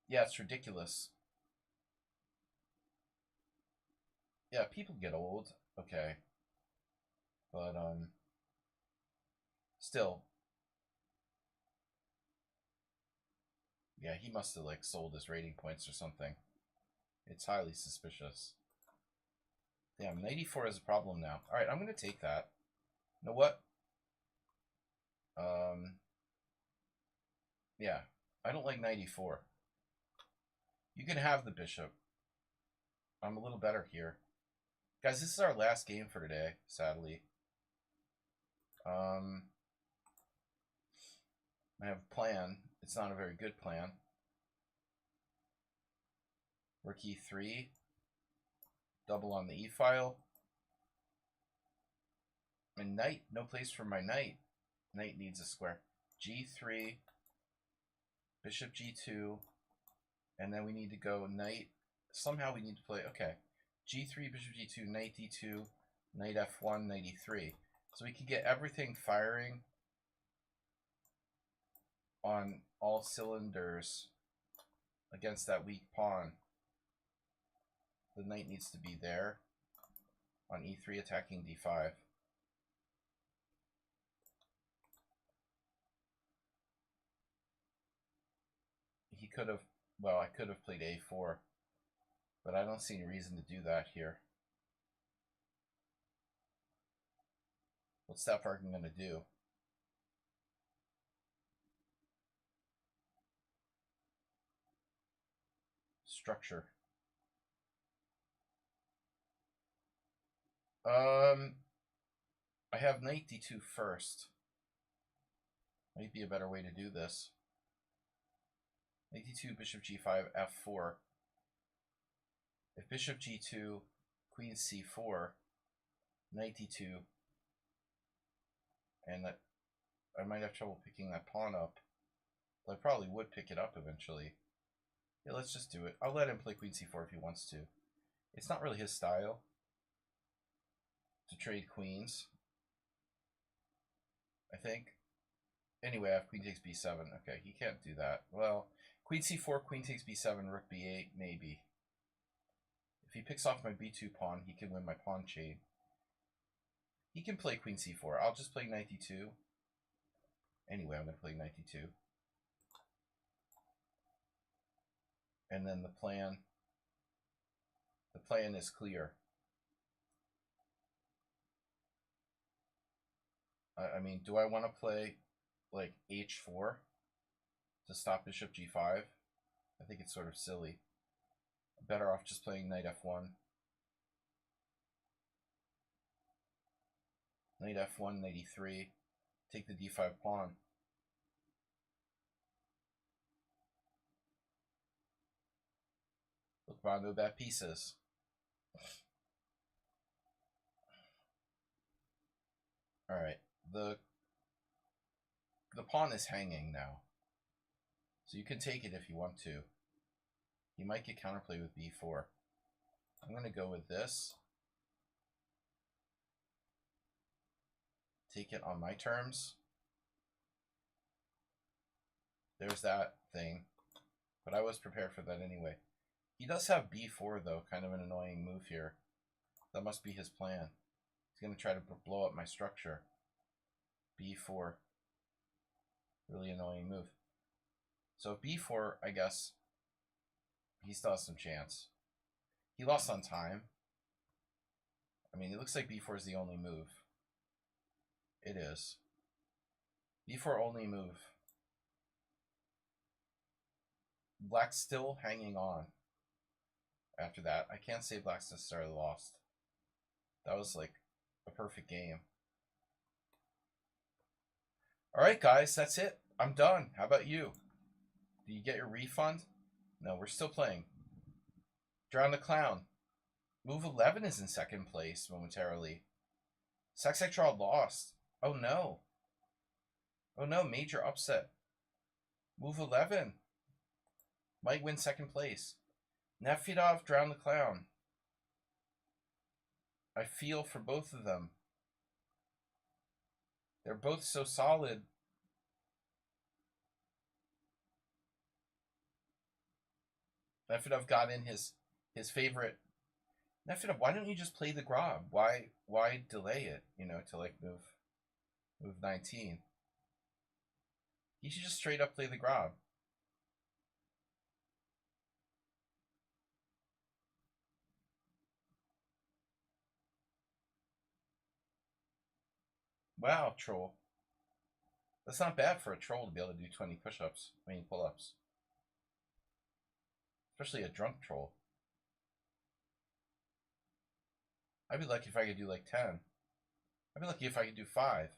Yeah, it's ridiculous. Yeah, people get old. Okay. But, still. Yeah, he must have, like, sold his rating points or something. It's highly suspicious. Damn, knight E4 is a problem now. Alright, I'm gonna take that. You know what? Yeah. I don't like knight E4. You can have the bishop. I'm a little better here. Guys, this is our last game for today, sadly. I have a plan. It's not a very good plan. Rook E3. Double on the E file. And knight. No place for my knight. Knight needs a square. G3. Bishop G2. And then we need to go knight. Somehow we need to play. Okay. G3, Bishop G2, Knight D2, Knight F1, Knight E3. So we can get everything firing on all cylinders against that weak pawn. The knight needs to be there on E3 attacking D5. He could have, well, I could have played A4, but I don't see any reason to do that here. What's that parking going to do? Structure. I have knight D2 first. Might be a better way to do this. Knight D2, Bishop G5, F4. If Bishop G2, Queen C4, Knight D2, and that I might have trouble picking that pawn up. But I probably would pick it up eventually. Yeah, let's just do it. I'll let him play Queen C4 if he wants to. It's not really his style to trade queens, I think. Anyway, I have queen takes b7. Okay, he can't do that. Well, queen c4, queen takes b7, rook b8, maybe. If he picks off my b2 pawn, he can win my pawn chain. He can play queen c4. I'll just play knight d2. Anyway, I'm going to play knight d2. And then the plan is clear. I mean, do I want to play like h4 to stop bishop g5? I think it's sort of silly. I'm better off just playing knight f1. Knight f1, knight e3. Take the d5 pawn. Look, Bondo, bad pieces. Alright, the pawn is hanging now. So you can take it if you want to. You might get counterplay with b4. I'm going to go with this. Take it on my terms. There's that thing. But I was prepared for that anyway. He does have b4, though. Kind of an annoying move here. That must be his plan. He's going to try to blow up my structure. b4. Really annoying move. So b4, I guess, he still has some chance. He lost on time. I mean, it looks like b4 is the only move. It is. b4 only move. Black's still hanging on after that. I can't say Black's necessarily lost. That was like a perfect game. Alright, guys, that's it. I'm done. How about you? Do you get your refund? No, we're still playing. Drown the Clown. Move 11 is in second place momentarily. Saxec Draw lost. Oh no. Oh no, major upset. Move 11. Might win second place. Nefedov, Drown the Clown. I feel for both of them. They're both so solid. Nefedov got in his favorite. Nefedov, why don't you just play the Grob? Why delay it, you know, to like move 19? He should just straight up play the Grob. Wow, troll. That's not bad for a troll to be able to do 20 push-ups. I mean, pull-ups. Especially a drunk troll. I'd be lucky if I could do like 10. I'd be lucky if I could do 5.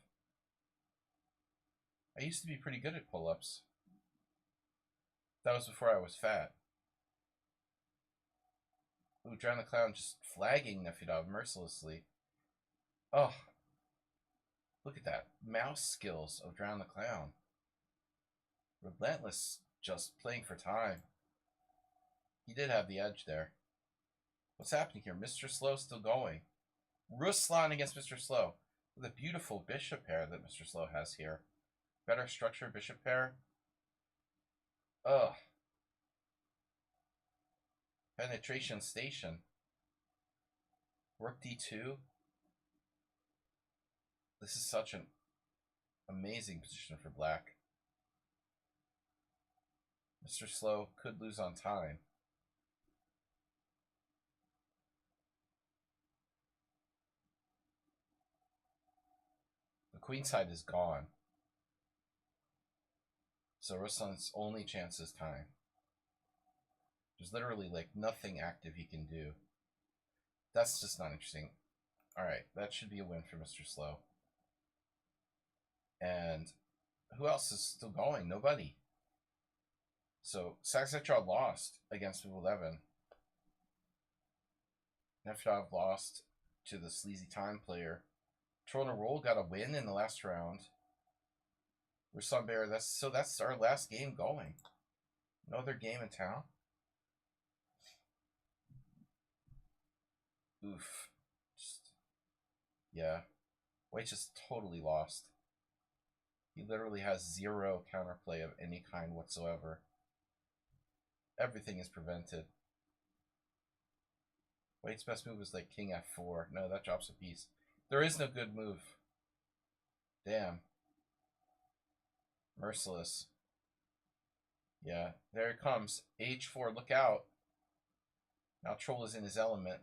I used to be pretty good at pull-ups. That was before I was fat. Ooh, Drown the Clown just flagging Nefedov mercilessly. Oh. Look at that. Mouse skills of Drown the Clown. Relentless, just playing for time. He did have the edge there. What's happening here? Mr. Slow still going. Ruslan against Mr. Slow. With a beautiful bishop pair that Mr. Slow has here. Better structure bishop pair. Ugh. Penetration station. Rook d2. This is such an amazing position for black. Mr. Slow could lose on time. The queen side is gone. So Ruslan's only chance is time. There's literally like nothing active he can do. That's just not interesting. Alright, that should be a win for Mr. Slow. And who else is still going? Nobody. So Saxec Draw lost against move 11. Nefedov lost to the sleazy time player. Troll and a Roll got a win in the last round. Ruslan Bear, that's our last game going. No other game in town. Oof. Yeah. White just totally lost. He literally has zero counterplay of any kind whatsoever. Everything is prevented. White's best move is like king f4. No, that drops a piece. There is no good move. Damn. Merciless. Yeah, there it comes. h4, look out. Now Troll is in his element.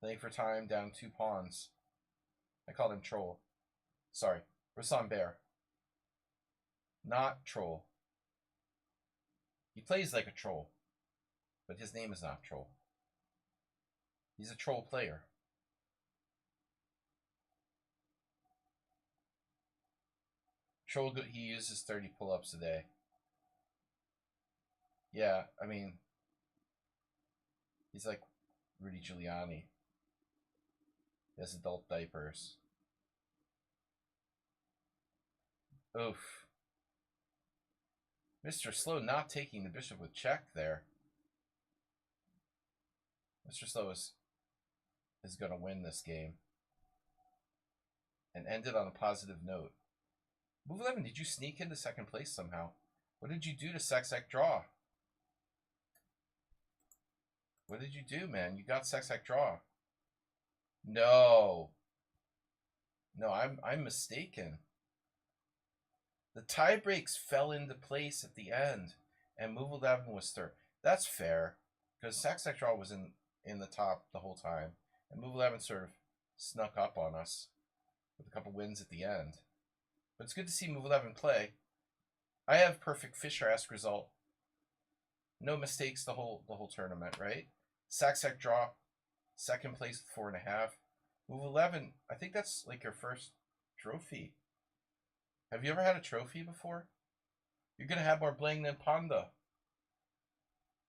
Playing for time, down 2 pawns. I called him Troll. Sorry, Rasan Bear. Not Troll. He plays like a troll, but his name is not Troll. He's a troll player. Troll, he uses 30 pull-ups a day. Yeah, I mean, he's like Rudy Giuliani. He has adult diapers. Oof. Mr. Slow not taking the bishop with check there. Mr. Slow is going to win this game. And end it on a positive note. Move 11, did you sneak into second place somehow? What did you do to Sexac draw? What did you do, man? You got Sexac draw. No. No, I'm mistaken. The tie breaks fell into place at the end, and move 11 was third. That's fair, because Sexac draw was in the top the whole time, and move 11 sort of snuck up on us with a couple wins at the end. But it's good to see move 11 play. I have perfect Fisher-esque result. No mistakes the whole tournament, right? Sexac draw, second place with 4.5. Move 11, I think that's like your first trophy. Have you ever had a trophy before? You're going to have more bling than Panda.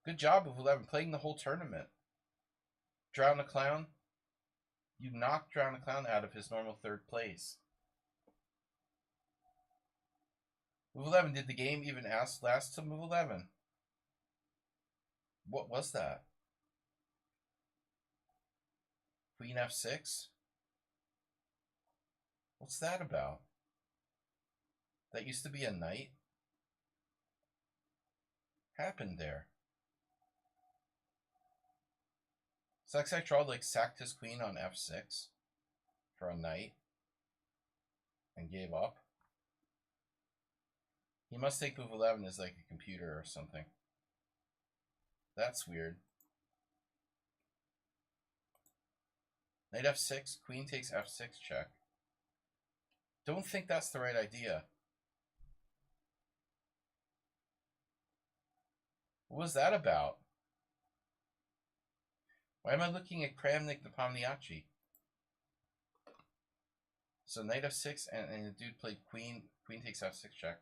Good job, Move 11, playing the whole tournament. Drown the Clown. You knocked Drown the Clown out of his normal third place. Move 11, did the game even last to Move 11? What was that? Queen f6? What's that about? That used to be a knight? Happened there? Sexac draw like sacked his queen on f6 for a knight and gave up. He must think move 11 is like a computer or something. That's weird. Knight f6, queen takes f6 check. Don't think that's the right idea. What was that about? Why am I looking at Kramnik Nepomniachtchi? So knight f6 and the dude played queen takes f6 check.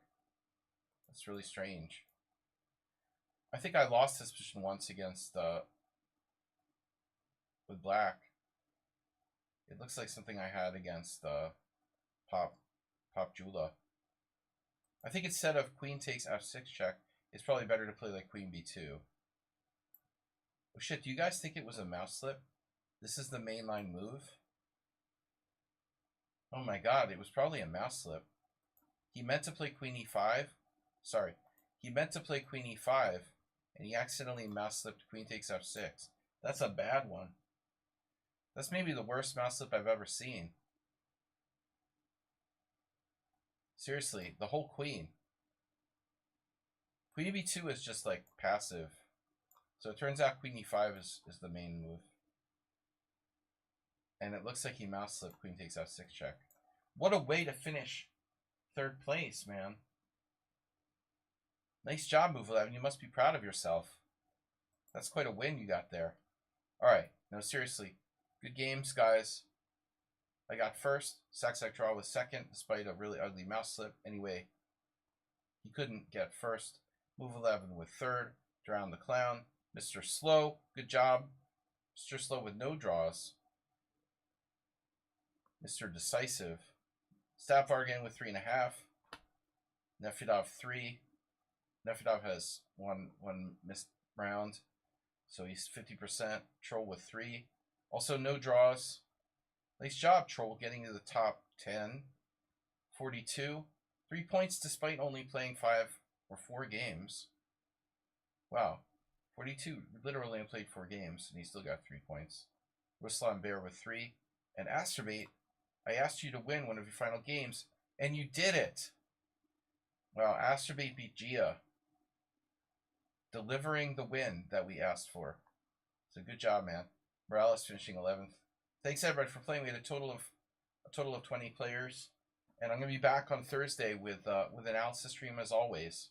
That's really strange. I think I lost this position once against with black. It looks like something I had against Pop Jula. I think instead of queen takes f6 check, it's probably better to play like queen b2. Oh shit, do you guys think it was a mouse slip? This is the mainline move? Oh my god, it was probably a mouse slip. He meant to play queen e5. Sorry. He meant to play queen e5, and he accidentally mouse slipped queen takes f6. That's a bad one. That's maybe the worst mouse slip I've ever seen. Seriously, the whole queen. Queen b2 is just like passive. So it turns out queen e5 is the main move. And it looks like he mouse slipped queen takes f6 check. What a way to finish third place, man. Nice job, Move 11. You must be proud of yourself. That's quite a win you got there. Alright, no, seriously. Good games, guys. I got first. Sexac draw was second, despite a really ugly mouse slip. Anyway, he couldn't get first. Move 11 with third. Drown the Clown. Mr. Slow, good job. Mr. Slow with no draws. Mr. Decisive. Stavvar again with 3.5. Nefedov 3. Nefedov has one missed round, so he's 50%. Troll with 3. Also no draws. Nice job, Troll, getting to the top 10. 42. 3 points despite only playing 5 or 4 games. Wow. 42 literally only played 4 games, and he still got 3 points. Ruslan Bear with 3. And Astrobate, I asked you to win one of your final games, and you did it! Wow, Astrobate beat Gia, delivering the win that we asked for. So good job, man. Morales finishing 11th. Thanks everybody for playing. We had a total of 20 players, and I'm gonna be back on Thursday with analysis stream as always.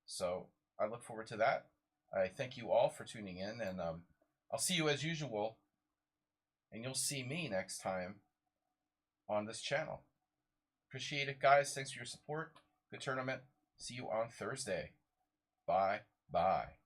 So I look forward to that. I thank you all for tuning in, and I'll see you as usual, and you'll see me next time on this channel. Appreciate it, guys. Thanks for your support. Good tournament. See you on Thursday. Bye. Bye.